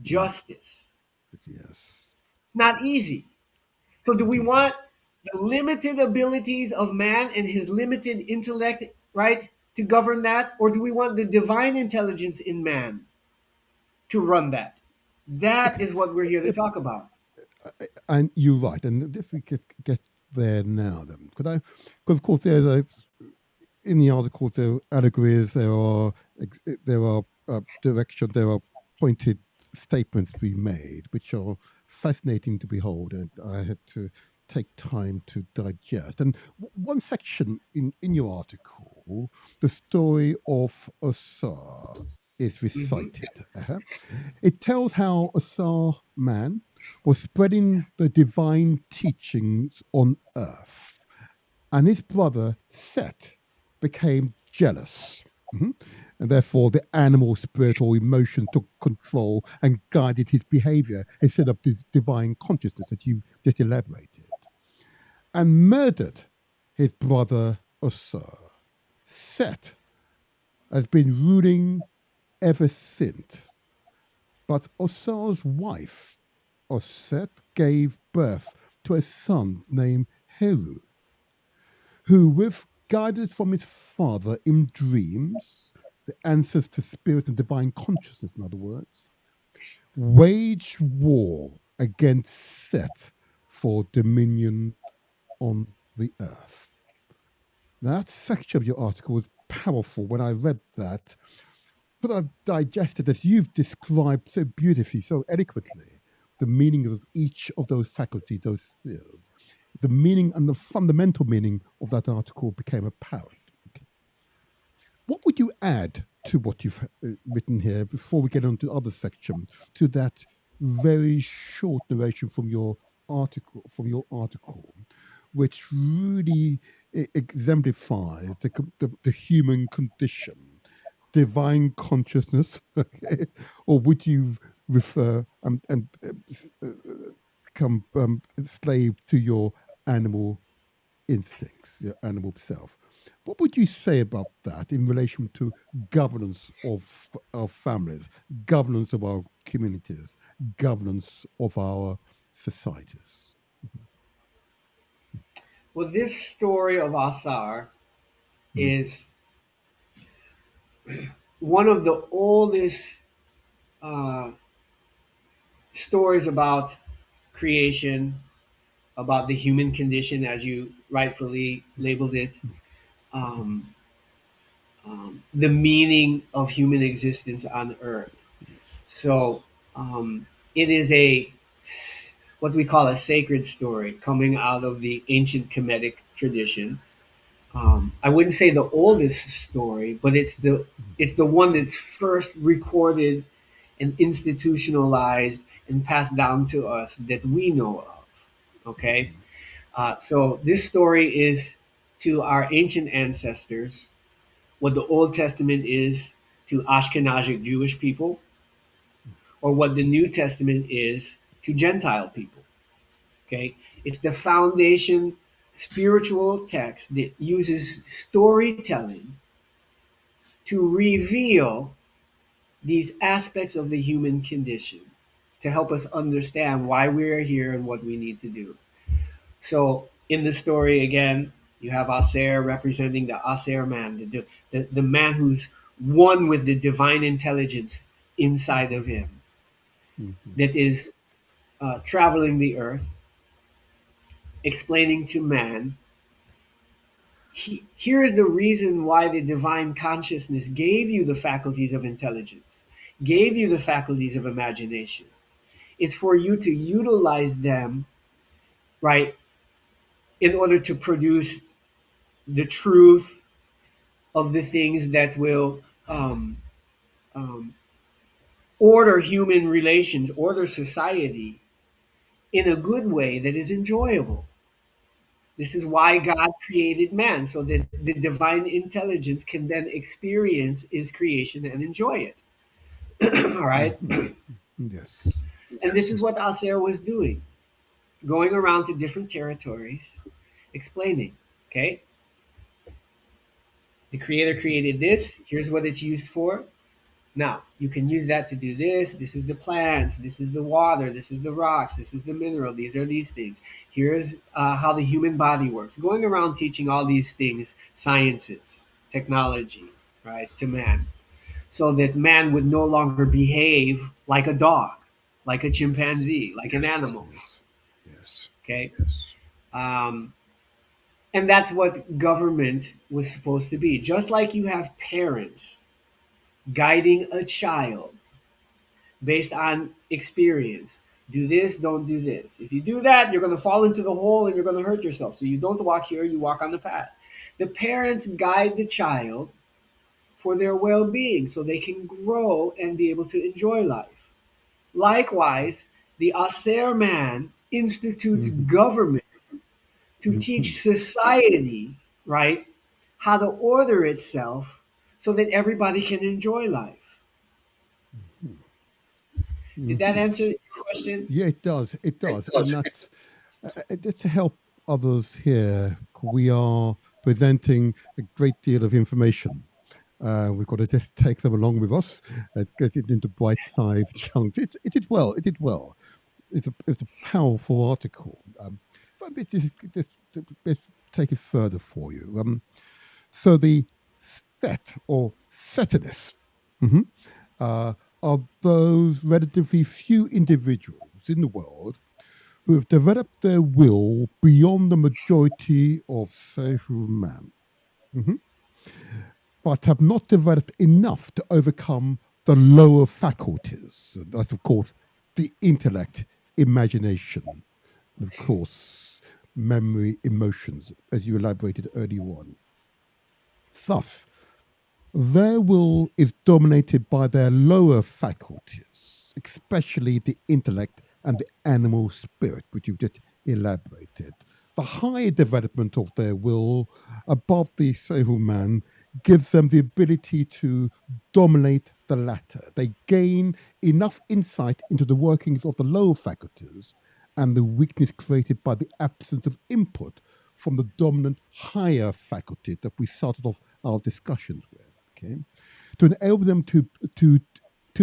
Speaker 8: Justice.
Speaker 2: Yes.
Speaker 8: It's not easy. So, do
Speaker 2: Not
Speaker 8: we
Speaker 2: easy.
Speaker 8: want the limited abilities of man and his limited intellect, right, to govern that? Or do we want the divine intelligence in man to run that? That
Speaker 2: Okay.
Speaker 8: is what we're here to
Speaker 2: If
Speaker 8: talk about.
Speaker 2: and you're right, and if we get there now, then could I? Because of course, there's a in the article there are allegories, there are directions, there are pointed statements to be made, which are fascinating to behold, and I had to take time to digest. And one section in your article, the story of Ausar is
Speaker 8: Hmm.
Speaker 2: recited. It tells how Ausar man was spreading the divine teachings on earth, and his brother Set became jealous. Mhm. And therefore, the animal spirit or emotion took control and guided his behavior instead of this divine consciousness that you've just elaborated, and murdered his brother Osir. Set has been ruling ever since, but Osir's wife, Oset, gave birth to a son named Heru, who, with guidance from his father in dreams, the answers to spirit and divine consciousness, in other words, waged war against Set for dominion on the earth. That section of your article was powerful when I read that, but I've digested, as you've described so beautifully, so eloquently, the meaning of each of those faculties, those spheres. The meaning and the fundamental meaning of that article became apparent. Okay. What would you add to what you've written here before we get on to other sections, to that very short narration from your article, which really exemplifies the human condition, divine consciousness, okay? Or would you refer become slave to your animal instincts, your animal self? What would you say about that in relation to governance of our families, governance of our communities, governance of our societies?
Speaker 8: Well, this story of Ausar
Speaker 2: Mhm.
Speaker 8: is one of the oldest uh, stories about creation, about the human condition, as you rightfully labeled it, um, the meaning of human existence on Earth. So it is what we call a sacred story coming out of the ancient Kemetic tradition. I wouldn't say the oldest story, but it's the one that's first recorded and institutionalized and passed down to us that we know of. Okay, so this story is to our ancient ancestors what the Old Testament is to Ashkenazic Jewish people, or what the New Testament is to Gentile people. Okay, it's the foundation spiritual text that uses storytelling to reveal these aspects of the human condition to help us understand why we're here and what we need to do. So in the story again, you have Aser representing the Aser man, the man who's one with the divine intelligence inside of him,
Speaker 2: Mhm.
Speaker 8: that is traveling the earth, explaining to man. Here is the reason why the divine consciousness gave you the faculties of intelligence, gave you the faculties of imagination. It's for you to utilize them, right, in order to produce the truth of the things that will um, order human relations, order society in a good way that is enjoyable. This is why God created man, so that the divine intelligence can then experience his creation and enjoy it. All right?
Speaker 2: Mhm. Yes.
Speaker 8: And this is what Aser was doing, going around to different territories, explaining, okay, the creator created this, here's what it's used for. Now, you can use that to do this. This is the plants. This is the water. This is the rocks. This is the mineral. These are these things. Here's how the human body works. Going around teaching all these things, sciences, technology, right, to man, so that man would no longer behave like a dog, like a
Speaker 2: Yes.
Speaker 8: chimpanzee, like an animal.
Speaker 2: Yes. Yes.
Speaker 8: Okay. Um, and that's what government was supposed to be. Just like you have parents guiding a child based on experience. Do this, don't do this. If you do that, you're going to fall into the hole and you're going to hurt yourself. So you don't walk here, you walk on the path. The parents guide the child for their well being so they can grow and be able to enjoy life. Likewise, the Aser man institutes
Speaker 2: Mhm.
Speaker 8: government to
Speaker 2: Mhm.
Speaker 8: teach society, right, how to order itself so that everybody can enjoy life. Did that
Speaker 2: Mhm.
Speaker 8: answer your question?
Speaker 2: Yeah, it does. It does, and that's just to help others here. We are presenting a great deal of information. We've got to just take them along with us and get it into bite-sized chunks. It did well. It did well. It's a powerful article. If I may just take it further for you. So the set or setedness mhm, uh, are those relatively few individuals in the world who have developed their will beyond the majority of social man. Mhm. but have not developed enough to overcome the lower faculties. That's, of course, the intellect, imagination, and, of course, memory, emotions, as you elaborated earlier on. Thus, their will is dominated by their lower faculties, especially the intellect and the animal spirit, which you've just elaborated. The higher development of their will above the Sehu man gives them the ability to dominate the latter. They gain enough insight into the workings of the lower faculties and the weakness created by the absence of input from the dominant higher faculty that we started off our discussions with. Okay, to enable them to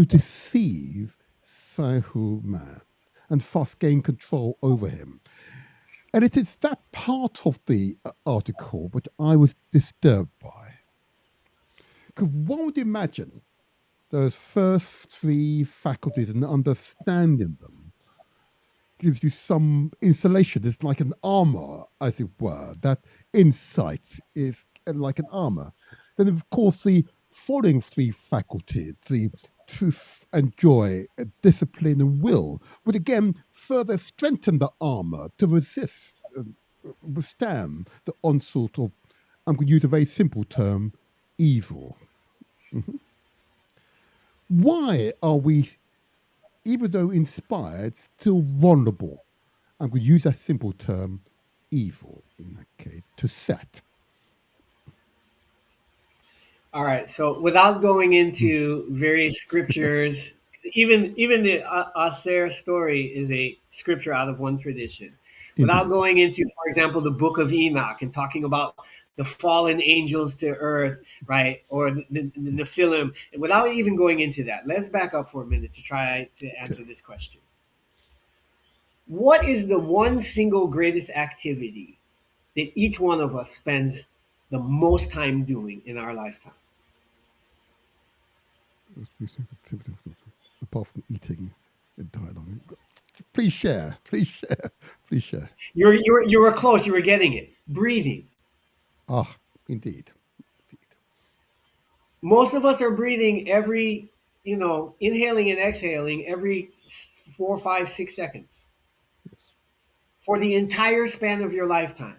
Speaker 2: deceive Sahu man and thus gain control over him. And it is that part of the article which I was disturbed by. Because one would imagine those first three faculties and understanding them gives you some insulation. It's like an armor, as it were. That insight is like an armor. Then, of course, the following three faculties, the truth and joy, discipline and will, would again further strengthen the armor to resist and withstand the onslaught of, I'm going to use a very simple term, evil. Mhm. Why are we, even though inspired, still vulnerable? I'm going to use that simple term, evil, in that case, to set.
Speaker 8: All right. So without going into various scriptures, even the Ausar story is a scripture out of one tradition. Without
Speaker 2: Indeed.
Speaker 8: going into, for example, the Book of Enoch and talking about the fallen angels to earth, right, or the film, without even going into that, let's back up for a minute to try to answer
Speaker 2: Okay.
Speaker 8: this question. What is the one single greatest activity that each one of us spends the most time doing in our lifetime?
Speaker 2: Apart from eating and dialogue. Please share. Please share. Please share.
Speaker 8: You were close. You were getting it. Breathing.
Speaker 2: Ah, indeed. Indeed.
Speaker 8: Most of us are breathing every, inhaling and exhaling every 4, 5, 6 seconds
Speaker 2: Yes.
Speaker 8: for the entire span of your lifetime.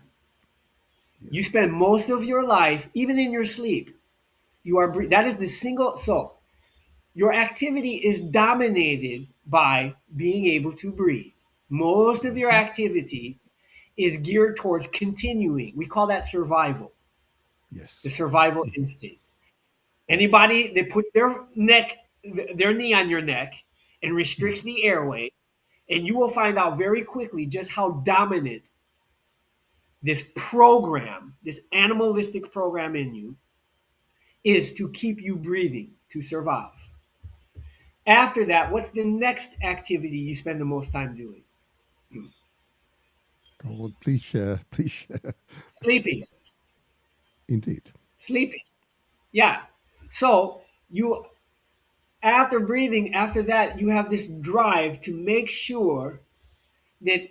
Speaker 2: Yes.
Speaker 8: You spend most of your life, even in your sleep, that is the single. So your activity is dominated by being able to breathe. Most of your
Speaker 2: Mhm.
Speaker 8: activity is geared towards continuing. We call that survival,
Speaker 2: Yes.
Speaker 8: the survival
Speaker 2: Mhm.
Speaker 8: instinct. Anybody that puts their knee on your neck and restricts
Speaker 2: Mhm.
Speaker 8: the airway, and you will find out very quickly just how dominant this program, this animalistic program in you, is to keep you breathing, to survive. After that, what's the next activity you spend the most time doing?
Speaker 2: Go on, please share. Please share.
Speaker 8: Sleeping.
Speaker 2: Indeed.
Speaker 8: Sleeping. Yeah. So you after breathing, after that, you have this drive to make sure that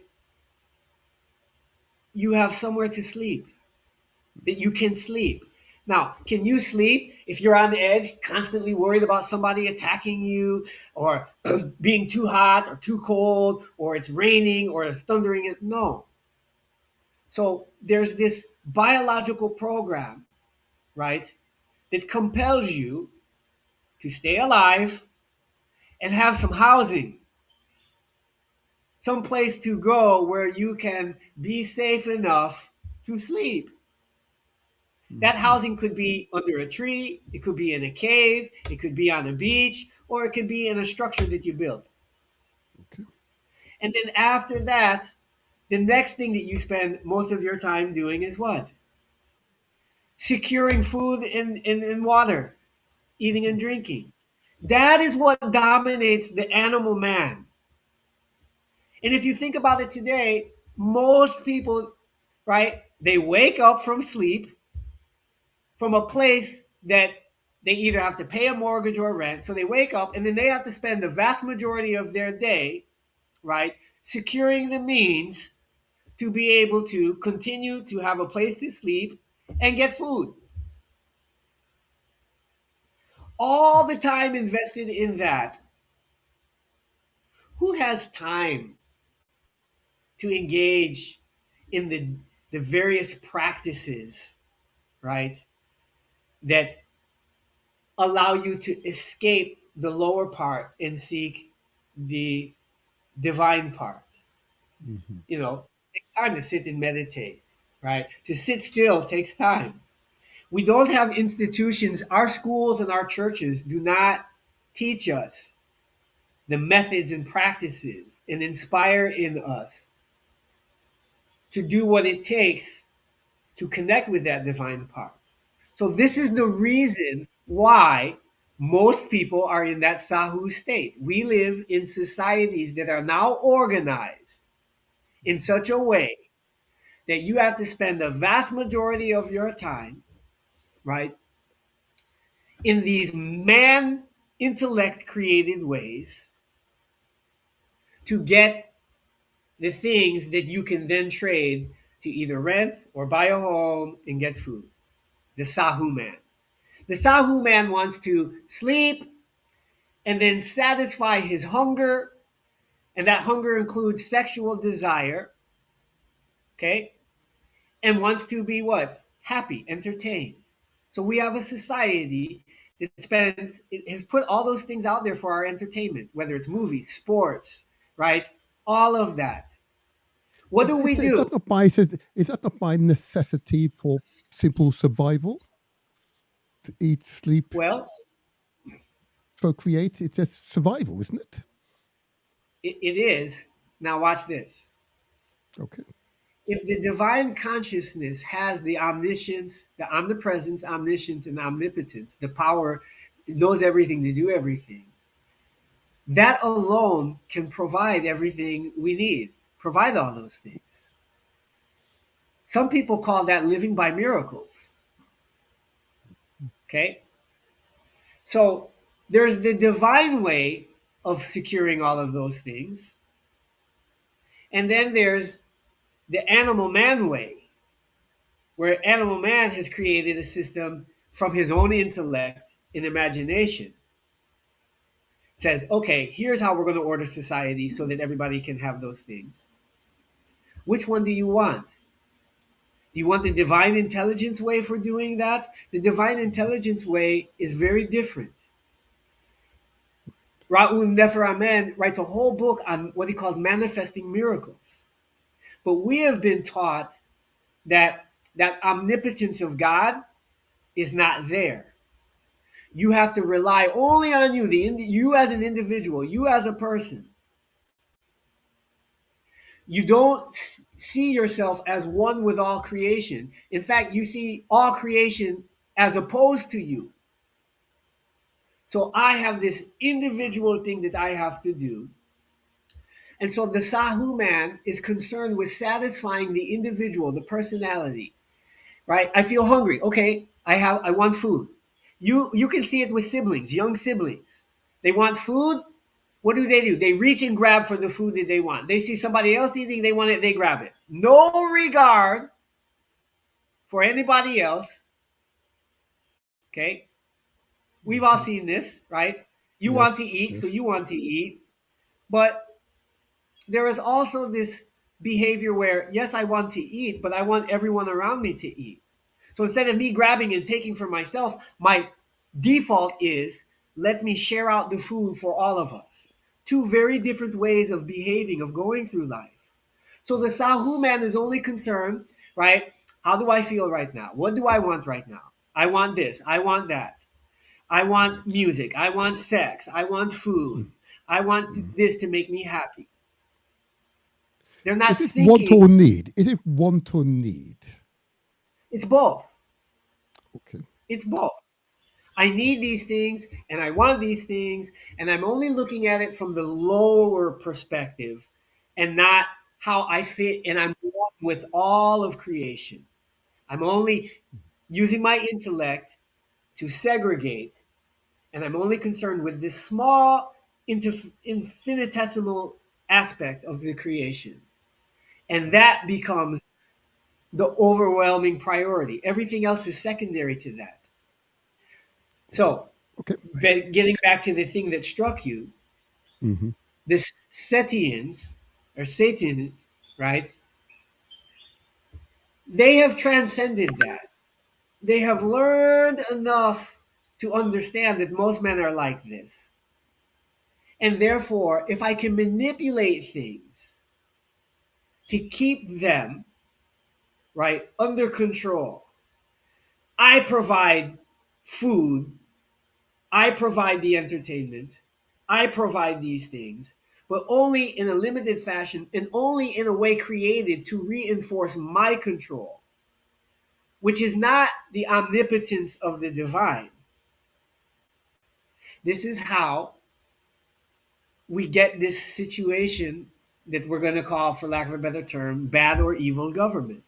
Speaker 8: you have somewhere to sleep, that you can sleep. Now, can you sleep if you're on the edge, constantly worried about somebody attacking you, or being too hot or too cold, or it's raining or it's thundering? No. So there's this biological program, right, that compels you to stay alive and have some housing, some place to go where you can be safe enough to sleep. That
Speaker 2: Mhm.
Speaker 8: housing could be under a tree, it could be in a cave, it could be on a beach, or it could be in a structure that you built.
Speaker 2: Okay.
Speaker 8: And then after that, the next thing that you spend most of your time doing is what? Securing food and water, eating and drinking. That is what dominates the animal man. And if you think about it today, most people, right, they wake up from sleep from a place that they either have to pay a mortgage or rent. So they wake up and then they have to spend the vast majority of their day, right, securing the means to be able to continue to have a place to sleep and get food. all the time invested in that, who has time to engage in the various practices, right, that allow you to escape the lower part and seek the divine part?
Speaker 2: Mhm.
Speaker 8: Take time to sit and meditate, right? To sit still takes time. We don't have institutions, our schools and our churches do not teach us the methods and practices and inspire in us to do what it takes to connect with that divine part. So this is the reason why most people are in that Sahu state. We live in societies that are now organized in such a way that you have to spend the vast majority of your time, right, in these man intellect created ways to get the things that you can then trade to either rent or buy a home and get food. The Sahu man. The Sahu man wants to sleep and then satisfy his hunger, and that hunger includes sexual desire, okay? And wants to be what? Happy, entertained. So we have a society that it has put all those things out there for our entertainment, whether it's movies, sports, right? All of that. What do we
Speaker 2: Is
Speaker 8: do?
Speaker 2: that not by is that not by necessity for simple survival? To eat, sleep,
Speaker 8: Well,
Speaker 2: procreate. It's just survival, isn't it?
Speaker 8: it is. Now watch this.
Speaker 2: Okay.
Speaker 8: If the divine consciousness has the omniscience, the omnipresence, omniscience, and omnipotence, the power, it knows everything to do everything, that alone can provide everything we need, provide all those things. Some people call that living by miracles. Okay? So there's the divine way of securing all of those things. And then there's the animal man way, where animal man has created a system from his own intellect and imagination. It says, okay, here's how we're going to order society so that everybody can have those things. Which one do you want? Do you want the divine intelligence way for doing that? The divine intelligence way is very different. Raul Nefer Amen writes a whole book on what he calls manifesting miracles. But we have been taught that that omnipotence of God is not there. You have to rely only on you, you as an individual, you as a person. You don't see yourself as one with all creation. In fact, you see all creation as opposed to you. So I have this individual thing that I have to do. And so the Sahu man is concerned with satisfying the individual, the personality, right? I feel hungry. Okay, I want food. You can see it with siblings, young siblings. They want food. What do? They reach and grab for the food that they want. They see somebody else eating, they want it, they grab it. No regard for anybody else. Okay? We've all seen this, right? You
Speaker 2: Yes.
Speaker 8: want to eat,
Speaker 2: Yes.
Speaker 8: so you want to eat. But there is also this behavior where, yes, I want to eat, but I want everyone around me to eat. So instead of me grabbing and taking for myself, my default is let me share out the food for all of us. Two very different ways of behaving, of going through life. So the Sahu man is only concerned, right? How do I feel right now? What do I want right now? I want this. I want that. I want music. I want sex. I want food. I want this to make me happy. They're not
Speaker 2: Is it want or
Speaker 8: thinking.
Speaker 2: need? Is it want or need?
Speaker 8: It's both.
Speaker 2: Okay.
Speaker 8: It's both. I need these things and I want these things, and I'm only looking at it from the lower perspective and not how I fit and I'm one with all of creation. I'm only using my intellect to segregate, and I'm only concerned with this small, infinitesimal aspect of the creation. And that becomes the overwhelming priority. Everything else is secondary to that. So
Speaker 2: Okay.
Speaker 8: But getting back to the thing that struck you,
Speaker 2: Hmm.
Speaker 8: the Setians or Satanists, right? They have transcended that. They have learned enough to understand that most men are like this. And therefore, if I can manipulate things to keep them, right, under control, I provide food, I provide the entertainment, I provide these things, but only in a limited fashion and only in a way created to reinforce my control, which is not the omnipotence of the divine. This is how we get this situation that we're going to call, for lack of a better term, bad or evil government.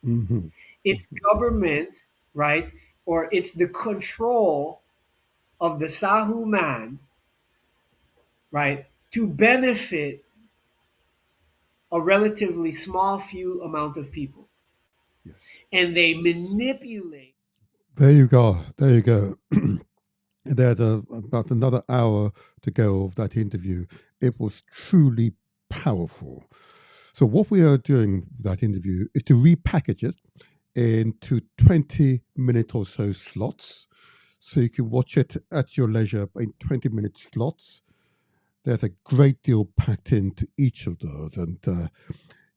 Speaker 2: Hmm.
Speaker 8: It's government, right? Or it's the control of the Sahu man, right, to benefit a relatively small few amount of people.
Speaker 2: Yes.
Speaker 8: And they manipulate.
Speaker 2: There you go. There you go. There's about another hour to go of that interview. It was truly powerful. So, what we are doing with that interview is to repackage it into 20-minute or so slots. So, you can watch it at your leisure in 20-minute slots. There's a great deal packed into each of those. And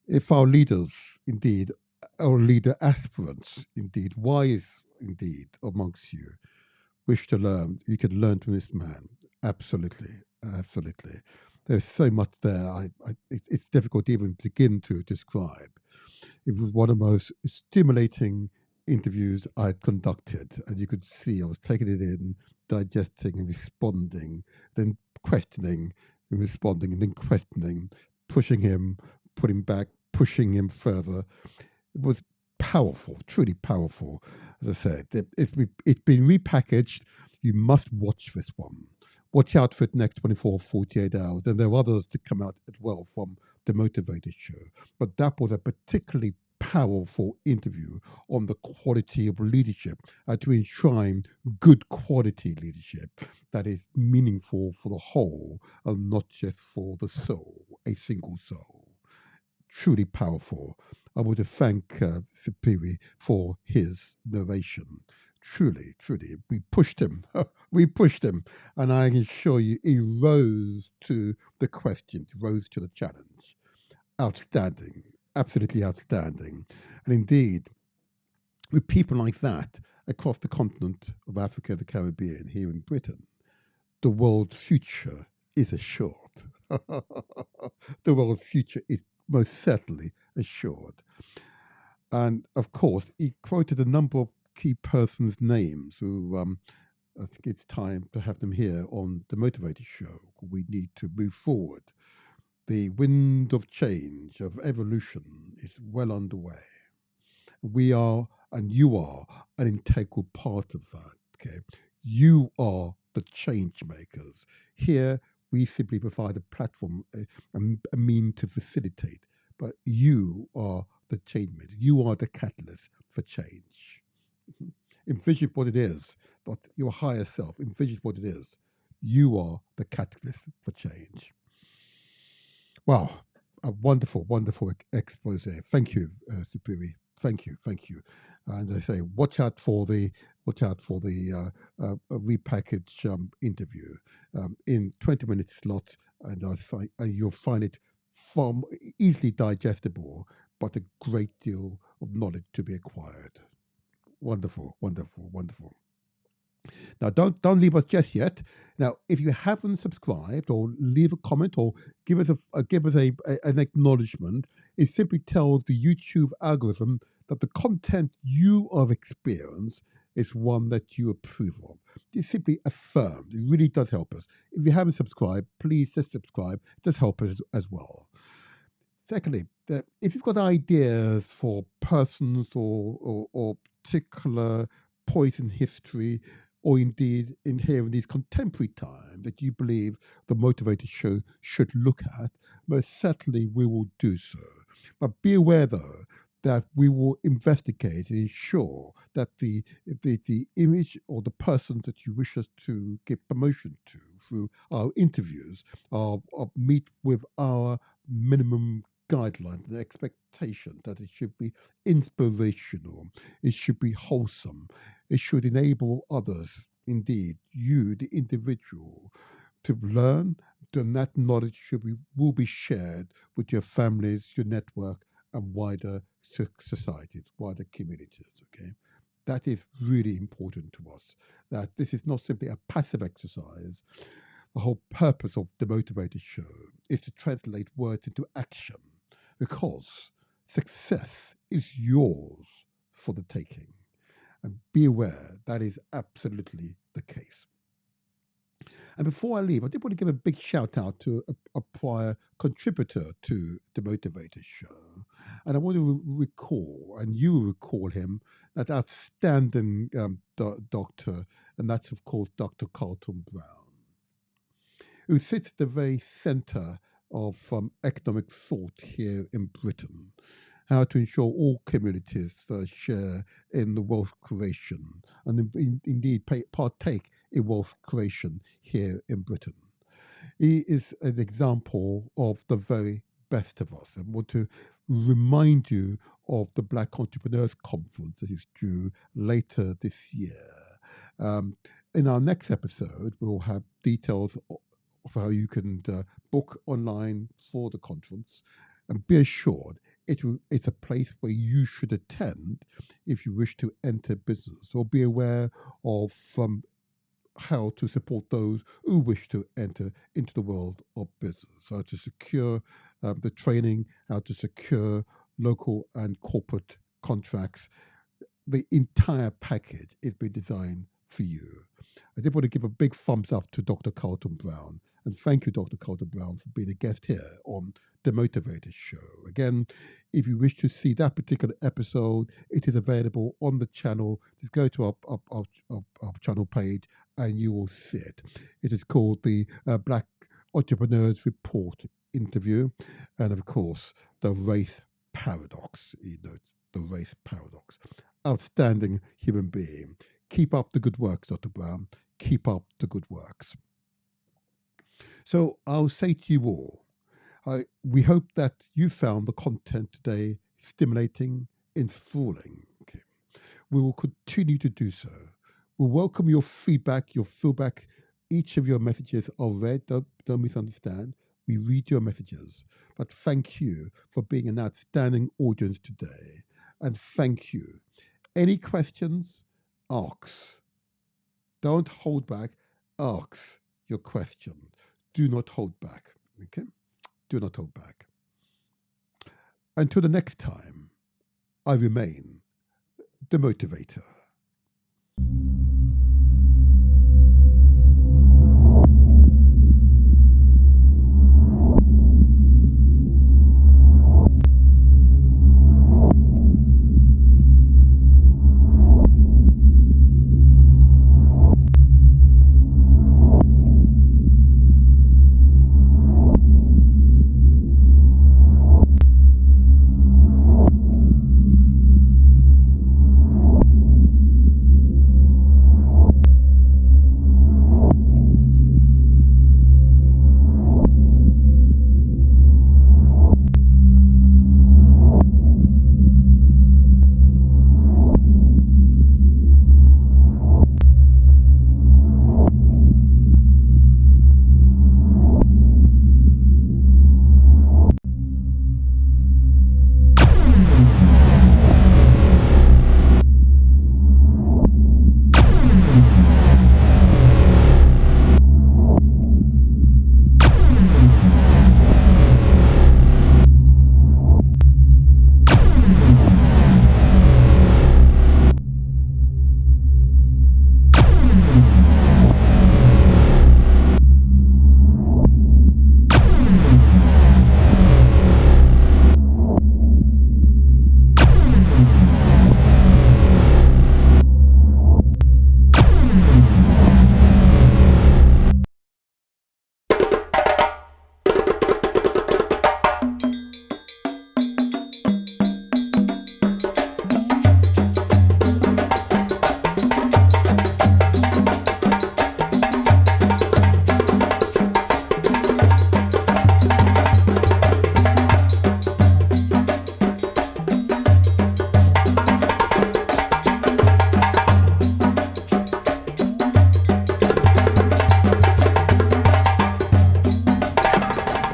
Speaker 2: if our leaders, indeed, our leader aspirants, indeed, wise, indeed, amongst you, wish to learn, you can learn from this man. Absolutely, absolutely. There's so much there. It's difficult to even begin to describe. It was one of the most stimulating interviews I'd conducted. As you could see, I was taking it in, digesting and responding, then questioning and responding, and then questioning, pushing him, putting back, pushing him further. It was powerful, truly powerful. As I said, it's been repackaged. You must watch this one. Watch out for it next 24, 48 hours. And there are others to come out as well from the Motivated Show. But that was a particularly powerful interview on the quality of leadership and to enshrine good quality leadership that is meaningful for the whole and not just for the soul, a single soul. Truly powerful. I want to thank Supiri for his narration. Truly, truly, we pushed him. We pushed him, and I can assure you, he rose to the questions, rose to the challenge. Outstanding, absolutely outstanding. And indeed, with people like that across the continent of Africa, the Caribbean, here in Britain, the world's future is assured. The world's future is most certainly assured. And of course, he quoted a number of key persons' names who I think it's time to have them here on the Motivated Show. We need to move forward. The wind of change, of evolution, is well underway. We are, and you are, an integral part of that. Okay, you are the change makers. Here, we simply provide a platform, a mean to facilitate. But you are the change maker. You are the catalyst for change. Mhm. Envision what it is, not your higher self. Envision what it is. You are the catalyst for change. Wow, a wonderful, wonderful expose. Thank you, Supiri. Thank you, thank you. And I say, watch out for the repackaged interview in 20-minute slots, and you'll find it from easily digestible, but a great deal of knowledge to be acquired. Wonderful, wonderful, wonderful. Now, don't leave us just yet. Now, if you haven't subscribed, or leave a comment, or give us an acknowledgement, it simply tells the YouTube algorithm that the content you have experienced is one that you approve of. It simply affirms. It really does help us. If you haven't subscribed, please just subscribe. It does help us as well. Secondly, if you've got ideas for persons or particular points in history, or indeed in here in these contemporary times that you believe the Motivated Show should look at, most certainly we will do so. But be aware, though, that we will investigate and ensure that the image or the person that you wish us to give promotion to through our interviews meet with our minimum guidelines and expectation that it should be inspirational, it should be wholesome, it should enable others, indeed you, the individual, to learn. Then that knowledge will be shared with your families, your network, and wider societies, wider communities. Okay, that is really important to us. That this is not simply a passive exercise. The whole purpose of the Motivator Show is to translate words into action, because success is yours for the taking. And be aware that is absolutely the case. And before I leave, I did want to give a big shout out to a prior contributor to the Motivator Show. And I want to recall, and you will recall him, that outstanding doctor, and that's, of course, Dr. Carlton Brown, who sits at the very center of economic thought here in Britain. How to ensure all communities share in the wealth creation and indeed partake in wealth creation here in Britain. He is an example of the very best of us. I want to remind you of the Black Entrepreneurs Conference that is due later this year. In our next episode, we'll have details of how you can book online for the conference. And be assured, it's a place where you should attend if you wish to enter business, or be aware of how to support those who wish to enter into the world of business. How to secure the training, how to secure local and corporate contracts. The entire package is been designed for you. I did want to give a big thumbs up to Dr. Carlton Brown. And thank you, Dr. Carlton Brown, for being a guest here on The Motivator Show. Again, if you wish to see that particular episode, it is available on the channel. Just go to our channel page and you will see it. It is called the Black Entrepreneurs Report interview. And of course, the race paradox. You know, the race paradox. Outstanding human being. Keep up the good works, Dr. Brown. Keep up the good works. So I'll say to you all, we hope that you found the content today stimulating, enthralling. Okay. We will continue to do so. We'll welcome your feedback, Each of your messages are read. Don't misunderstand. We read your messages. But thank you for being an outstanding audience today. And thank you. Any questions? Ask. Don't hold back. Ask your question. Do not hold back. Okay? Do not hold back. Until the next time, I remain the motivator.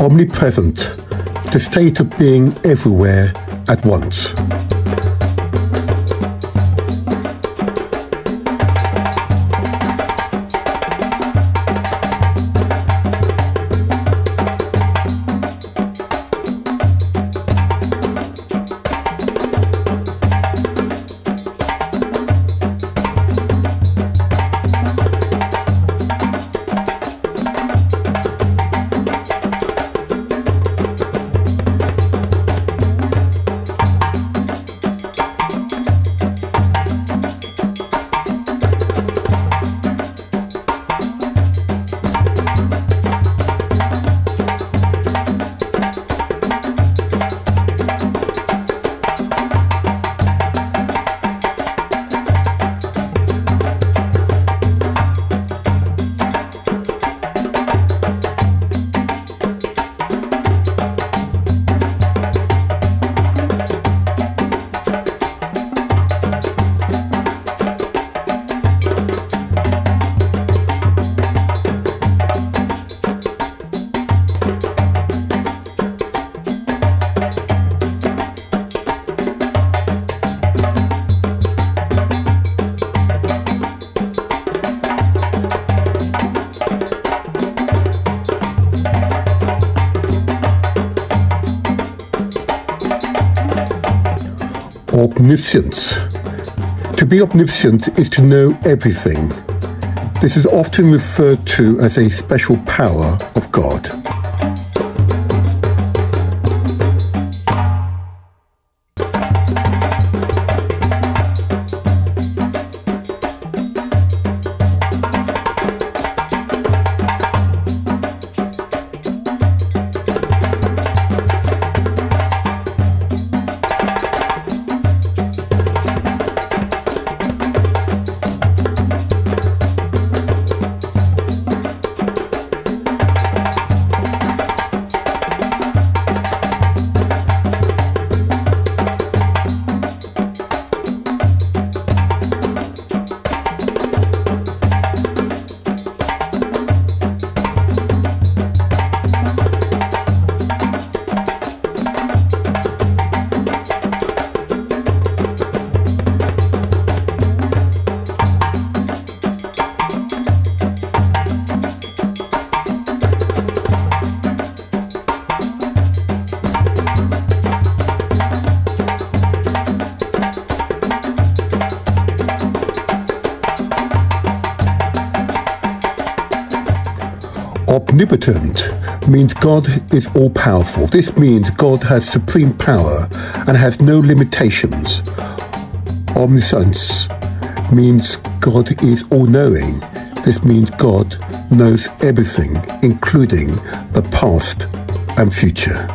Speaker 1: omnipresent, the state of being everywhere at once. Omniscience. To be omniscient is to know everything. This is often referred to as a special power of God. Omnipotent means God is all-powerful. This means God has supreme power and has no limitations. Omniscience means God is all-knowing. This means God knows everything, including the past and future.